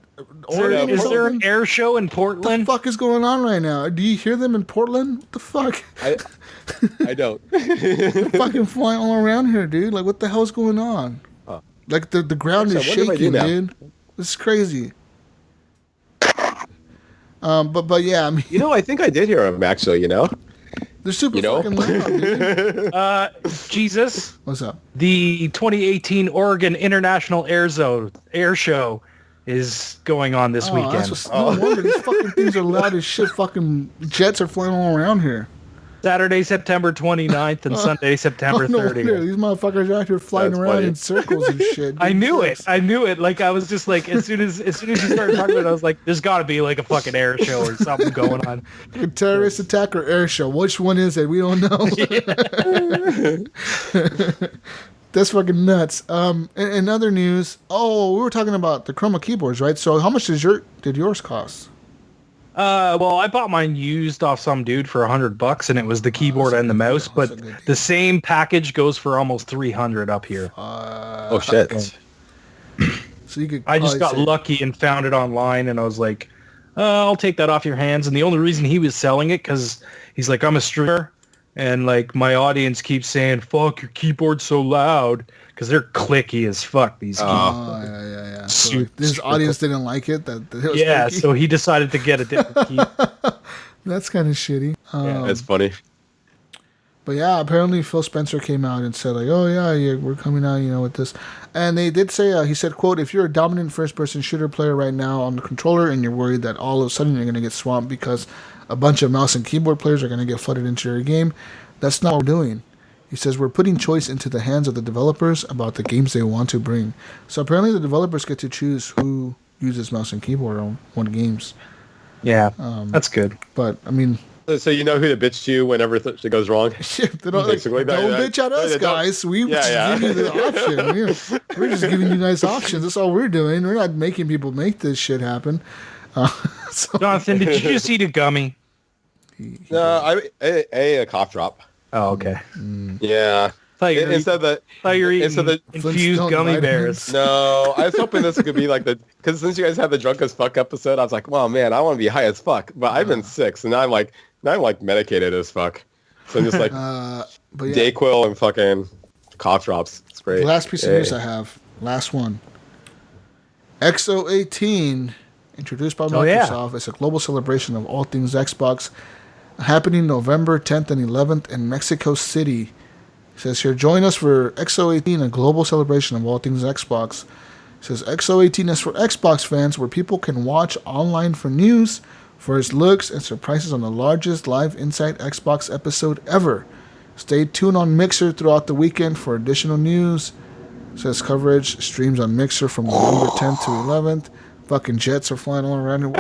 Is there an air show in Portland? What the fuck is going on right now? Do you hear them in Portland? What the fuck? I don't. They're fucking flying all around here, dude. Like, what the hell's going on? Like, the ground is shaking, dude. This is crazy. But yeah, I mean... I think I did hear them, actually, They're super fucking loud, dude. Jesus. What's up? The 2018 Oregon International Air Show is going on this weekend. No wonder these fucking things are loud as shit. Fucking jets are flying all around here. Saturday, September 29th and Sunday, September 30th. These motherfuckers are out here flying around in circles and shit. Dude. I knew it. Like, I was just like, as soon as you started talking about it, I was like, there's got to be like a fucking air show or something going on. A terrorist attack or air show. Which one is it? We don't know. That's fucking nuts. In other news, we were talking about the Chroma keyboards, right? So how much did yours cost? Well, I bought mine used off some dude for $100, and it was the keyboard and the mouse. But the same package goes for almost $300 up here. Oh shit! So you could. I just got lucky and found it online, and I was like, "I'll take that off your hands." And the only reason he was selling it because he's like, "I'm a streamer." And, like, my audience keeps saying, fuck, your keyboard's so loud. Because they're clicky as fuck, these keyboards. Yeah. So, like, his audience didn't like it? That it was clicky? So he decided to get a different key. That's kind of shitty. That's funny. But yeah, apparently Phil Spencer came out and said like, "Oh yeah, we're coming out, with this." And they did say, he said, "quote If you're a dominant first-person shooter player right now on the controller, and you're worried that all of a sudden you're going to get swamped because a bunch of mouse and keyboard players are going to get flooded into your game, that's not what we're doing." He says, "We're putting choice into the hands of the developers about the games they want to bring." So apparently the developers get to choose who uses mouse and keyboard on what games. Yeah, that's good. But I mean. So you know who to bitch to whenever it goes wrong? They don't, don't bitch at us, guys. We just give you the option. We're just giving you guys options. That's all we're doing. We're not making people make this shit happen. Jonathan, did you just eat a gummy? No, I ate a cough drop. Oh, okay. Yeah. Instead you're eating infused gummy bears. No, I was hoping this could be like because since you guys had the drunk as fuck episode, I was like, well, man, I want to be high as fuck. But I've been sick, so now I'm medicated as fuck. So I'm just like Dayquil and fucking cough drops. It's great. The last piece of news I have, last one. XO18, introduced by Microsoft, is a global celebration of all things Xbox, happening November 10th and 11th in Mexico City. It says here, join us for XO18, a global celebration of all things Xbox. It says XO18 is for Xbox fans, where people can watch online for news, first looks, and surprises on the largest live Inside Xbox episode ever. Stay tuned on Mixer throughout the weekend for additional news. It says coverage streams on Mixer from November 10th to 11th. Fucking jets are flying all around here.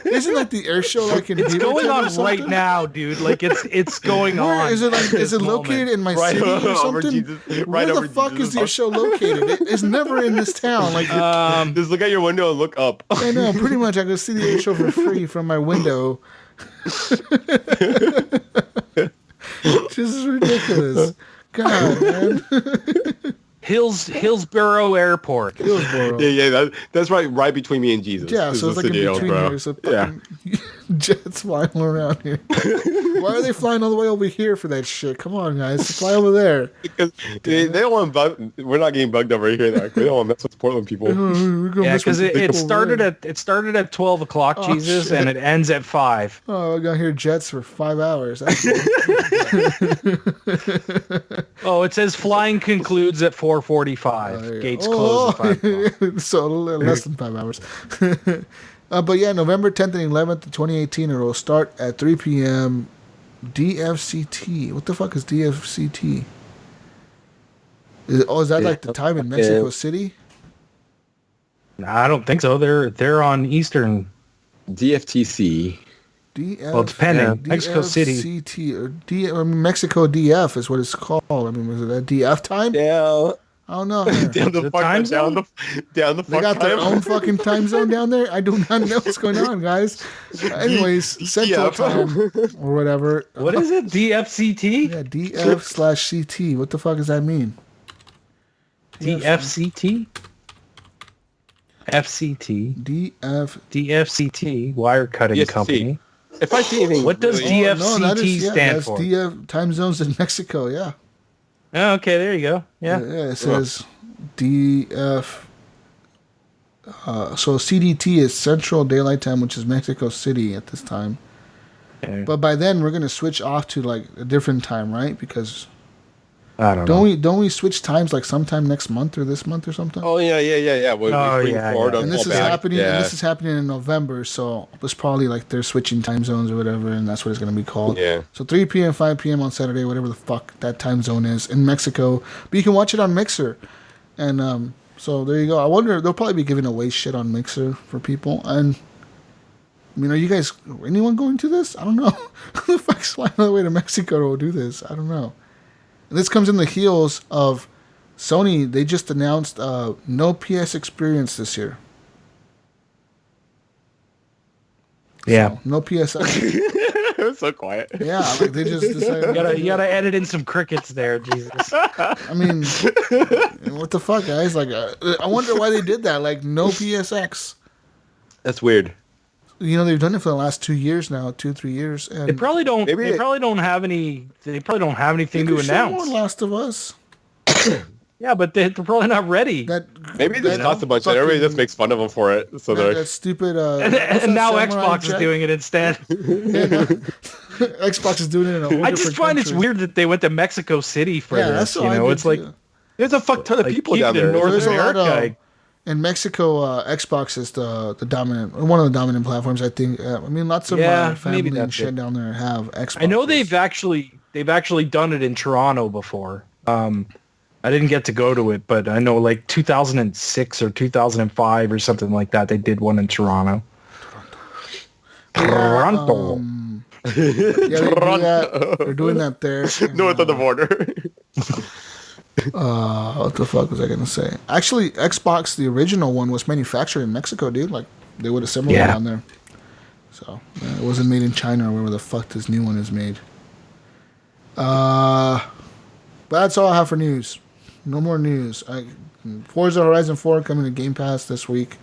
Isn't like the air show like in It's going on right now, dude. Like it's going on. Is it like is it located in my city or something? Where the fuck is the show located? It's never in this town. Like just look at your window and look up. I know, pretty much I can see the air show for free from my window. This is ridiculous. God, man. Hillsboro Airport. Hillsboro. Yeah, that's right between me and Jesus. Yeah, so it's like in between here. So jets flying around here. Why are they flying all the way over here for that shit? Come on, guys, fly over there. Because they don't want we're not getting bugged over here. Like, we don't want to mess with Portland people. Yeah, because it started at 12 o'clock, Jesus, and it ends at 5. Oh, I got here jets for 5 hours. Oh, it says flying concludes at 4:45. Gates close at 5. So less than 5 hours. But yeah, November 10th and 11th, 2018, it will start at 3 p.m. DFCT. What the fuck is DFCT? Is that like the time in Mexico City? I don't think so. They're on Eastern. DFTC. Well, it's pending. Mexico City. DFCT or Mexico DF is what it's called. I mean, was it that DF time? Yeah. I don't know. Down the time zone? Down the They got their own fucking time zone down there? I do not know what's going on, guys. Anyways, Central Time or whatever. What is it? DFCT? Yeah, DF/CT. What the fuck does that mean? DFCT? FCT? DFCT, Wire Cutting DFCT. Company. If I see anything, What does really, DFCT stand for? DF time zones in Mexico, yeah. Oh, okay, there you go. Yeah. It says DF. So CDT is Central Daylight Time, which is Mexico City at this time. Okay. But by then we're gonna switch off to like a different time, right? Because I don't know. don't we switch times like sometime next month or this month or something? Oh yeah. We bring forward And this is happening. Yeah. And this is happening in November, so it's probably like they're switching time zones or whatever, and that's what it's going to be called. Yeah. So 3 p.m., 5 p.m. on Saturday, whatever the fuck that time zone is in Mexico. But you can watch it on Mixer, and so there you go. I wonder they'll probably be giving away shit on Mixer for people. And I mean, are you guys anyone going to this? I don't know. Who the fuck's flying all the way to Mexico to do this? I don't know. And this comes in the heels of Sony. They just announced no PS experience this year. Yeah. So, no PS. It was so quiet. Yeah, like they just decided. You gotta edit in some crickets there, Jesus. I mean, what the fuck, guys? Like, I wonder why they did that. Like, no PSX. That's weird. You know, they've done it for the last 2 years now, 2-3 years. And They probably don't. They probably don't have any. They probably don't have anything to Show announce. more Last of Us. Yeah, but they're probably not ready. Maybe this costs a bunch, and everybody just makes fun of them for it. So that stupid. And now Xbox is doing it instead. Xbox is doing it in a whole I just find it's weird that they went to Mexico City for this. You know, it's like there's a fuck ton of people down there. North America. In Mexico, Xbox is the dominant, one of the dominant platforms. I think. I mean, lots of family and shit down there have Xbox. I know they've actually done it in Toronto before. I didn't get to go to it, but I know like 2006 or 2005 or something like that. They did one in Toronto. Toronto. They're doing that there. North of the border. What the fuck was I gonna say? Actually, Xbox, the original one, was manufactured in Mexico, dude. Like they would assemble it down there. So it wasn't made in China or wherever the fuck this new one is made. But that's all I have for news. No more news. Forza Horizon 4 coming to Game Pass this week.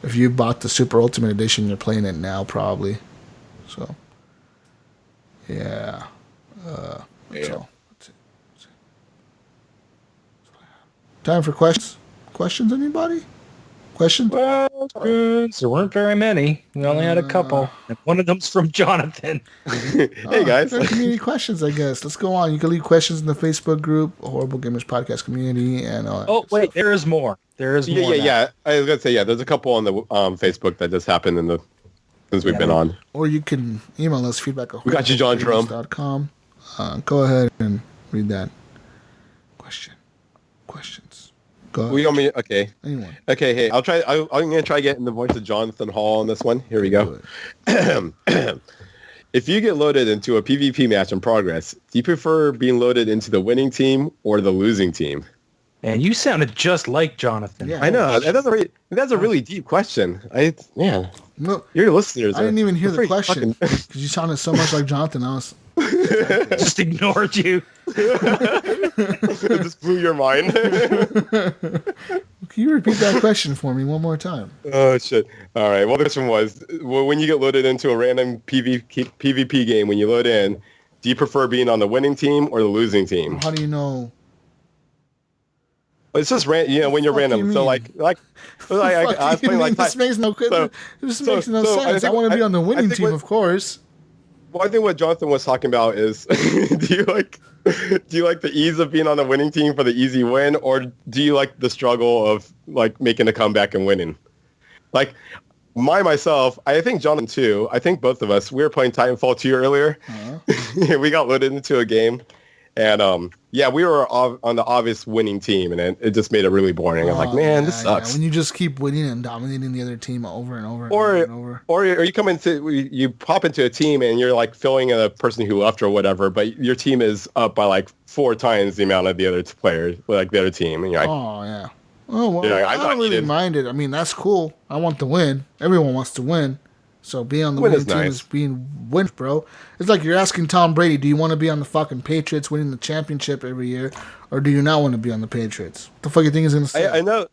If you bought the Super Ultimate Edition, you're playing it now, probably. So, yeah. That's all. That's it. Time for questions. Questions, anybody? Questions? Well, there weren't very many. We only had a couple. And one of them's from Johnathan. Hey, guys. Community questions, I guess. Let's go on. You can leave questions in the Facebook group, Horrible Gamers Podcast community, and all that. Oh, wait. There is more. There is more. Yeah. I was going to say, there's a couple on the Facebook that just happened since we've been on. Or you can email us feedback at We got you, John Jerome. Go ahead and read that. Questions. We want me? Okay. Anyone. Okay. Hey, I'm gonna try getting the voice of Jonathan Hall on this one. Here we go. If you get loaded into a PvP match in progress, do you prefer being loaded into the winning team or the losing team? And you sounded just like Johnathan. Yeah, I know. That's a really deep question. No, your listeners. I didn't even hear the question because you sounded so much like Johnathan. I was just ignored you. It just blew your mind. Can you repeat that question for me one more time? Oh, shit. All right. Well, this one was, when you get loaded into a random PvP game, when you load in, do you prefer being on the winning team or the losing team? How do you know? It's just when you're random. So I was playing like this makes no sense. I want to be on the winning team, of course. Well, I think what Jonathan was talking about is, do you like the ease of being on the winning team for the easy win, or do you like the struggle of like making a comeback and winning? Like myself, I think Jonathan too. I think both of us. We were playing Titanfall 2 earlier. Uh-huh. We got loaded into a game, and we were on the obvious winning team, and it just made it really boring. I'm like, man, this sucks. When you just keep winning and dominating the other team over and over and over. Or you come you pop into a team and you're like filling a person who left or whatever, but your team is up by like 4 times the amount of the other players, like the other team, and you're like, oh yeah. Oh well, I don't really mind it. I mean, that's cool. I want to win. Everyone wants to win. So being on the winning team is being win, bro. It's like you're asking Tom Brady, do you want to be on the fucking Patriots winning the championship every year, or do you not want to be on the Patriots? What the fuck you think he's going to say? I know.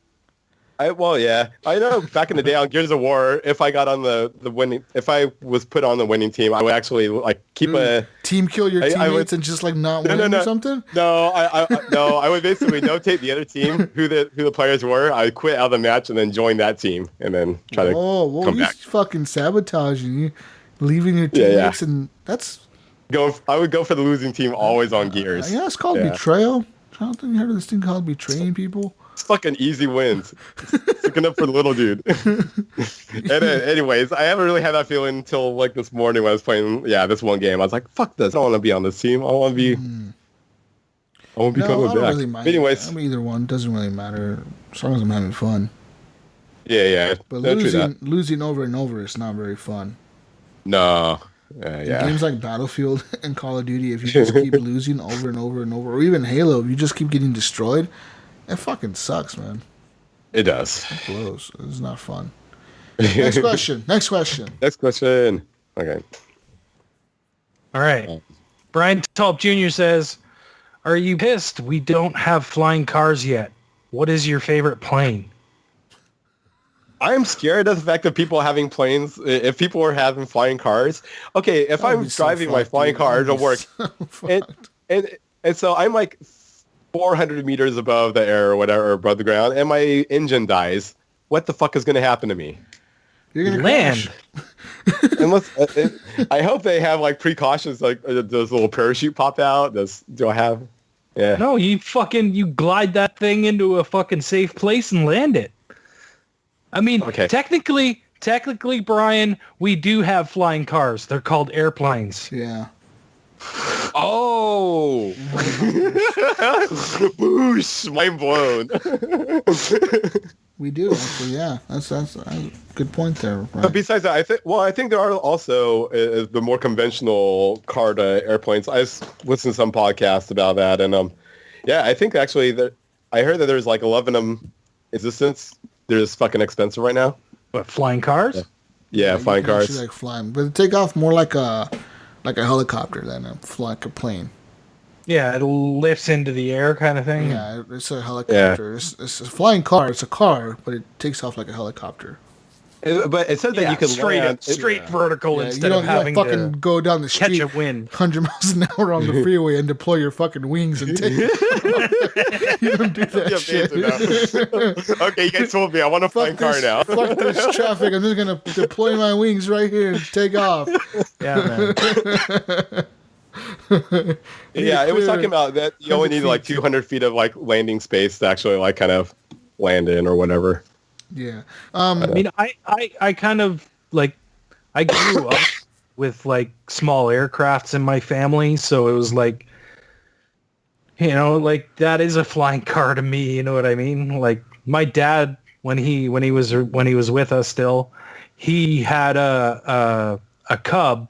I know back in the day on Gears of War, if I got on the winning, if I was put on the winning team, I would actually like keep a team kill your teammates and just like not win or something. No, I would basically notate the other team who the players were. I quit out of the match and then join that team and then try to come back. Fucking sabotaging you, leaving your teammates, and that's I would go for the losing team always on Gears. Yeah, it's called betrayal. Jonathan, you heard of this thing called betraying people? It's fucking easy wins. Sticking up for the little dude. And anyways, I haven't really had that feeling until like this morning when I was playing this one game. I was like, fuck this. I don't want to be on this team. I want to be coming back. Really mind. Anyways. Either one. Doesn't really matter. As long as I'm having fun. Yeah. But losing over and over is not very fun. No. In games like Battlefield and Call of Duty, if you just keep losing over and over and over, or even Halo, if you just keep getting destroyed, it fucking sucks, man. It does. It blows. It's not fun. Next question. Okay. All right. Brian Tulp Jr. says, are you pissed we don't have flying cars yet? What is your favorite plane? I'm scared of the fact of people having planes. If people were having flying cars, okay, if I'm driving my flying car to work, and so I'm like, 400 meters above the air or whatever, or above the ground, and my engine dies, what the fuck is going to happen to me? You're gonna Land. crash. Unless I hope they have like precautions, like does a little parachute pop out? Do I have? Yeah. No, you glide that thing into a fucking safe place and land it. I mean, Okay. technically, Brian, we do have flying cars. They're called airplanes. Yeah. Oh. Boosh! Mind blown. We do actually, yeah. That's a good point there. Right? But besides that, I think there are also the more conventional car to airplanes. I listened to some podcasts about that, and yeah, I think actually that I heard that there's like 11 of them in existence. They're just fucking expensive right now. What, flying cars? Yeah, you flying can cars. actually, like flying, but they take off more like a helicopter than like a plane. Yeah, it lifts into the air kind of thing. Yeah, it's a helicopter. It's a flying car. It's a car, but it takes off like a helicopter. But it said that you could land straight vertical Yeah, instead you of don't having fucking to go down the catch street a wind. 100 miles an hour on the freeway and deploy your fucking wings and take off. You don't do that shit. Okay, you guys told me. I want a flying car now. Fuck this traffic. I'm just going to deploy my wings right here and take off. Yeah, man. Yeah, it was talking about that you only need like 200 feet of like landing space to actually like kind of land in or whatever. Yeah. I mean, I kind of like, I grew up with like small aircrafts in my family, so it was like, you know, like that is a flying car to me. You know what I mean? Like my dad, when he was with us still, he had a Cub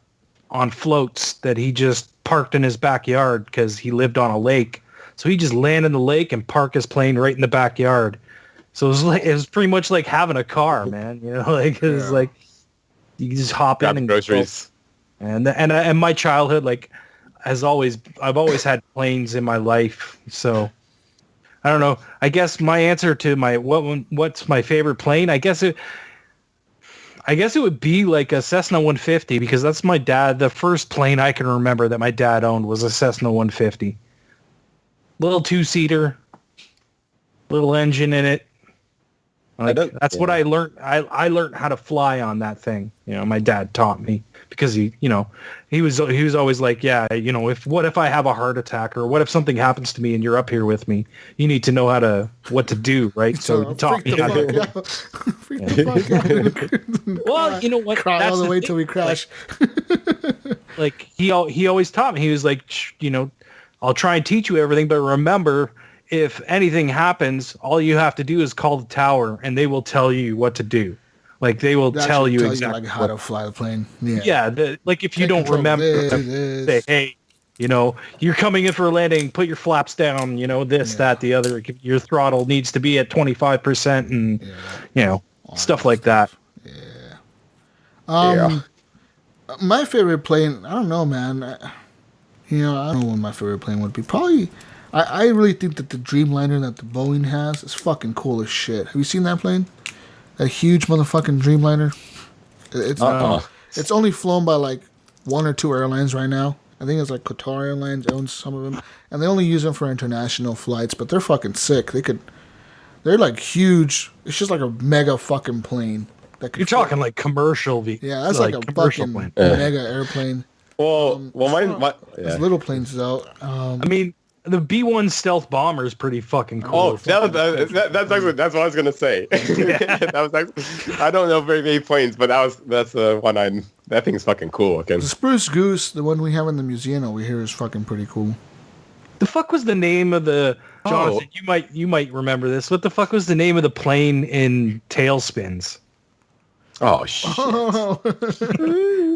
on floats that he just parked in his backyard because he lived on a lake. So he just landed in the lake and parked his plane right in the backyard. So it was pretty much like having a car, man. You know, like it was like you just hop Grab in and groceries. go. And my childhood, like, I've always had planes in my life. So I don't know. I guess my answer to what's my favorite plane? I guess it would be like a Cessna 150 because that's my dad. The first plane I can remember that my dad owned was a Cessna 150. Little 2-seater, little engine in it. Like, that's what I learned. I learned how to fly on that thing. You know, my dad taught me because he was always like, yeah, you know, what if I have a heart attack or what if something happens to me and you're up here with me? You need to know what to do, right? So he taught me how to. Freak the fuck out. Well, you know what? Cry all the way till we crash. Like he always taught me. He was like, you know, I'll try and teach you everything, but remember, if anything happens, all you have to do is call the tower, and they will tell you what to do. Like they will tell you exactly like how to fly the plane. Yeah. Yeah. Like if you don't remember, say, hey, you know, you're coming in for a landing. Put your flaps down. You know, this, that, the other. Your throttle needs to be at 25%, and you know, stuff like that. Yeah. My favorite plane. I don't know, man. I don't know what my favorite plane would be. Probably. I really think that the Dreamliner that the Boeing has is fucking cool as shit. Have you seen that plane? That huge motherfucking Dreamliner? It's only flown by like 1 or 2 airlines right now. I think it's like Qatar Airlines owns some of them. And they only use them for international flights, but they're fucking sick. They're like huge. It's just like a mega fucking plane. You're talking like commercial Yeah, that's like a fucking mega airplane. There's little planes though. I mean, the B-1 stealth bomber is pretty fucking cool. Oh, that's what I was gonna say. That was actually, I don't know very many planes, but that's the one that thing's fucking cool looking. The Spruce Goose, the one we have in the museum over here, is fucking pretty cool. The fuck was the name of the Johnathan? You might remember this. What the fuck was the name of the plane in Tailspins? Oh shit!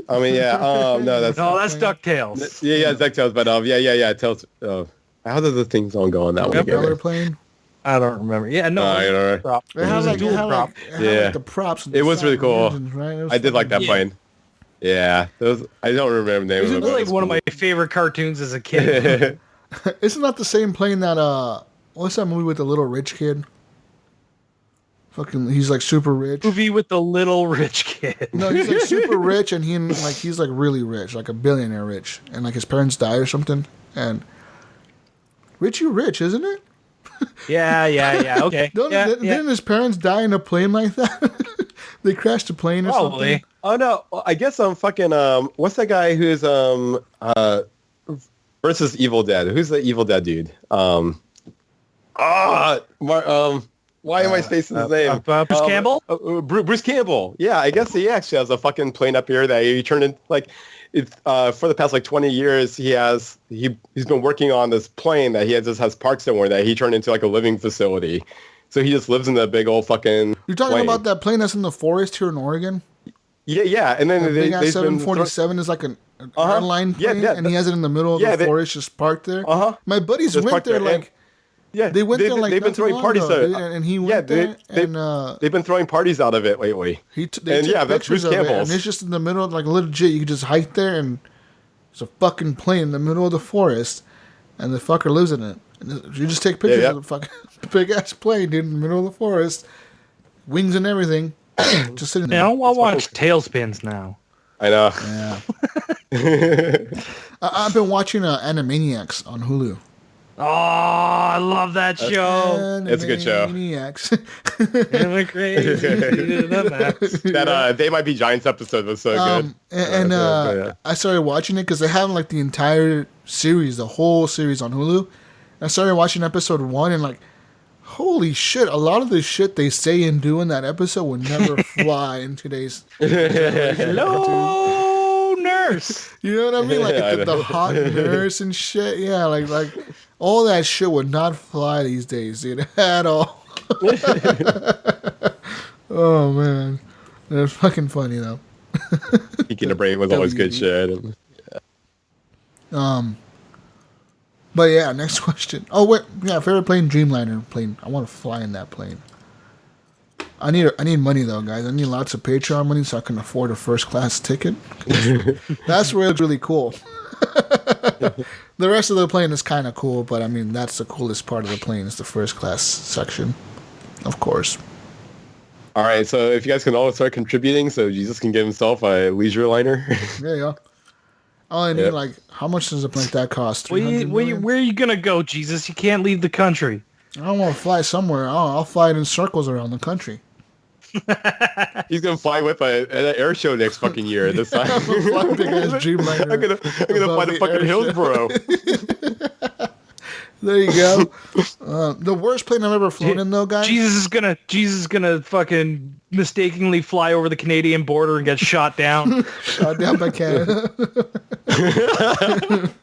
I mean, yeah. No, that's DuckTales. Yeah, DuckTales. But yeah. Tells. How does the thing song go on that one again? Plane? I don't remember. Yeah, no. It has like the props. It was really cool. Engines, right? I did like that plane. Yeah, I don't remember the name of it. It was like one of my favorite cartoons as a kid. Isn't that the same plane that what's that movie with the little rich kid? Fucking, he's like super rich. Movie with the little rich kid. No, he's like super rich, and he's like really rich, like a billionaire rich, and like his parents die or something, and Richie Rich, isn't it? Yeah. Okay. Didn't his parents die in a plane like that? They crashed a plane or Probably. something? Oh no, I guess I'm fucking what's that guy who's versus Evil Dead? Who's the Evil Dead dude? Why am I spacing his name? Bruce Campbell? Bruce Campbell. Yeah, I guess he actually has a fucking plane up here that he turned in like it's for the past like 20 years he's been working on this plane that just has parts somewhere that he turned into like a living facility. So he just lives in that big old fucking You're talking plane. about that plane that's in the forest here in Oregon? Yeah. And then The big ass 747 is like an airline plane, and he has it in the middle of the forest just parked there. My buddies went there like... Yeah, they went there like they've been throwing parties out of it, and he went there, and they've been throwing parties out of it lately. They took that's Bruce Campbell's. And it's just in the middle of like a little legit. You can just hike there, and there's a fucking plane in the middle of the forest, and the fucker lives in it. And you just take pictures of the fucking big ass plane, dude, in the middle of the forest, wings and everything, just sitting there. I'll watch Tailspins now. I know. Yeah. I've been watching Animaniacs on Hulu. Oh, I love that show. It's a good show. Animaniacs. That They Might Be Giants episode was so good. I started watching it because they have like the entire series, the whole series on Hulu. I started watching episode 1 and like, holy shit, a lot of the shit they say and do in that episode would never fly in today's Hello, nurse. You know what I mean? Like the hot nurse and shit. Yeah, like all that shit would not fly these days, dude, at all. Oh man, they're fucking funny though. Speaking of brain was always good shit. But yeah, next question. Oh wait, yeah, favorite plane, Dreamliner plane. I want to fly in that plane. I need money though, guys. I need lots of Patreon money so I can afford a first class ticket. That's where it's really cool. The rest of the plane is kind of cool, but I mean that's the coolest part of the plane is the first class section, of course. All right, so if you guys can all start contributing, so Jesus can get himself a leisure liner. There you go. I need like how much does a plane like that cost? Where are you gonna go, Jesus? You can't leave the country. I don't want to fly somewhere. I'll fly it in circles around the country. He's gonna fly with an air show next fucking year. This time, I'm gonna fly big ass Dreamliner. I'm gonna fly the fucking Hillsborough. There you go. The worst plane I've ever flown in, though, guys. Jesus is gonna fucking mistakenly fly over the Canadian border and get shot down. Shot down by Canada. And,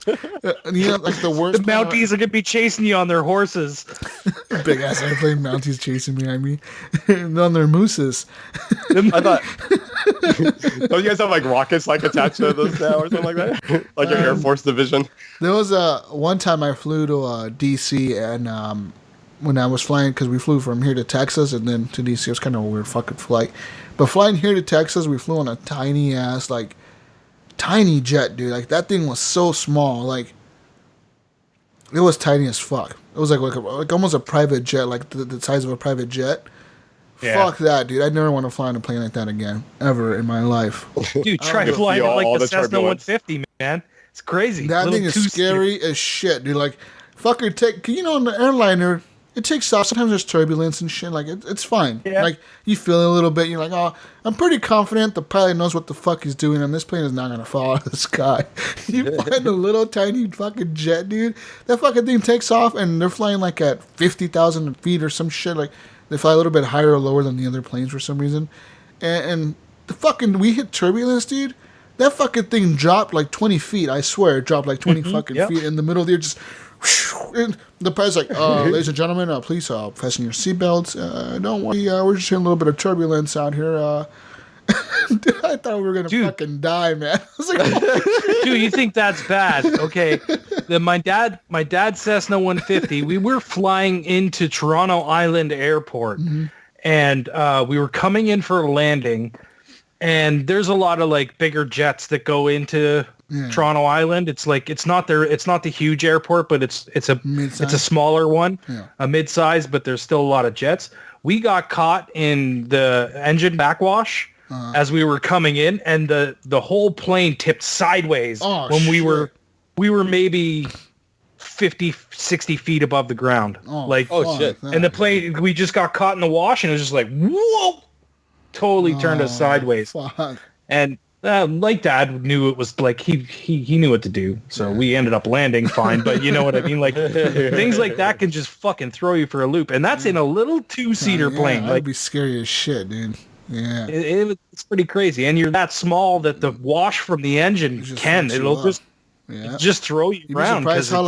you know, like the worst. The Mounties are gonna be chasing you on their horses. Big ass airplane Mounties chasing behind me, and on their mooses. I thought. Don't you guys have like rockets like attached to this now or something like that? Like your Air Force division? There was one time I flew to DC, and when I was flying, because we flew from here to Texas and then to DC, it was kind of a weird fucking flight. But flying here to Texas, we flew on a tiny ass, like, tiny jet, dude. Like, that thing was so small. Like, it was tiny as fuck. It was like almost a private jet, like the size of a private jet. Yeah. Fuck that, dude. I'd never want to fly on a plane like that again, ever in my life. Dude, try flying it like the Cessna 150, man. It's crazy. That thing is scary as shit, dude. Like, fucker, you know, on the airliner, it takes off. Sometimes there's turbulence and shit. Like, it's fine. Yeah. Like, you feel it a little bit. You're like, oh, I'm pretty confident the pilot knows what the fuck he's doing, and this plane is not going to fall out of the sky. You find a little tiny fucking jet, dude. That fucking thing takes off, and they're flying, like, at 50,000 feet or some shit. Like, they fly a little bit higher or lower than the other planes for some reason. And the fucking, we hit turbulence, dude. That fucking thing dropped like 20 feet. I swear, it dropped like 20 fucking feet in the middle of the air. Just, and the pilot's like, ladies and gentlemen, please fasten your seatbelts. Don't worry, we're just hitting a little bit of turbulence out here. Dude, I thought we were going to fucking die, man. I was like, oh. Dude, you think that's bad? Okay. My dad's Cessna 150, we were flying into Toronto Island Airport, and we were coming in for a landing. And there's a lot of like bigger jets that go into Toronto Island. It's like it's not the huge airport, but it's a mid-size. It's a smaller one, a mid-size, but there's still a lot of jets. We got caught in the engine backwash as we were coming in, and the whole plane tipped sideways when we were maybe 50, 60 feet above the ground. Oh, shit. And the plane, we just got caught in the wash, and it was just like, whoa! Totally turned us sideways. Fuck. And like Dad knew it was like he knew what to do, so we ended up landing fine. But you know what I mean, like things like that can just fucking throw you for a loop, and that's in a little 2-seater plane. That'd Like be scary as shit, dude. Yeah, it's pretty crazy, and you're that small that the wash from the engine it'll just throw you You'd around. be surprised how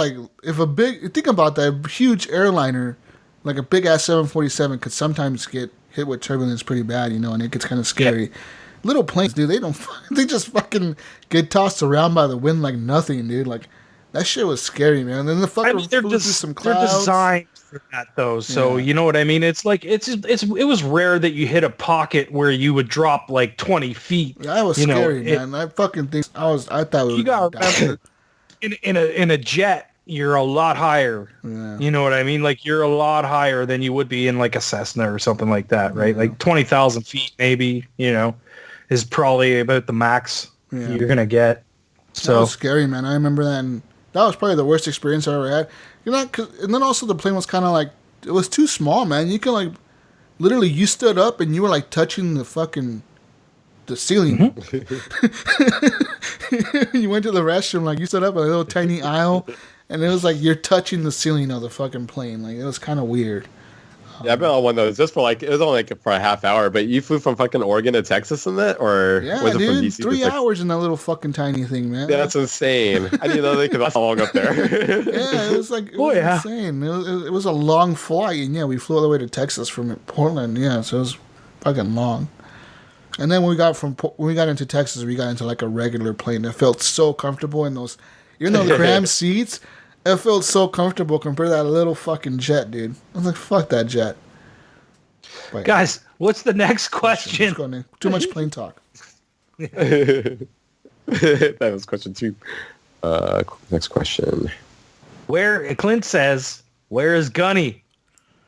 think about that huge airliner, like a big ass 747, could sometimes get hit with turbulence pretty bad, and it gets kind of scary. Yeah. Little planes, dude, they just fucking get tossed around by the wind like nothing, dude. Like that shit was scary, man. And then the fucker flew through some clouds. They're designed for that though, so you know what I mean. It's like it was rare that you hit a pocket where you would drop like 20 feet. That was scary, man. I fucking think I thought you got to remember in a jet. You're a lot higher. Yeah. You know what I mean? Like you're a lot higher than you would be in like a Cessna or something like that, right? Yeah. Like 20,000 feet, maybe. Is probably about the max you're gonna get. So that was scary, man. I remember that, and that was probably the worst experience I ever had. And then also the plane was kind of like it was too small, man. You can like literally you stood up and you were like touching the ceiling. Mm-hmm. You went to the restroom, like you stood up in a little tiny aisle, and it was like you're touching the ceiling of the fucking plane. Like it was kind of weird. Yeah, I've been on one of those just for it was only for a half hour, but you flew from fucking Oregon to Texas in that? Or was it from DC 3 hours in that little fucking tiny thing, man. Yeah, that's insane. I didn't know they could last so long up there. Yeah, it was like, insane. It was a long flight, and we flew all the way to Texas from Portland, so it was fucking long. And then when we got into Texas, we got into like a regular plane. It felt so comfortable in those, even though the crammed seats, it felt so comfortable compared to that little fucking jet, dude. I was like, fuck that jet. But, guys, what's the next question? Too much plane talk. That was question 2. Next question. Clint says, where is Gunny?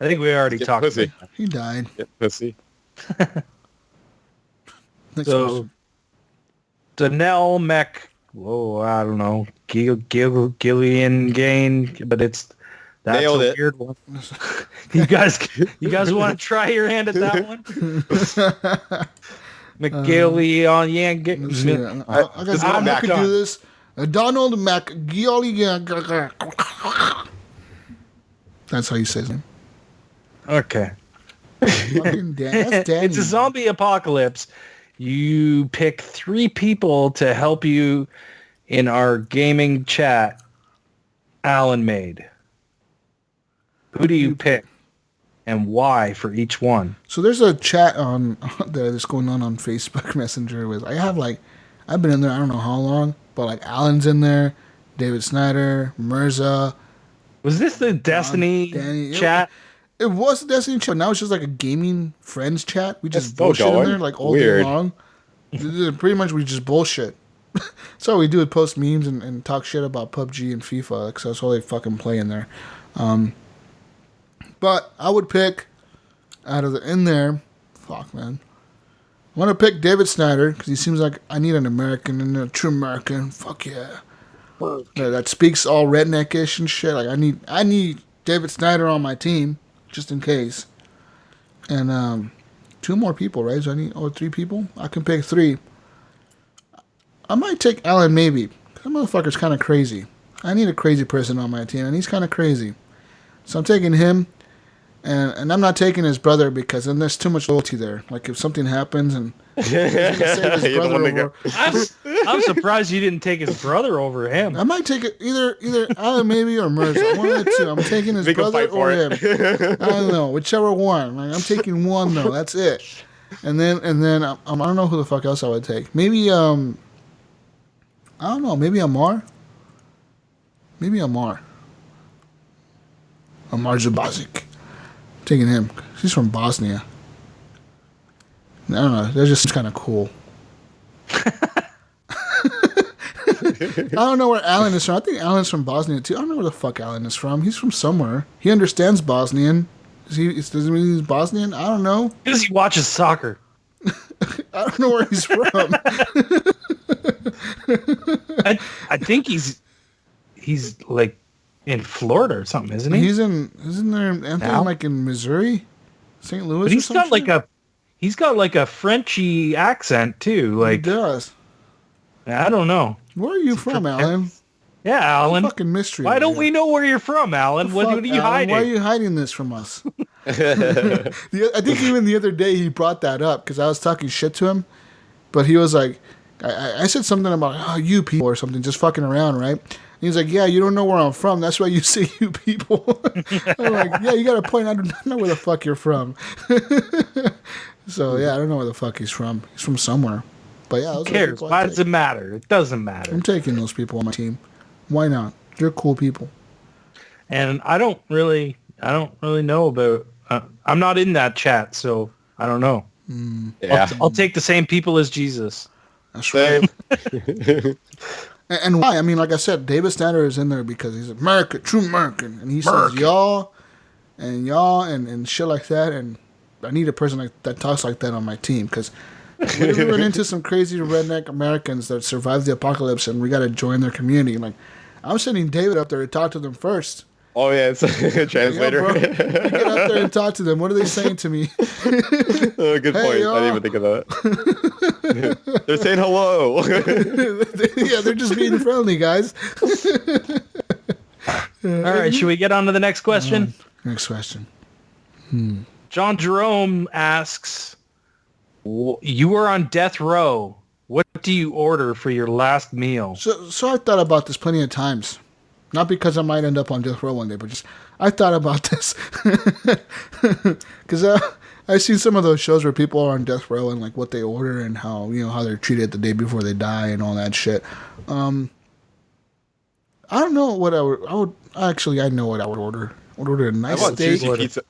I think we already talked about that. He died. Yeah, pussy. Next question. Danelle Mech. Oh, I don't know. Gillian Gain, but that's nailed a weird one. You guys want to try your hand at that one? McGilly on Yang. I could do this. Donald McGilly. That's how you say his name. Okay. That's Danny. It's a zombie apocalypse. You pick 3 people to help you in our gaming chat Alan made. Who do you pick and why for each one? So there's a chat that's going on Facebook Messenger with I've been in there I don't know how long, but like Alan's in there, David Snyder, Mirza. Was this the Destiny chat? It was the Destiny chat. Now it's just like a gaming friends chat. We just bullshit in there like all day long. Pretty much we just bullshit. That's all we do is post memes and talk shit about PUBG and FIFA. Because that's all they fucking play in there. But I would pick in there. Fuck, man. I want to pick David Snyder because he seems like I need an American and a true American. Fuck yeah. That speaks all redneckish and shit. Like I need David Snyder on my team just in case. And 2 more people, right? So I need 3 people. I can pick 3. I might take Alan maybe. That motherfucker's kind of crazy. I need a crazy person on my team, and he's kind of crazy. So I'm taking him, and I'm not taking his brother because then there's too much loyalty there. Like if something happens and he's gonna save his brother over. I'm surprised you didn't take his brother over him. I might take it either Alan maybe or Mirza. One of the 2. I'm taking his brother or him. I don't know, whichever one. Like, I'm taking one though. That's it. And then I don't know who the fuck else I would take. Maybe I don't know. Maybe Amar. Amar Zubazic. Taking him. He's from Bosnia. I don't know. They're just kind of cool. I don't know where Alan is from. I think Alan's from Bosnia too. I don't know where the fuck Alan is from. He's from somewhere. He understands Bosnian. Does it mean he's Bosnian? I don't know. Because he watches soccer. I don't know where he's from. I think he's like in Florida or something, isn't he? Isn't there Anthony like in Missouri? St. Louis But or he's got something? he's got like a Frenchy accent too. He Like, does. I don't know. Where are you from, Alan? Yeah, Alan. Fucking mystery. Why don't we know where you're from, Alan? What are you Alan, hiding? why are you hiding this from us? I think even the other day he brought that up because I was talking shit to him, but he was like, I said something about you people or something, just fucking around, right? And he's like, yeah, you don't know where I'm from. That's why you say you people. I'm like, yeah, you got a point. I don't know where the fuck you're from. So yeah, I don't know where the fuck he's from. He's from somewhere. But yeah, Who cares? Why does it matter? It doesn't matter. I'm taking those people on my team. Why not? They're cool people. And I don't really know about. I'm not in that chat, so I don't know. Yeah. I'll take the same people as Jesus. That's right. And why? I mean, like I said, David Standard is in there because he's American, true American, and he says y'all and shit like that. And I need a person that talks like that on my team because we run into some crazy redneck Americans that survived the apocalypse, and we got to join their community. Like, I'm sending David up there to talk to them first. Oh yeah, it's a translator. Yeah, bro. Get up there and talk to them. What are they saying to me? Oh, good point. Y'all. I didn't even think of that. They're saying hello. Yeah, they're just being friendly, guys. All right, should we get on to the next question? Next question. John Jerome asks, you were on death row. What do you order for your last meal? So I thought about this plenty of times. Not because I might end up on death row one day, but just I thought about this. Because I've seen some of those shows where people are on death row and like what they order and how how they're treated the day before they die and all that shit. I don't know what I would actually I know what I would order. I would order a nice steak. Pizza.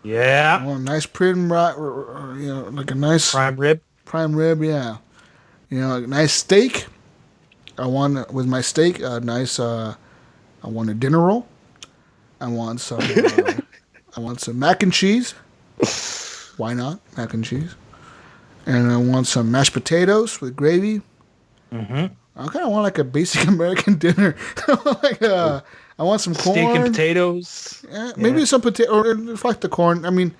Yeah. I want a nice prime rib, like a nice Prime rib. Prime rib, yeah. A nice steak. I want with my steak a nice. I want a dinner roll. I want some. I want some mac and cheese. Why not mac and cheese? And I want some mashed potatoes with gravy. Mm-hmm. I kind of want like a basic American dinner. I want some corn. Steak and potatoes. Yeah, maybe some potato or fuck the corn. I mean,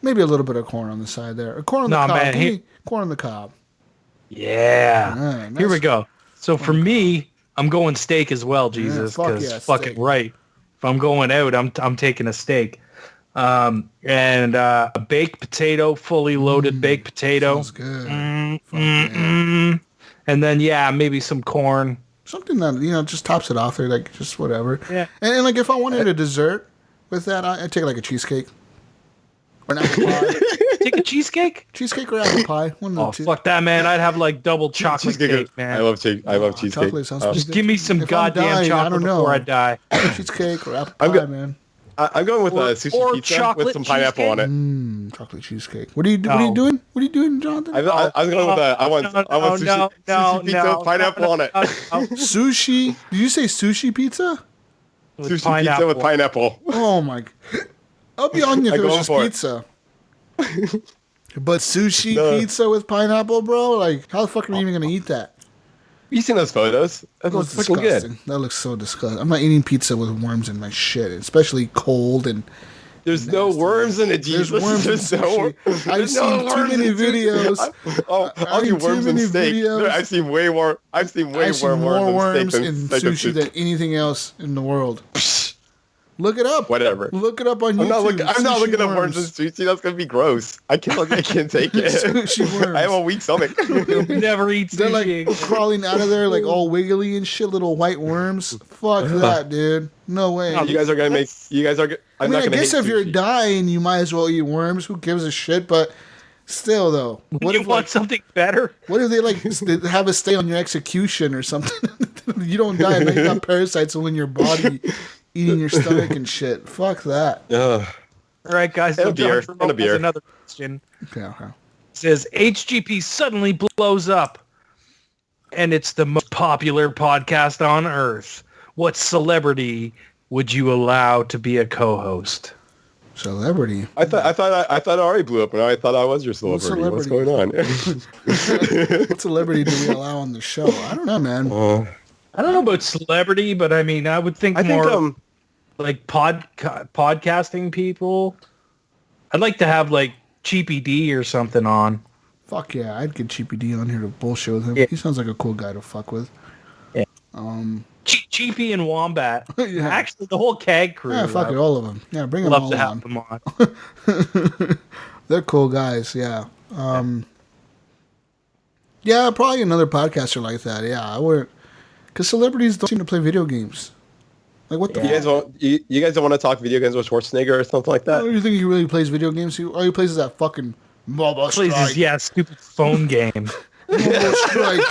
maybe a little bit of corn on the side there. Corn on the cob. Man, Give me corn on the cob. Yeah. Nice. Here we go. So for me, I'm going steak as well, Jesus, fuck because yeah, fuck steak. it right. If I'm going out, I'm taking a steak. And a baked potato, fully loaded baked potato. Sounds good. Fuck yeah. And then maybe some corn. Something that just tops it off there, like just whatever. Yeah. And like if I wanted a dessert with that, I'd take like a cheesecake or an apple pie. Take a cheesecake? Cheesecake or apple pie. One of the two. Fuck that, man. I'd have like double chocolate cake, man. I love cheesecake. Chocolate sounds pretty Just good. give me some If I'm goddamn dying, I chocolate don't know. before I die. Cheesecake or apple pie, man. I'm going with a Or sushi pizza chocolate with some pineapple on it. Chocolate cheesecake. What are you doing? What are you doing, Jonathan? I was going with I want sushi pizza with pineapple on it. Sushi? Did you say sushi pizza? Sushi pizza with pineapple. Oh my! I'll be on you if it was just for it. pizza. But sushi pizza with pineapple, bro? Like, how the fuck are you even gonna eat that? You seen those photos? That looks fucking good. That looks so disgusting. I'm not eating pizza with worms in my shit, especially cold and. There's no worms in it, Jesus. There's worms in sushi. I've seen too many videos. I'll eat worms in steak. I've seen way more. I've seen more worms in in steak sushi than anything else in the world. Look it up. Whatever. Look it up on YouTube. I'm not looking at worms in sushi. That's gonna be gross. I can't take it. Sushi worms. I have a weak stomach. Never eat They're sushi. like crawling out of there like all wiggly and shit, little white worms. Fuck that, dude. No way. You guys are gonna make. You guys are. I guess if you're dying, you might as well eat worms. Who gives a shit? But still, though, What if you want something better? What if they have a stay on your execution or something? You don't die, and then you got parasites all in your body, eating your stomach and shit. Fuck that. All right, guys. And a beer. And a beer. Another question. Okay. It says HGP suddenly blows up, and it's the most popular podcast on Earth. What celebrity would you allow to be a co-host? Celebrity. I thought I already blew up, and I thought I was your celebrity. What's going on? What celebrity do we allow on the show? I don't know, man. I don't know about celebrity, but I mean, I would think more like podcasting people. I'd like to have like Cheapy D or something on. Fuck yeah, I'd get Cheapy D on here to bullshit with him. Yeah. He sounds like a cool guy to fuck with. Yeah. Cheapy and Wombat. Yeah. Actually, the whole CAG crew. Yeah, fuck it, all of them. Yeah, bring them Love all to have on. them on. They're cool guys, yeah. Yeah, probably another podcaster like that. Yeah, I would, because celebrities don't seem to play video games. Like, what the You guys don't want to talk video games with Schwarzenegger or something like that? Do you think he really plays video games? All he plays is that fucking Mobile Strike. Plays his, stupid phone game. Mobile Strike.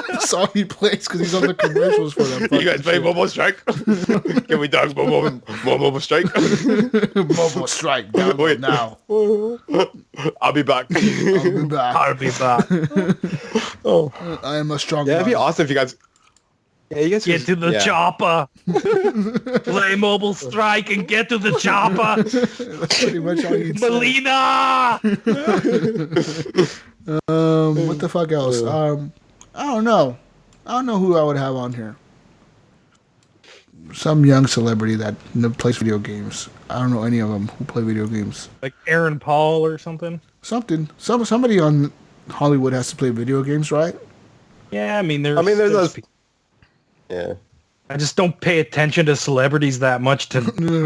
That's all he plays because he's on the commercials for that. You guys play shit. Mobile Strike? Can we talk Mobile Strike? Mobile Strike. Download Wait. now. I'll be back. I'll be back. I'll be back. Oh, I am a strong yeah, it'd be man. awesome if you guys. Yeah, you guys Get to the chopper. Play Mobile Strike and get to the chopper. That's pretty much all you'd say. Melina! What the fuck else? I don't know. I don't know who I would have on here. Some young celebrity that plays video games. I don't know any of them who play video games. Like Aaron Paul or something? Somebody on Hollywood has to play video games, right? Yeah, I mean, there's those. Yeah. I just don't pay attention to celebrities that much to...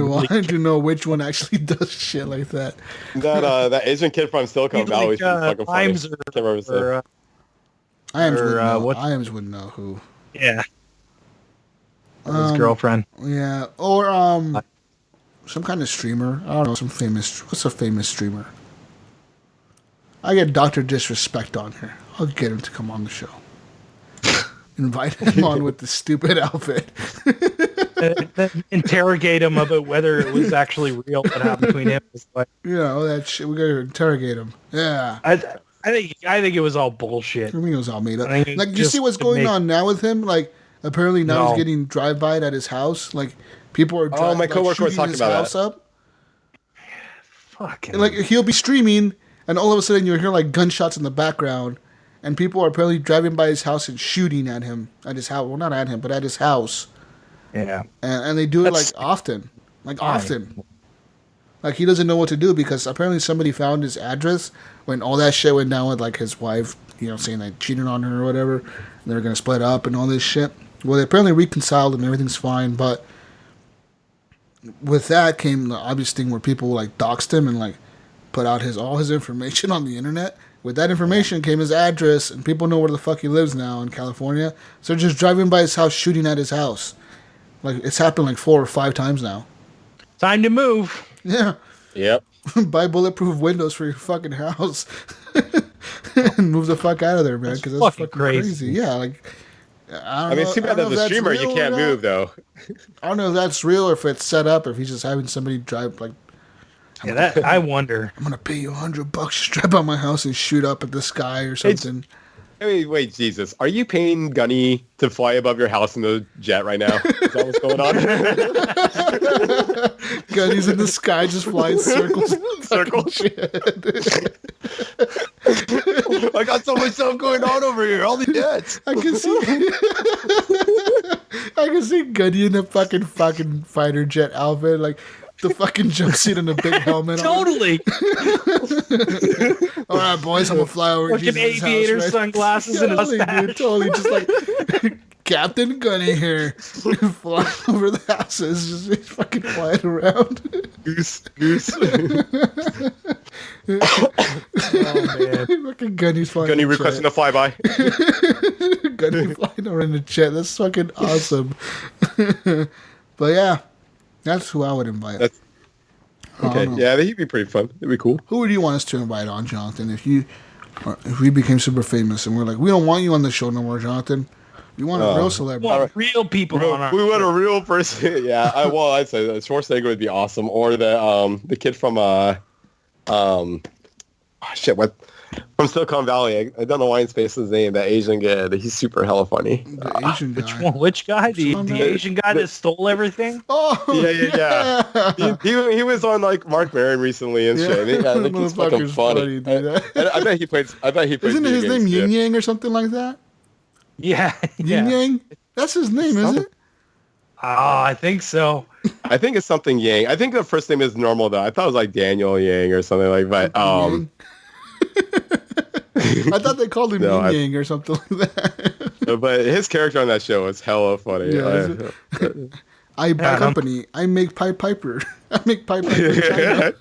Wanted to know which one actually does shit like that. That Asian kid from Silicon Valley is fucking funny. Iams Can't remember his name. Iams wouldn't know who. Yeah. His girlfriend. Yeah, or some kind of streamer. I don't know, what's a famous streamer? I get Dr. Disrespect on here. I'll get him to come on the show. Invite him on with the stupid outfit. Interrogate him about whether it was actually real what happened between him. All that shit. We gotta interrogate him. Yeah. I think it was all bullshit. I think it was all made up. I think Like, you just see what's to going make- on now with him? Like, apparently now No. he's getting drive-by at his house. Like, people are my coworker was shooting talking his about house that. up. Fucking. And, like, he'll be streaming, and all of a sudden you'll hear, like, gunshots in the background, and people are apparently driving by his house and shooting at him, at his house. Well, not at him, but at his house. Yeah. And they do it, That's like, often. Like, fine. often. Like, he doesn't know what to do because apparently somebody found his address when all that shit went down with, like, his wife, saying they cheated on her or whatever, and they were going to split up and all this shit. Well, they apparently reconciled and everything's fine, but with that came the obvious thing where people, like, doxed him and, like, put out all his information on the internet. With that information came his address, and people know where the fuck he lives now in California. So they're just driving by his house, shooting at his house. Like, it's happened like 4 or 5 times now. Time to move. Yeah. Yep. Buy bulletproof windows for your fucking house. And move the fuck out of there, man. Because that's fucking fucking crazy. crazy. Yeah, like... I mean, it's too bad as a streamer you can't move, though. I don't know if that's real or if it's set up or if he's just having somebody drive, like... Yeah, that I wonder. I'm gonna pay you $100 to drive out my house and shoot up at the sky or something. Wait, Jesus. Are you paying Gunny to fly above your house in the jet right now? Is that what's going on? Gunny's in the sky just flying circles. Circles. I got so much stuff going on over here. All the jets. I can see Gunny in a fucking fighter jet outfit, like the fucking jumpsuit and a big helmet on. Totally. All right, boys, I'm gonna fly over Fucking Jesus' aviator house, right? sunglasses and a Totally, mustache. dude, totally, just like Captain Gunny here, flying over the houses, just he's fucking flying around. Goose. Oh, man. Fucking Gunny's flying. Gunny in a requesting jet. a flyby. Gunny flying around in a jet. That's fucking awesome. But yeah, that's who I would invite. That's okay. Yeah, he'd be pretty fun. It'd be cool. Who would you want us to invite on, Jonathan? If we became super famous and we're like, we don't want you on the show no more, Jonathan. We want a real celebrity. Well, real people on our We want a real person. Yeah, I'd say that Schwarzenegger would be awesome, or the kid from from Silicon Valley. I don't know why I'm spacing his name. That Asian guy. He's super hella funny. The Asian guy. Which guy? The Asian guy that stole everything? Oh, Yeah. He was on like Mark Maron recently and shit. Yeah, I think he's fucking Motherfucker's funny. dude. I bet he plays. Isn't his name Yin Yang or something like that? Yeah. Yin Yang? That's his name, is it? Oh, I think so. I think it's something Yang. I think the first name is normal though. I thought it was like Daniel Yang or something like that. I thought they called him Yang or something like that. But his character on that show is hella funny. Yeah, I buy company. I make Pied Piper. I make Pied Piper in China.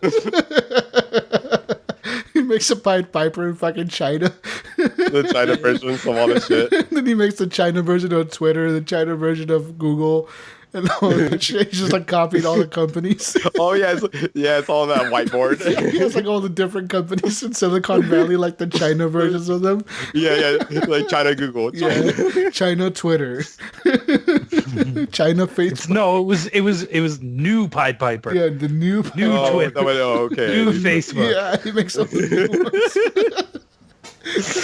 He makes a Pied Piper in fucking China. The China versions of all this shit. And then he makes the China version of Twitter, the China version of Google, and all that shit. He's just like copied all the companies. Oh yeah, it's all on that whiteboard. He has like all the different companies in Silicon Valley, like the China versions of them. Yeah, like China Google. China Twitter. China Facebook. No, it was new Pied Piper. Yeah, the new Twitter. Okay. New Facebook. Yeah, he makes all the new ones.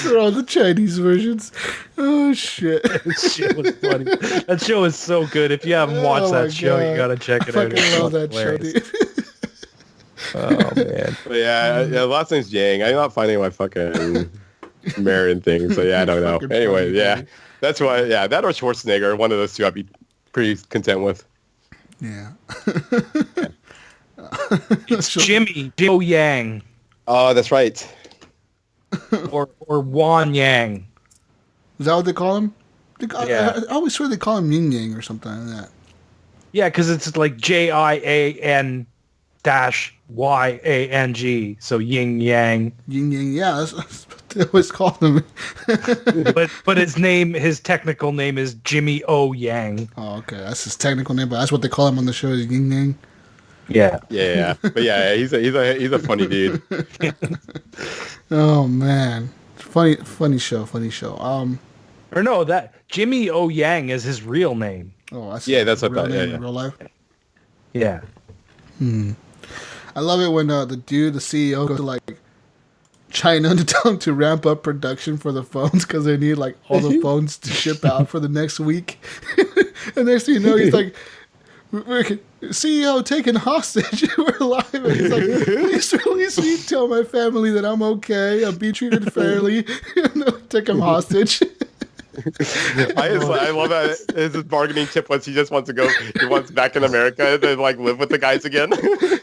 They're all the Chinese versions. Oh shit! That shit was funny. That show is so good. If you haven't watched that show, you gotta check it out. I fucking love that show, dude. Oh man. But yeah, last name's Yang. I'm not finding my fucking Marion thing, so yeah, I don't know. Anyway, yeah, that's why. Yeah, that or Schwarzenegger. One of those two, I'd be pretty content with. Yeah. It's Jimmy Yang. Oh, that's right. or Wan Yang. Is that what they call him? Yeah. I always swear they call him Yin Yang or something like that. Yeah, because it's like JIAN-YANG, so Yin Yang. Yin Yang, yeah, that's what they always call him. but his technical name is Jimmy O Yang. Oh, okay, that's his technical name, but that's what they call him on the show, is Yin Yang. Yeah. Yeah, but yeah, he's a funny dude. Oh man, funny show. Or no, that Jimmy O Yang is his real name. Oh, that's what real that. name Yeah. in real life. Yeah. I love it when the CEO, goes to like China to tell him to ramp up production for the phones because they need like all the phones to ship out for the next week. And next thing you know, he's like, CEO taken hostage. We're alive. And he's like, please release me. Tell my family that I'm okay. I'll be treated fairly. And they'll take him hostage. I love that his bargaining tip was he just wants to go. He wants back in America to like live with the guys again.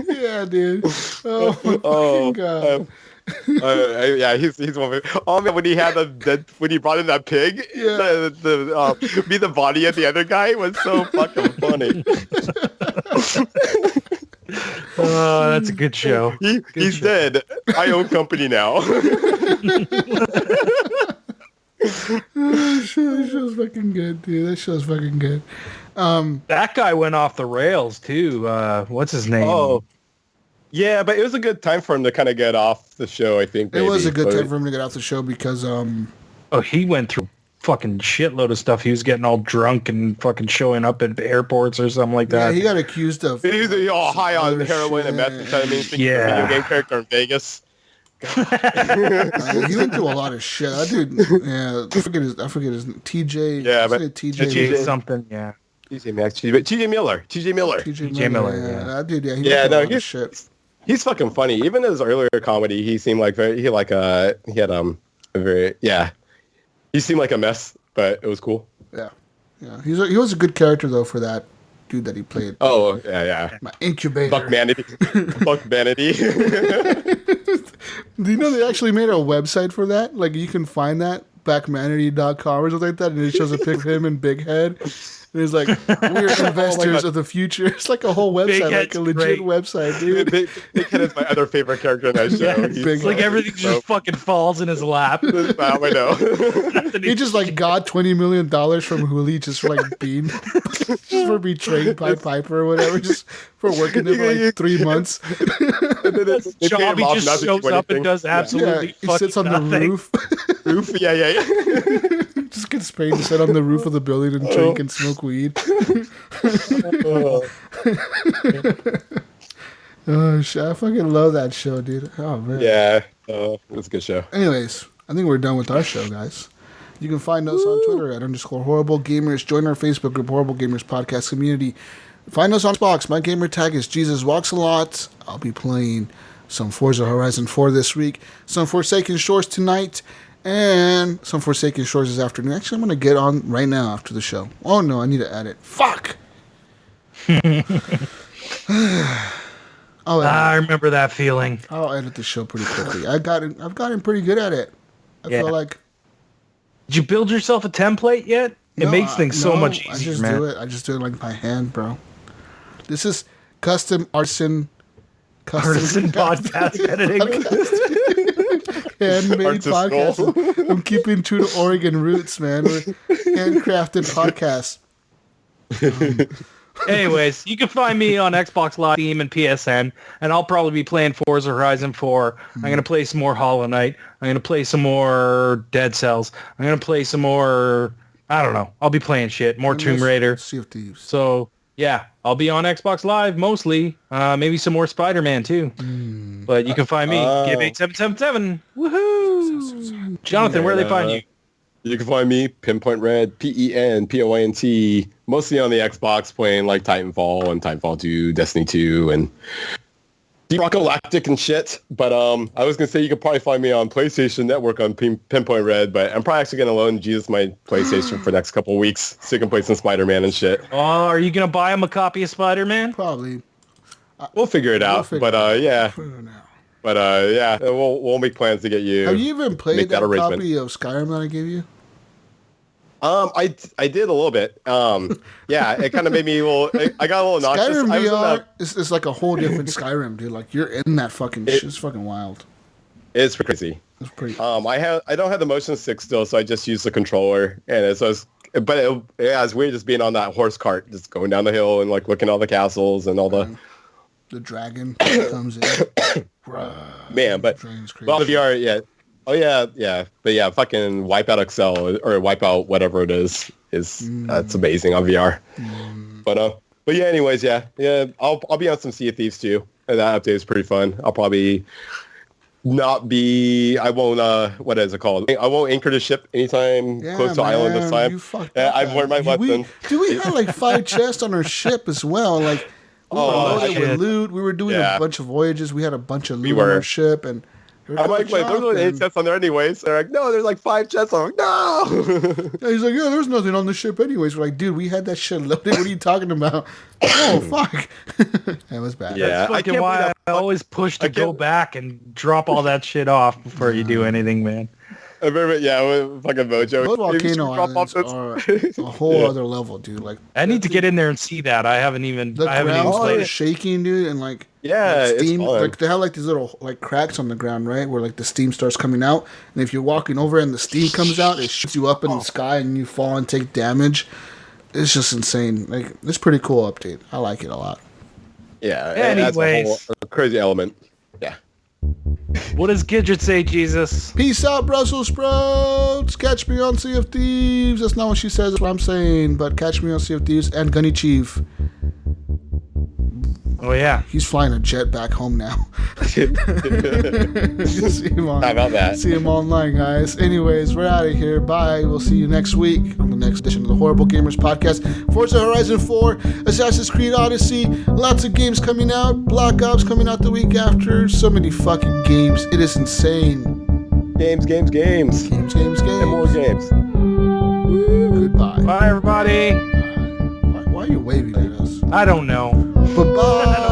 Yeah, dude. Oh god. Yeah, he's one of it. Oh man, when he had when he brought in that pig, Yeah. be the body of the other guy was so fucking funny. Oh, that's a good show. He's dead. I own company now. That show's fucking good, dude. That show's fucking good. That guy went off the rails too. What's his name? Oh. Yeah, but it was a good time for him to kind of get off the show, I think. It was a good time for him to get off the show because he went through fucking shitload of stuff. He was getting all drunk and fucking showing up at airports or something like that. Yeah, he got accused of. He was all high on heroin and methamphetamine. Yeah. Video game character in Vegas. He went through a lot of shit. That dude, yeah, I forget his TJ. Yeah, but TJ something, yeah. TJ Miller. Yeah. That dude, yeah, he went through a lot of shit. He's fucking funny. Even his earlier comedy, he seemed like he seemed like a mess, but it was cool. Yeah. He was a good character though for that dude that he played. Oh yeah. My incubator. Buck Vanity. Do you know they actually made a website for that? Like you can find that backmanity.com or something like that, and it shows a picture of him in Big Head. And it's like, we're investors of the future. It's like a whole website, like a legit website, dude. Big Head is my other favorite character in that show. Yeah, it's like everything just fucking falls in his lap. I know. He just like got $20 million from Huli just for like being, just for betraying Pied Piper or whatever, just for working there for like 3 months. His job, he just shows up and does absolutely he sits on nothing. the roof. Yeah. Just gets paid to sit on the roof of the building and drink and smoke weed. Oh shit! I fucking love that show, dude. Oh man. Yeah, it's a good show. Anyways, I think we're done with our show, guys. You can find us on Twitter at _HorribleGamers. Join our Facebook group, Horrible Gamers Podcast Community. Find us on Xbox. My gamer tag is Jesus Walks a Lot. I'll be playing some Forza Horizon 4 this week, some Forsaken Shores tonight, and some Forsaken Shores this afternoon. Actually, I'm going to get on right now after the show. Oh no, I need to edit. Fuck! I remember that feeling. I'll edit the show pretty quickly. I've gotten pretty good at it. I feel like. Did you build yourself a template yet? It makes things so much easier, man. I just do it like by hand, bro. This is custom artisan podcast editing. Handmade podcast. I'm keeping true to Oregon roots, man. We're handcrafted podcasts. Anyways, you can find me on Xbox Live, Steam, and PSN, and I'll probably be playing Forza Horizon 4. I'm going to play some more Hollow Knight. I'm going to play some more Dead Cells. I'm going to play some more, I don't know. I'll be playing shit. More Tomb Raider. Sea of Thieves. So, yeah, I'll be on Xbox Live mostly. Maybe some more Spider-Man, too. But you can find me, Give8777. Woohoo! Jonathan, where do they find you? You can find me, Penpointred, Penpoint, mostly on the Xbox, playing like Titanfall and Titanfall 2, Destiny 2, and Deep Rock Galactic and shit. But I was going to say you could probably find me on PlayStation Network on Penpointred, but I'm probably actually going to loan Jesus my PlayStation for the next couple of weeks so you can play some Spider-Man and shit. Oh, are you going to buy him a copy of Spider-Man? Probably. We'll figure it out, yeah. But yeah, we'll make plans to get you. Have you even played that copy of Skyrim that I gave you? I did a little bit. Yeah, it kind of made me I got a little nauseous. Skyrim VR is like a whole different Skyrim, dude. Like you're in that fucking shit. It's fucking wild. It's crazy. It's pretty. I don't have the motion stick still, so I just use the controller, and it's weird just being on that horse cart, just going down the hill and like looking at all the castles and all the dragon comes in. Man, but well, the VR, yeah. Oh yeah. But yeah, fucking Wipeout XL or Wipeout whatever it is that's amazing on VR. But yeah, anyways, yeah. I'll be on some Sea of Thieves too. And that update is pretty fun. I'll probably not be. I won't. What is it called? I won't anchor the ship anytime close to island this time. I've learned my lesson. We had like 5 chests on our ship as well. Like we were loaded with loot. We were doing a bunch of voyages. We had a bunch of loot on our ship and. I'm like, wait, there's only 8 chests on there anyways. They're like, no, there's like 5 chests. I'm like, no. He's like, yeah, there's nothing on the ship anyways. We're like, dude, we had that shit loaded. What are you talking about? Oh, fuck. That was bad. Yeah, that's fucking why I always push to go back and drop all that shit off before you do anything, man. Yeah, fucking Mojo. Those volcano islands are a whole other level, dude. Like, I need to get in there and see that. I haven't even played it. Shaking, dude, and like steam. Like they have like these little like cracks on the ground, right, where like the steam starts coming out, and if you're walking over and the steam comes out, it shoots you up in the sky and you fall and take damage. It's just insane. Like it's a pretty cool update. I like it a lot. Yeah. Anyways, that's a crazy element. Yeah. What does Gidget say, Jesus? Peace out, Brussels sprouts. Catch me on Sea of Thieves. That's not what she says. That's what I'm saying. But catch me on Sea of Thieves and Gunny Chief. Oh, yeah. He's flying a jet back home now. See him How about that? See him online, guys. Anyways, we're out of here. Bye. We'll see you next week on the next edition of the Horrible Gamers Podcast. Forza Horizon 4, Assassin's Creed Odyssey, lots of games coming out. Black Ops coming out the week after. So many fucking games. It is insane. Games. And more games. Goodbye. Bye, everybody. Why are you waving at us? I don't know. Bye-bye.